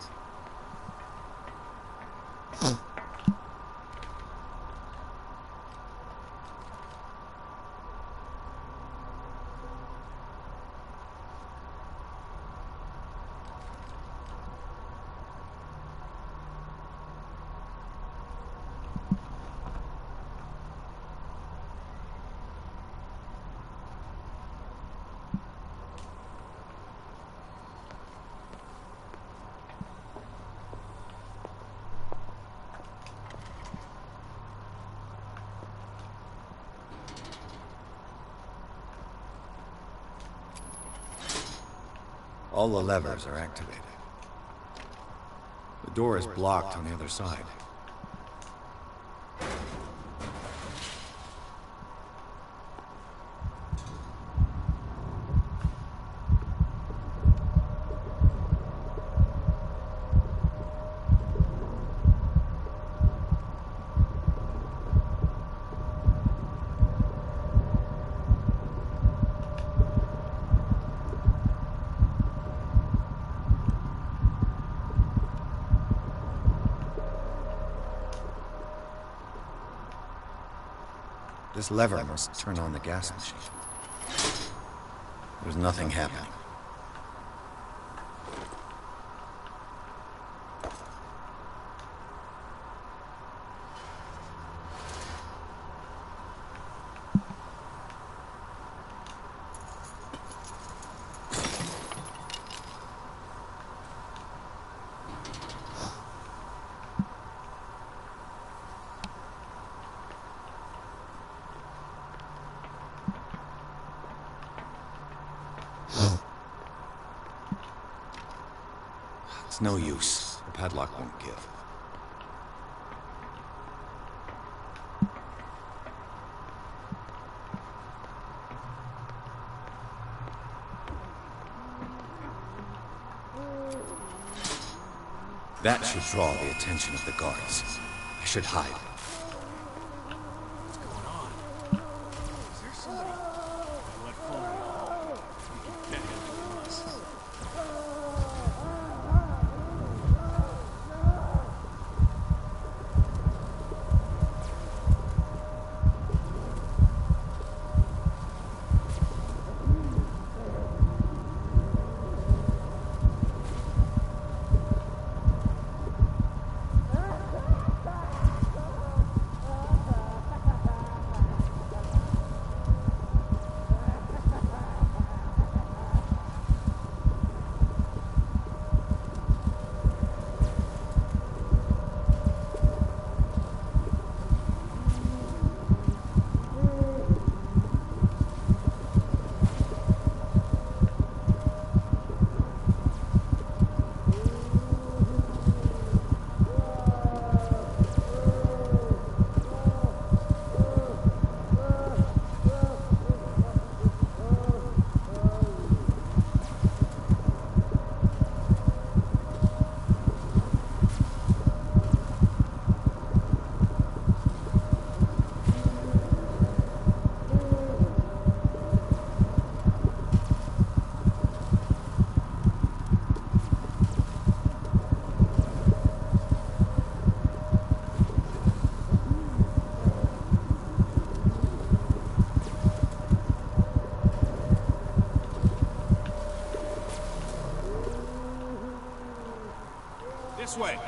All the levers are activated. The door is blocked on the other side. This lever must turn on the gas machine. There's nothing happening. It's no use. The padlock won't give. That should draw the attention of the guards. I should hide. What's going on? Is there somebody? I let Fuller know. We can bet him to us. This way.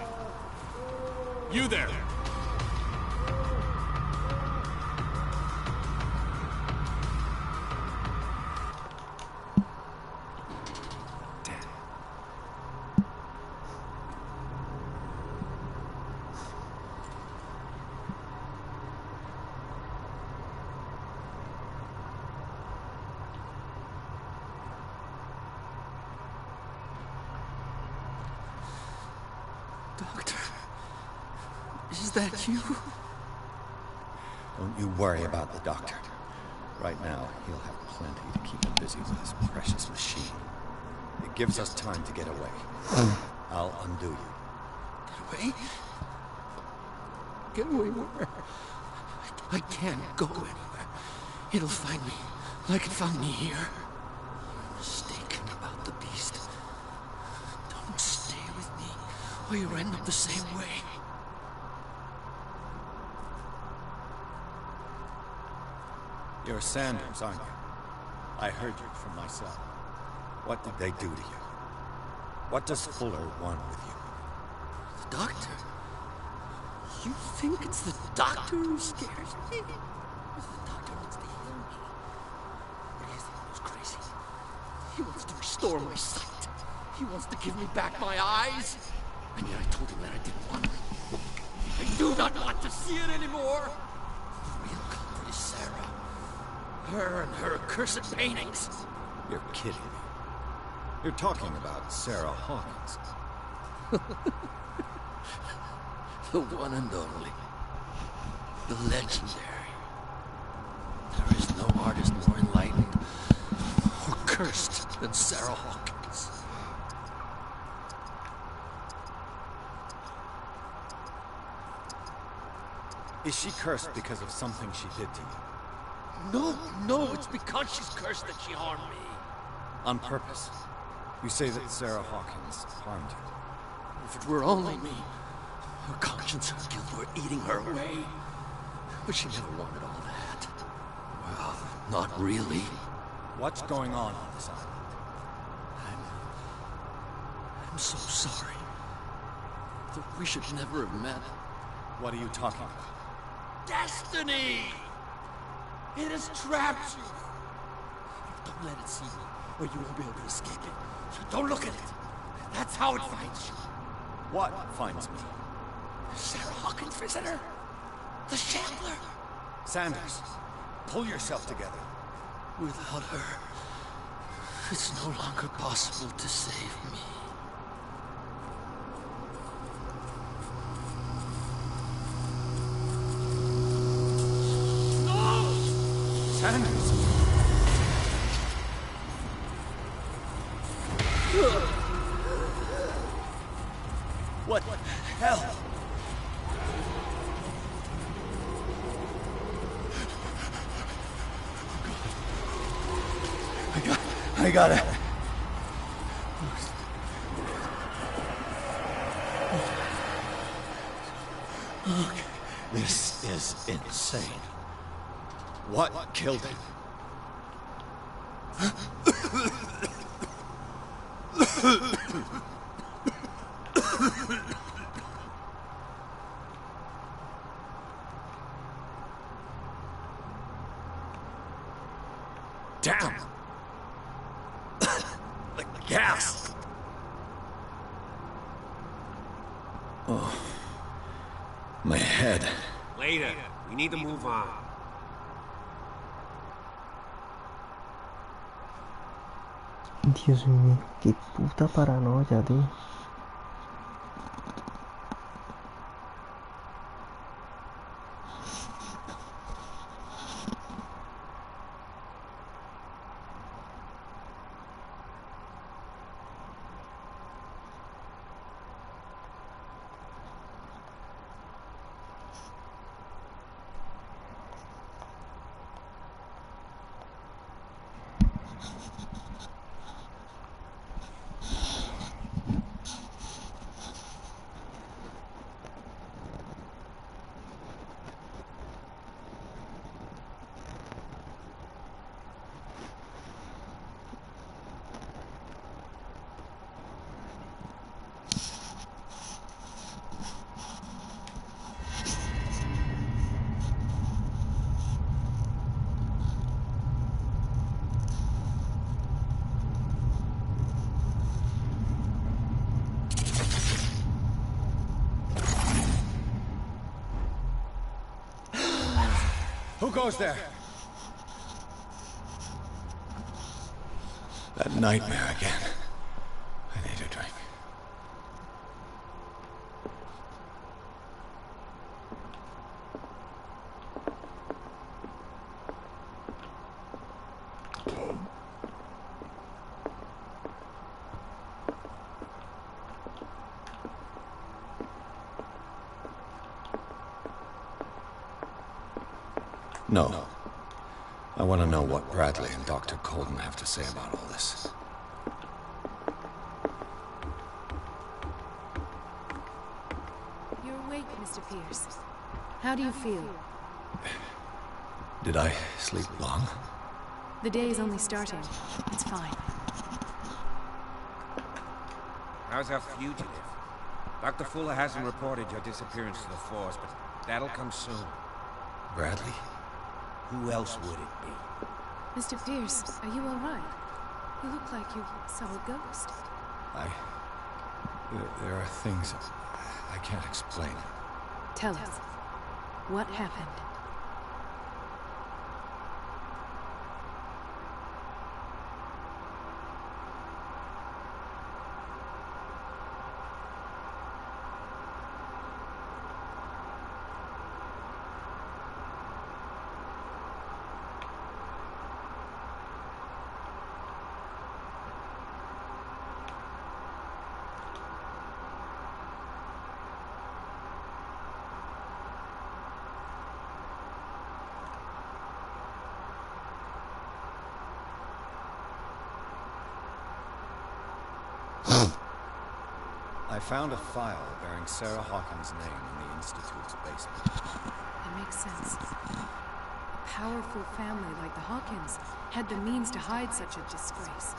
You there. Doctor, is that you? Don't you worry about the doctor. Right now, he'll have plenty to keep him busy with his precious machine. It gives us time to get away. I'll undo you. Get away? Get away where? I can't go anywhere. It'll find me, like it found me here. You're mistaken about the beast. Don't stay with me, or you end up the same way. You're Sanders, aren't you? I heard you from my cell. What did they do to you? What does Fuller want with you? The doctor? You think it's the doctor who scares me? The doctor wants to heal me. But he's the one who's crazy. He wants to restore my sight. He wants to give me back my eyes. And yet I told him that I didn't want it. I do not want to see it anymore. The real culprit is Sarah. Her and her accursed paintings. You're kidding me. You're talking about Sarah Hawkins. The one and only. The legendary. There is no artist more enlightened or cursed than Sarah Hawkins. Is she cursed because of something she did to you? No, it's because she's cursed that she harmed me. On purpose. You say that Sarah Hawkins harmed you. If it were only me, her conscience and guilt were eating her away. But she never wanted all that. Well, not really. What's going on this island? I'm so sorry. That we should never have met. What are you talking about? Destiny! It has trapped you. Don't let it see you, or you won't be able to escape it. Don't look at it. That's how it finds you. What finds me? Sarah Hawkins' visitor. The Shambler. Sanders, pull yourself together. Without her, it's no longer possible to save me. No! Sanders! What the hell? I gotta... Look, this is insane. What killed him? Damn! The gas! Oh. My head. Later. We need to move on. Dios mío, qué puta paranoia, tío. Who goes there? That nightmare again. I need a drink. No. I want to know what Bradley and Dr. Colden have to say about all this. You're awake, Mr. Pierce. How do you feel? Did I sleep long? The day is only starting. It's fine. How's our fugitive? Dr. Fuller hasn't reported your disappearance to the force, but that'll come soon. Bradley? Who else would it be? Mr. Pierce, are you all right? You look like you saw a ghost. There are things I can't explain. Tell us, what happened? I found a file bearing Sarah Hawkins' name in the Institute's basement. It makes sense. A powerful family like the Hawkins had the means to hide such a disgrace.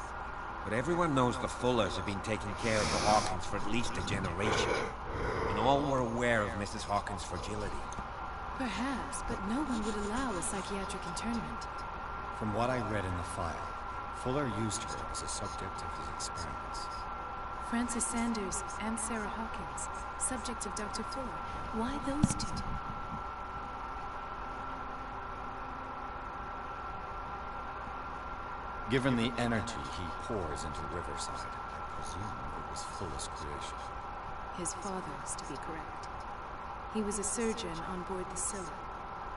But everyone knows the Fullers have been taking care of the Hawkins for at least a generation. And all were aware of Mrs. Hawkins' fragility. Perhaps, but no one would allow a psychiatric internment. From what I read in the file, Fuller used her as a subject of his experiments. Francis Sanders and Sarah Hawkins, subject of Dr. Fuller. Why those two? Given the energy he pours into Riverside, I presume it was Fuller's creation. His father's, to be correct. He was a surgeon on board the Scylla.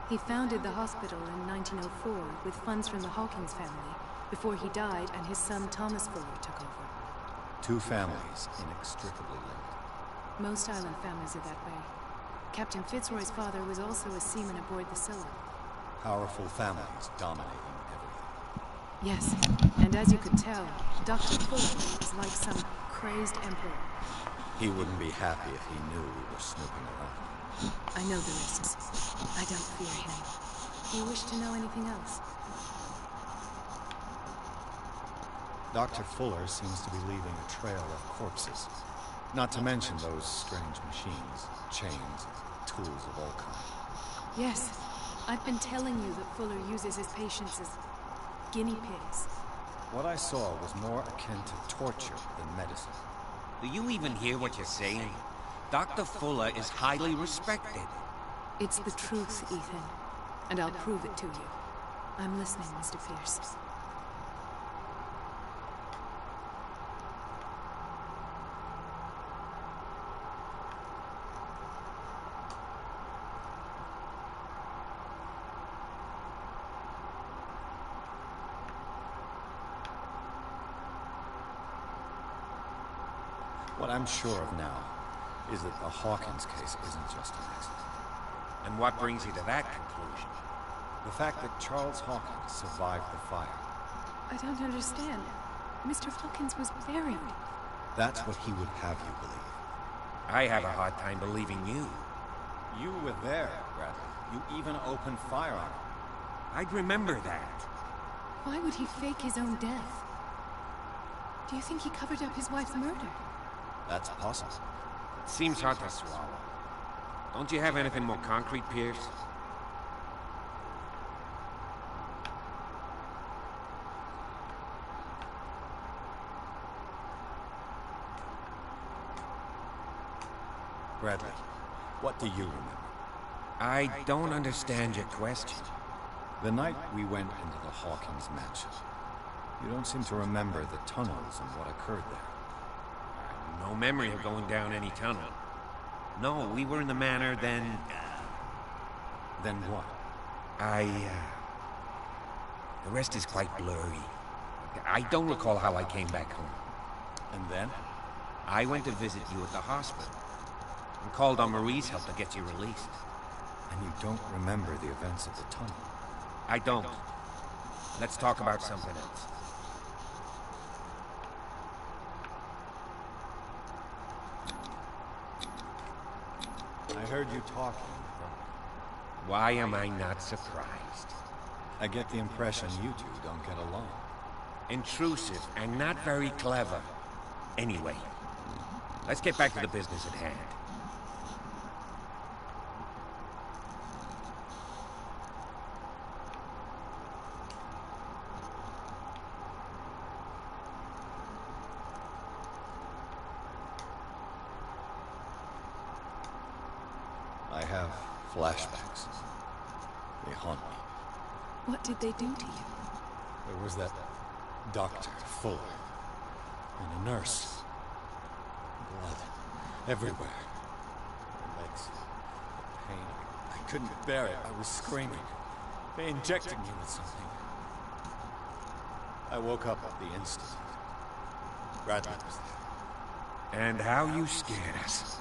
He founded the hospital in 1904 with funds from the Hawkins family before he died and his son Thomas Fuller took over. Two families inextricably linked. Most island families are that way. Captain Fitzroy's father was also a seaman aboard the Scylla. Powerful families dominating everything. Yes, and as you could tell, Dr. Fuller is like some crazed emperor. He wouldn't be happy if he knew we were snooping around. I know the risks. I don't fear him. Do you wish to know anything else? Dr. Fuller seems to be leaving a trail of corpses. Not to mention those strange machines, chains, tools of all kinds. Yes, I've been telling you that Fuller uses his patients as guinea pigs. What I saw was more akin to torture than medicine. Do you even hear what you're saying? Dr. Fuller is highly respected. It's the truth, Ethan. And I'll prove it to you. I'm listening, Mr. Pierce. What I'm sure of now is that the Hawkins case isn't just an accident. And what brings you to that conclusion? The fact that Charles Hawkins survived the fire. I don't understand. Mr. Hawkins was buried. That's what he would have you believe. I have a hard time believing you. You were there, Bradley. You even opened fire on him. I'd remember that. Why would he fake his own death? Do you think he covered up his wife's murder? That's possible. It seems hard to swallow. Don't you have anything more concrete, Pierce? Bradley, what do you remember? I don't understand your question. The night we went into the Hawkins mansion, you don't seem to remember the tunnels and what occurred there. No memory of going down any tunnel. No, we were in the manor then... Then what? The rest is quite blurry. I don't recall how I came back home. And then? I went to visit you at the hospital. And called on Marie's help to get you released. And you don't remember the events of the tunnel? I don't. Let's talk about something else. I heard you talking. Why am I not surprised? I get the impression you two don't get along. Intrusive and not very clever. Anyway, let's get back to the business at hand. I have flashbacks. They haunt me. What did they do to you? There was that Dr. Fuller, and a nurse. Blood everywhere. My legs. Pain. I couldn't bear it. I was screaming. They injected me with something. I woke up at the instant. Bradley was there. And how you scared us.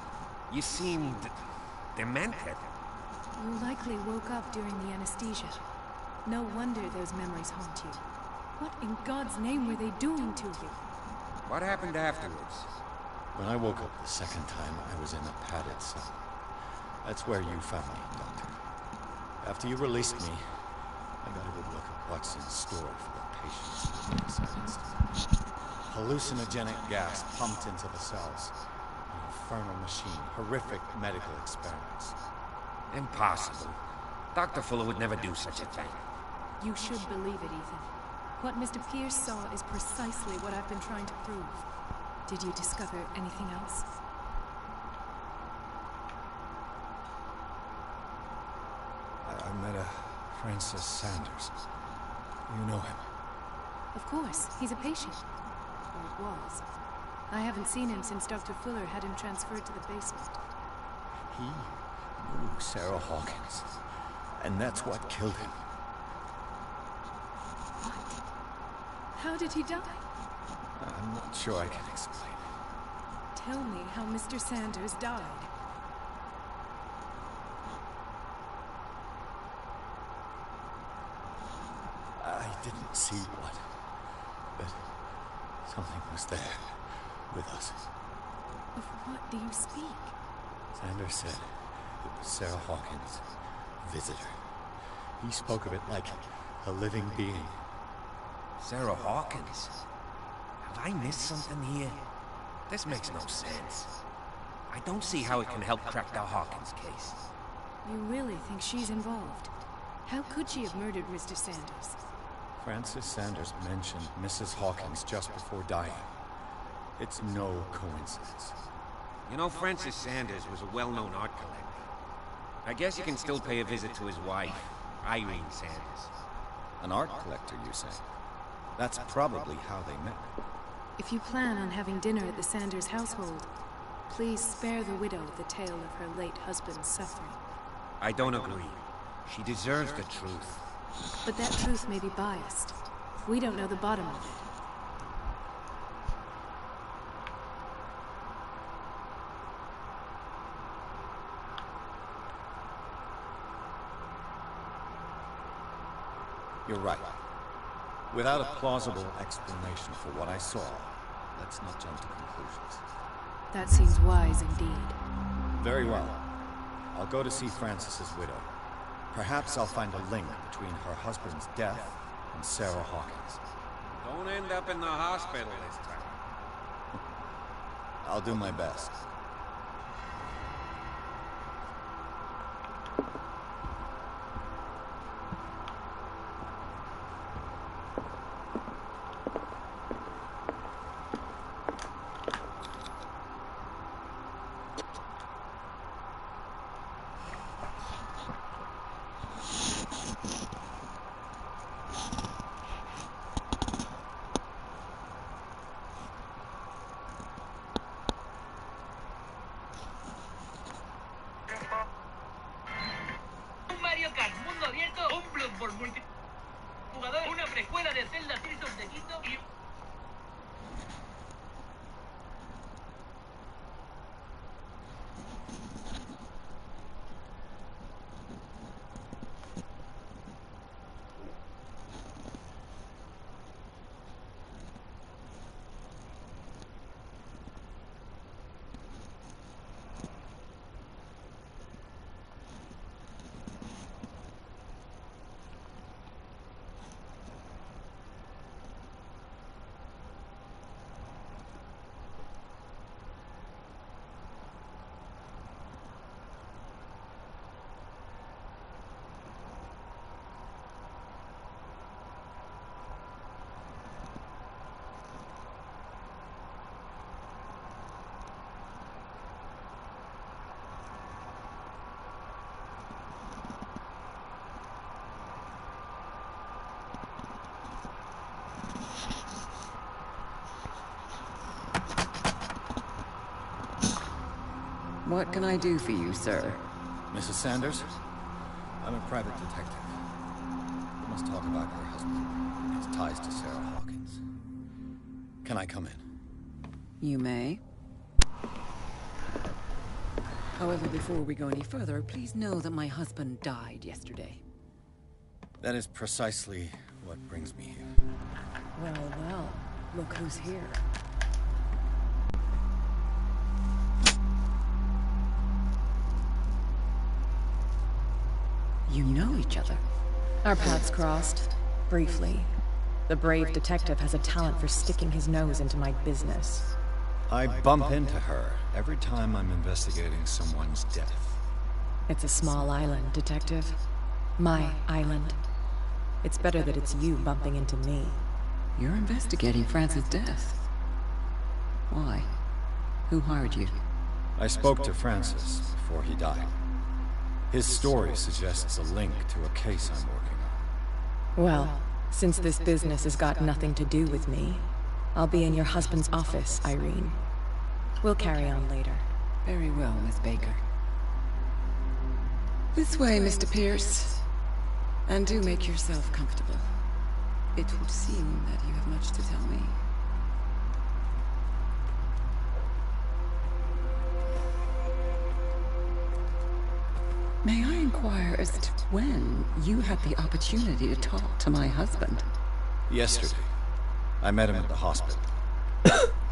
You seemed... demented. You likely woke up during the anesthesia. No wonder those memories haunt you. What in God's name were they doing to you? What happened afterwards? When I woke up the second time, I was in a padded cell. That's where you found me, Doctor. After you released me, I got a good look at what's in store for the patients in the Riverside Institute. Hallucinogenic gas pumped into the cells. An infernal machine. Horrific medical experiments. Impossible. Dr. Fuller would never do such a thing. You should believe it, Ethan. What Mr. Pierce saw is precisely what I've been trying to prove. Did you discover anything else? I met a Francis Sanders. You know him? Of course. He's a patient. Or was. I haven't seen him since Dr. Fuller had him transferred to the basement. He knew Sarah Hawkins. And that's what killed him. What? How did he die? I'm not sure I can explain. Tell me how Mr. Sanders died. I didn't see what, but something was there with us. Of what do you speak? Sanders said it was Sarah Hawkins, visitor. He spoke of it like a living being. Sarah Hawkins? Have I missed something here? This makes no sense. I don't see how it can help crack the Hawkins case. You really think she's involved? How could she have murdered Mr. Sanders? Francis Sanders mentioned Mrs. Hawkins just before dying. It's no coincidence. You know, Francis Sanders was a well-known art collector. I guess you can still pay a visit to his wife, Irene Sanders. An art collector, you say? That's probably how they met. If you plan on having dinner at the Sanders household, please spare the widow the tale of her late husband's suffering. I don't agree. She deserves the truth. But that truth may be biased. We don't know the bottom of it. You're right. Without a plausible explanation for what I saw, let's not jump to conclusions. That seems wise indeed. Very well. I'll go to see Francis's widow. Perhaps I'll find a link between her husband's death and Sarah Hawkins. Don't end up in the hospital this time. I'll do my best. jugadores. Una precuela de Zelda Tears of the Kingdom y... What can I do for you, sir? Mrs. Sanders? I'm a private detective. We must talk about your husband, his ties to Sarah Hawkins. Can I come in? You may. However, before we go any further, please know that my husband died yesterday. That is precisely what brings me here. Well, well, look who's here. You know each other. Our paths crossed, briefly. The brave detective has a talent for sticking his nose into my business. I bump into her every time I'm investigating someone's death. It's a small island, detective. My island. It's better that it's you bumping into me. You're investigating Francis' death. Why? Who hired you? I spoke to Francis before he died. His story suggests a link to a case I'm working on. Well, since this business has got nothing to do with me, I'll be in your husband's office, Irene. We'll carry on later. Very well, Miss Baker. This way, Mr. Pierce. And do make yourself comfortable. It would seem that you have much to tell me. May I inquire as to when you had the opportunity to talk to my husband? Yesterday, I met him at the hospital.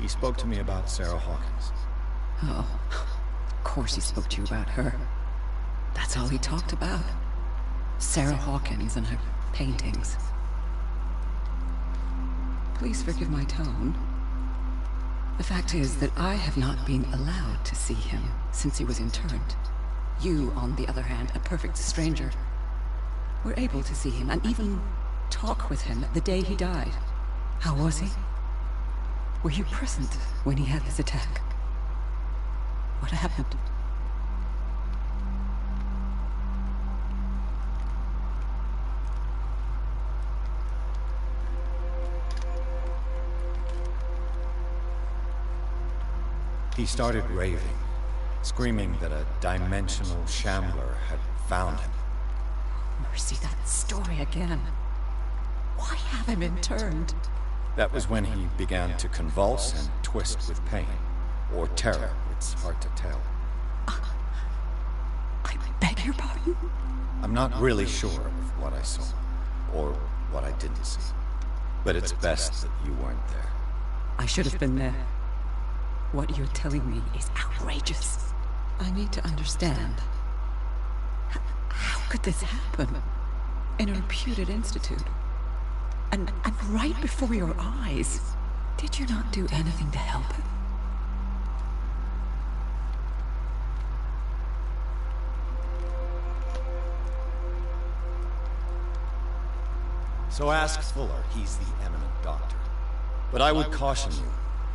He spoke to me about Sarah Hawkins. Oh, of course he spoke to you about her. That's all he talked about. Sarah Hawkins and her paintings. Please forgive my tone. The fact is that I have not been allowed to see him since he was interned. You, on the other hand, a perfect stranger, were able to see him and even talk with him the day he died. How was he? Were you present when he had this attack? What happened? He started raving, screaming that a dimensional shambler had found him. Mercy, that story again. Why have him interned? That was when he began to convulse and twist with pain. Or terror, it's hard to tell. I beg your pardon? I'm not really sure of what I saw, or what I didn't see. But it's best that you weren't there. I should have been there. What you're telling me is outrageous. I need to understand. How could this happen? In a reputed institute? And right before your eyes? Did you not do anything to help him? So ask Fuller, he's the eminent doctor. But I would caution you,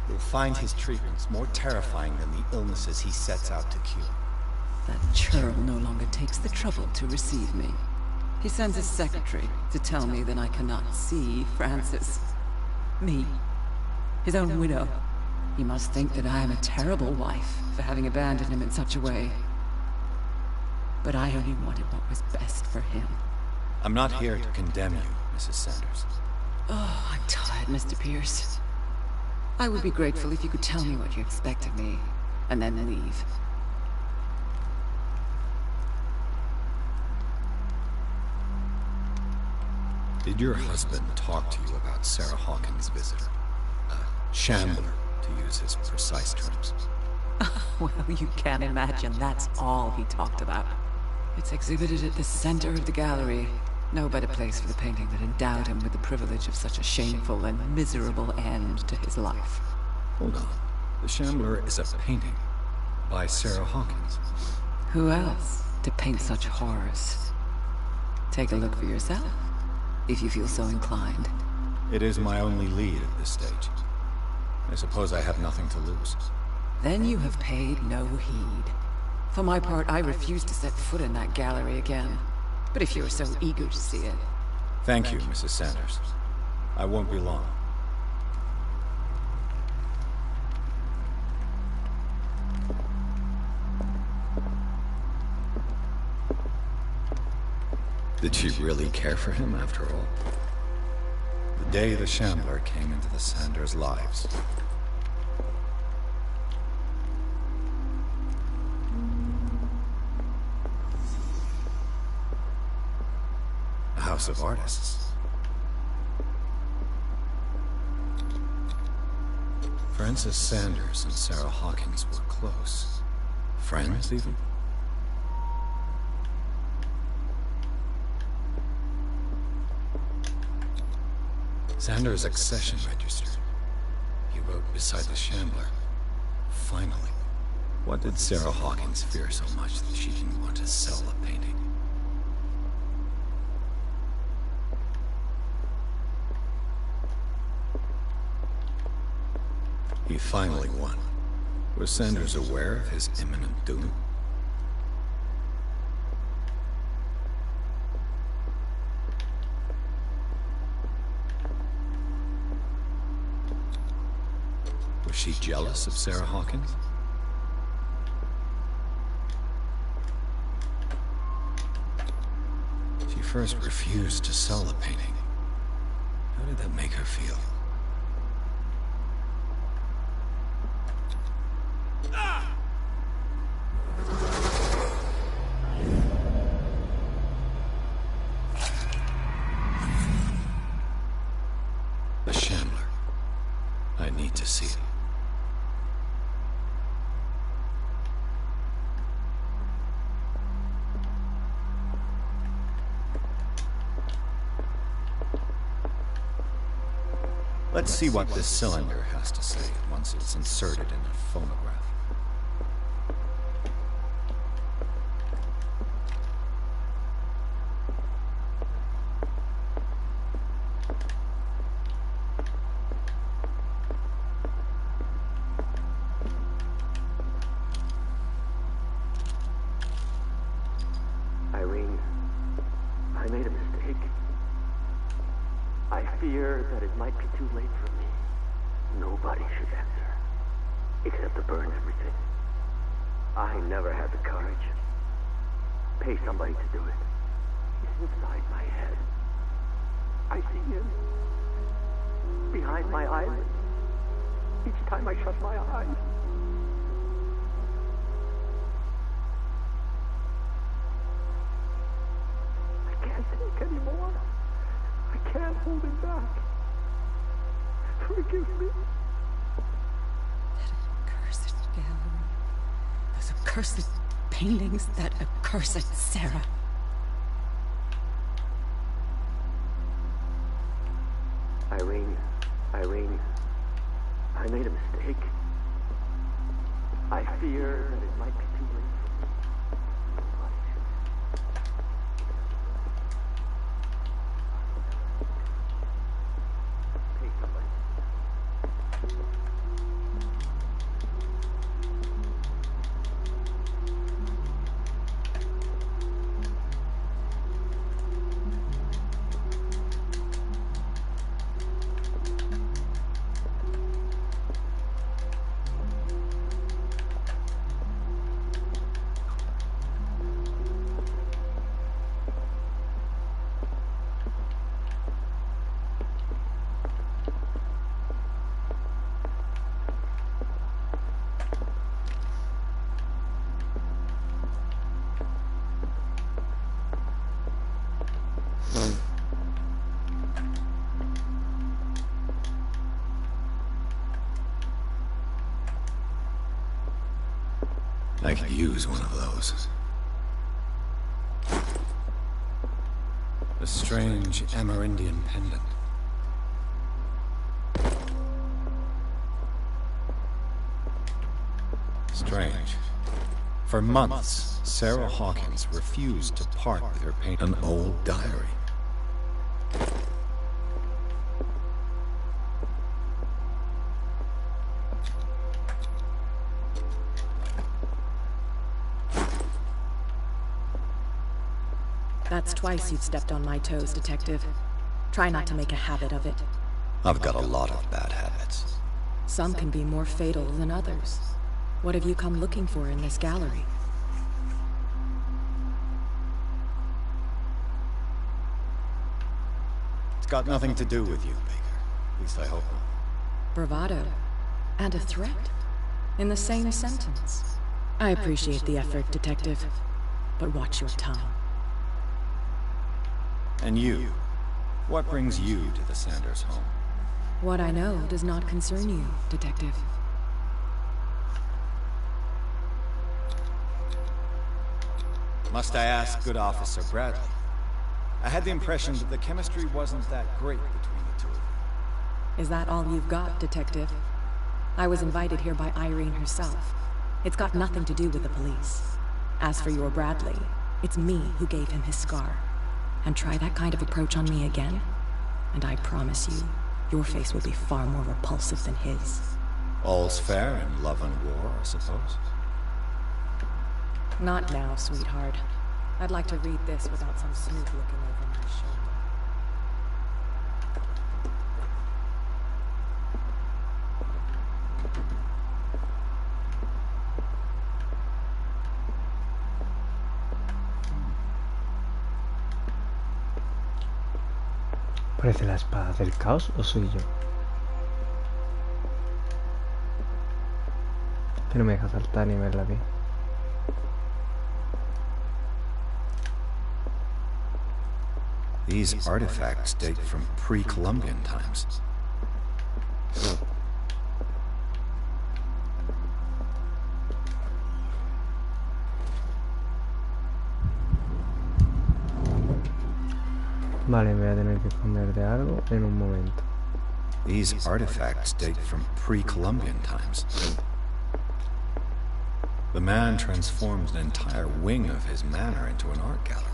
you'll find his treatments more terrifying than the illnesses he sets out to cure. That churl no longer takes the trouble to receive me. He sends his secretary to tell me that I cannot see Francis. Me. His own widow. He must think that I am a terrible wife for having abandoned him in such a way. But I only wanted what was best for him. I'm not here to condemn you, Mrs. Sanders. Oh, I'm tired, Mr. Pierce. I would be grateful if you could tell me what you expect of me, and then leave. Did your husband talk to you about Sarah Hawkins' visitor? A shambler, to use his precise terms. Well, you can imagine that's all he talked about. It's exhibited at the center of the gallery. No better place for the painting that endowed him with the privilege of such a shameful and miserable end to his life. Hold on. The Shambler is a painting by Sarah Hawkins. Who else to paint such horrors? Take a look for yourself, if you feel so inclined. It is my only lead at this stage. I suppose I have nothing to lose. Then you have paid no heed. For my part, I refuse to set foot in that gallery again. But if you're so eager to see it... Thank you, Mrs. Sanders. I won't be long. Did she really care for him after all? The day the Shambler came into the Sanders' lives. A house of artists. Frances Sanders and Sarah Hawkins were close. Friends, even? Sanders' accession register. He wrote beside the Shambler. Finally. What did Sarah Hawkins fear so much that she didn't want to sell the painting? He finally won. Was Sanders aware of his imminent doom? Was she jealous of Sarah Hawkins? She first refused to sell the painting. How did that make her feel? The Shambler. I need to see it. Let's see what this cylinder has to say once it's inserted in a phonograph. Irene, I made a mistake. I fear that it might be too late for me. Nobody should answer, except to burn everything. I never had the courage. Pay somebody to do it. He's inside my head. I see him. Behind my eyelids. Each time I shut my eyes. I can't take anymore. I can't hold it back. Forgive me. That accursed gallery. Those accursed paintings. That accursed Sarah. Irene, I made a mistake. I fear that it might be too late for me. Nobody should. Pay somebody. I could use one of those. A strange Amerindian pendant. Strange. For months, Sarah Hawkins refused to part with her paint. An old diary. That's twice you've stepped on my toes, Detective. Try not to make a habit of it. I've got a lot of bad habits. Some can be more fatal than others. What have you come looking for in this gallery? It's got nothing to do with you, Baker. At least I hope not. Bravado. And a threat. In the same sentence. I appreciate the effort, Detective. But watch your tongue. And you? What brings you to the Sanders home? What I know does not concern you, Detective. Must I ask, good Officer Bradley? I had the impression that the chemistry wasn't that great between the two of you. Is that all you've got, Detective? I was invited here by Irene herself. It's got nothing to do with the police. As for your Bradley, it's me who gave him his scar. And try that kind of approach on me again, and I promise you, your face will be far more repulsive than his. All's fair in love and war, I suppose? Not now, sweetheart. I'd like to read this without some snoop looking over my shoulder. ¿Parece la espada del caos o soy yo? Que no me deja saltar ni verla bien. These artifacts date from pre-Columbian times. Vale, me voy a tener que esconder de algo en un momento. These artifacts date from pre-Columbian times. The man transformed an entire wing of his manor into an art gallery.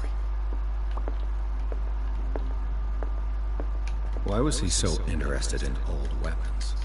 Why was he so interested in old weapons?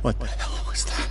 What the hell was that?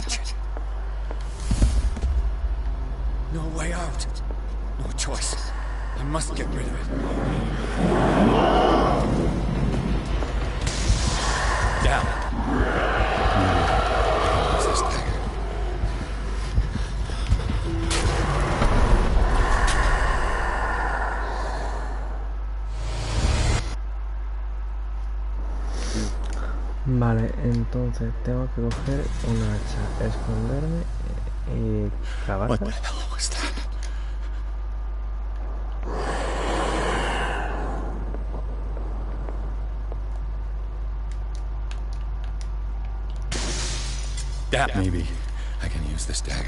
touch it. No way out. No choice. I must get rid of it. Down. What's this dagger? Vale, entonces tengo que coger una hacha, esconderme y clavar. What the hell was that? Maybe I can use this dagger.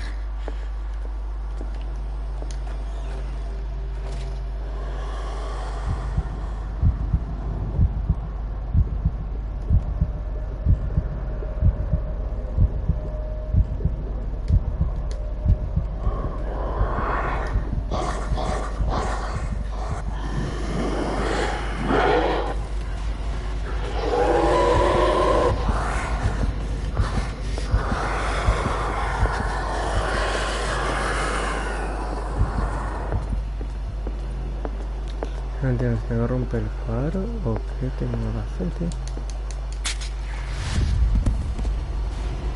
No entiendo, ¿tengo que romper el faro o qué tengo que hacer, tío?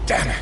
Damn it!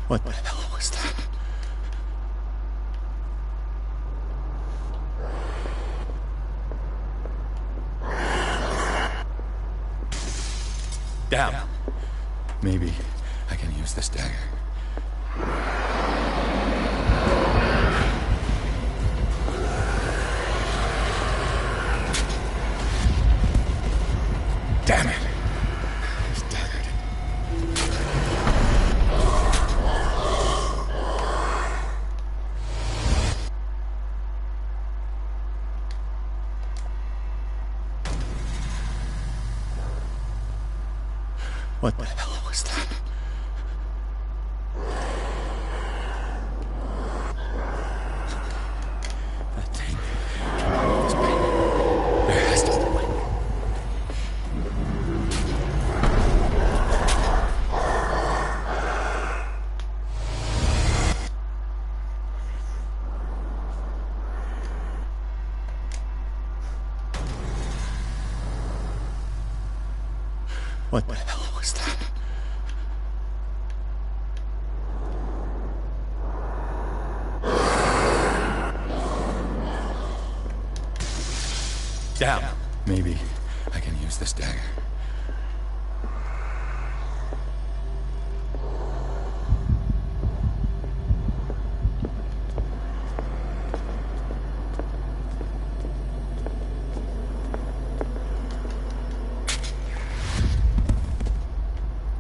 What the hell was that? Down. Maybe I can use this dagger. Damn it! This dagger didn't... What the hell was that? That thing. This pain. There has to be a way. What the hell was that? Down. Maybe I can use this dagger.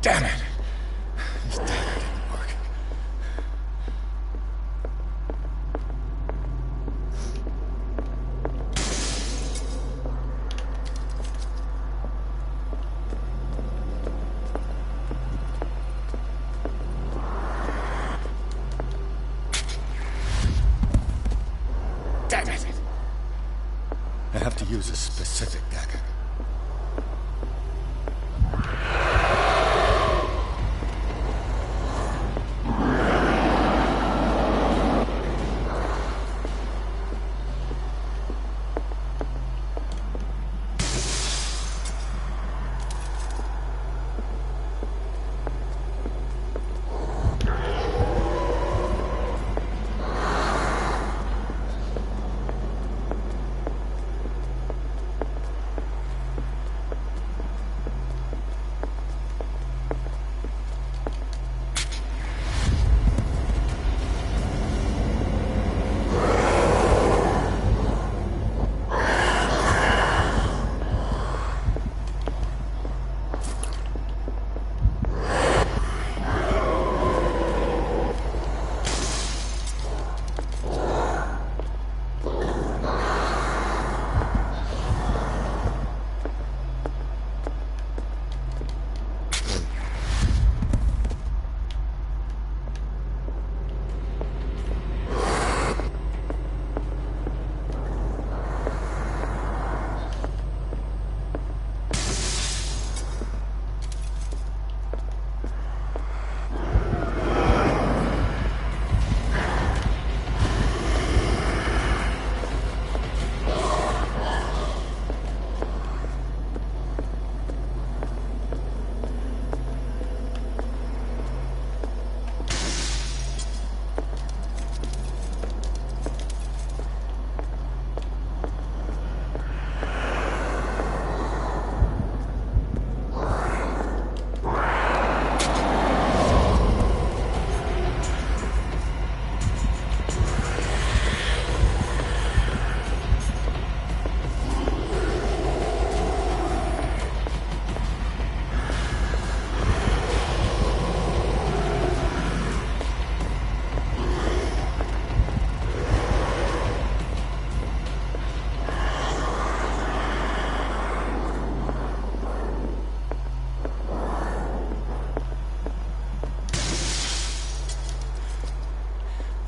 Damn it! This dagger didn't work. Damn it! I have to use a specific dagger.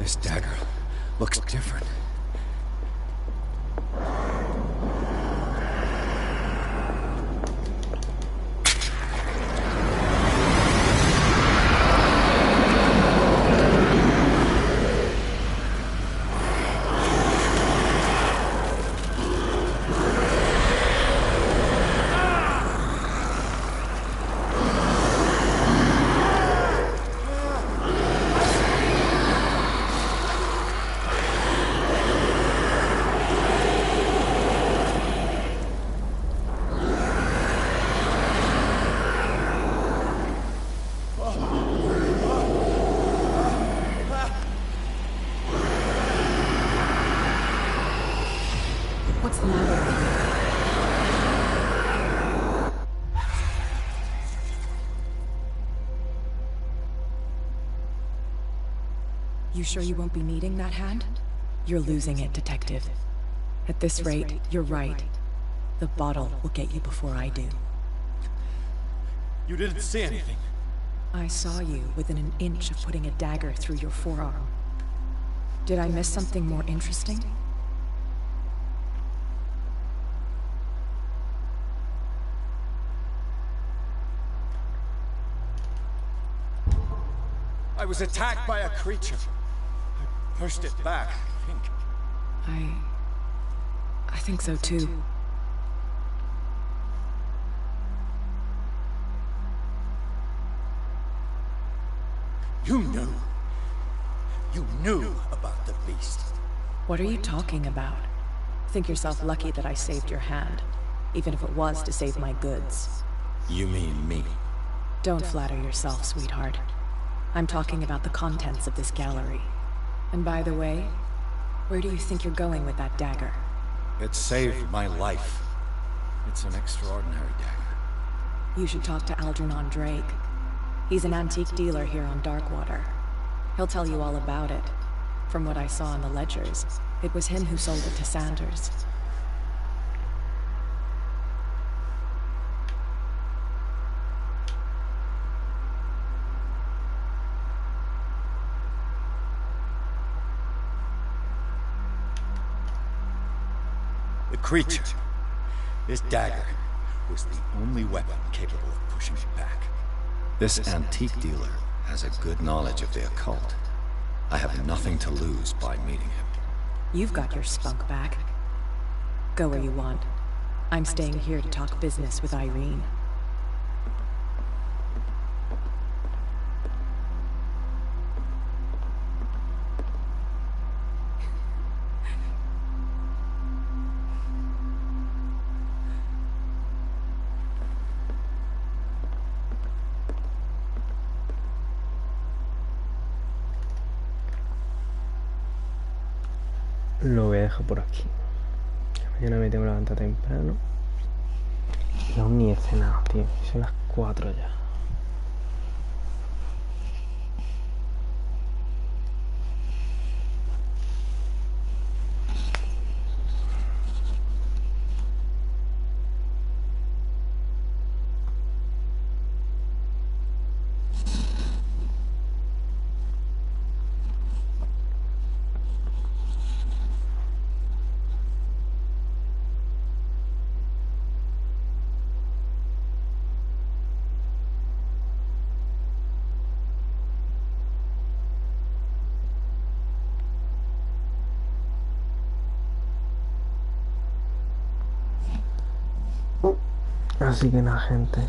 This dagger looks different. What's the matter with you? You sure you won't be needing that hand? You're losing it, Detective. At this rate, you're right. The bottle will get you before I do. You didn't see anything. I saw you within an inch of putting a dagger through your forearm. Did I miss something more interesting? I was attacked by a creature. I pushed it back, I think. I think so too. You knew. You knew about the beast. What are you talking about? Think yourself lucky that I saved your hand, even if it was to save my goods. You mean me? Don't flatter yourself, sweetheart. I'm talking about the contents of this gallery. And by the way, where do you think you're going with that dagger? It saved my life. It's an extraordinary dagger. You should talk to Algernon Drake. He's an antique dealer here on Darkwater. He'll tell you all about it. From what I saw in the ledgers, it was him who sold it to Sanders. The creature, this dagger, was the only weapon capable of pushing it back. This antique dealer has a good knowledge of the occult. I have nothing to lose by meeting him. You've got your spunk back. Go where you want. I'm staying here to talk business with Irene. Lo voy a dejar por aquí. Mañana me tengo que levantar temprano. Y aún ni he cenado, tío. Son las 4 ya. Así que nada, gente.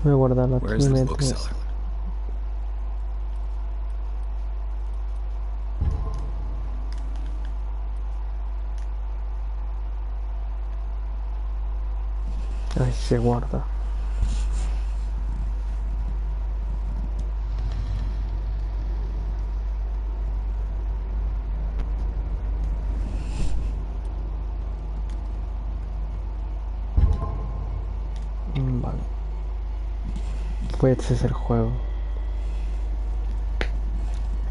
Voy a guardar la camioneta. Ahí se guarda. Pues este es el juego.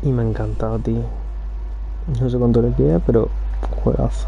Y me ha encantado, tío. No sé cuánto le queda, pero juegazo.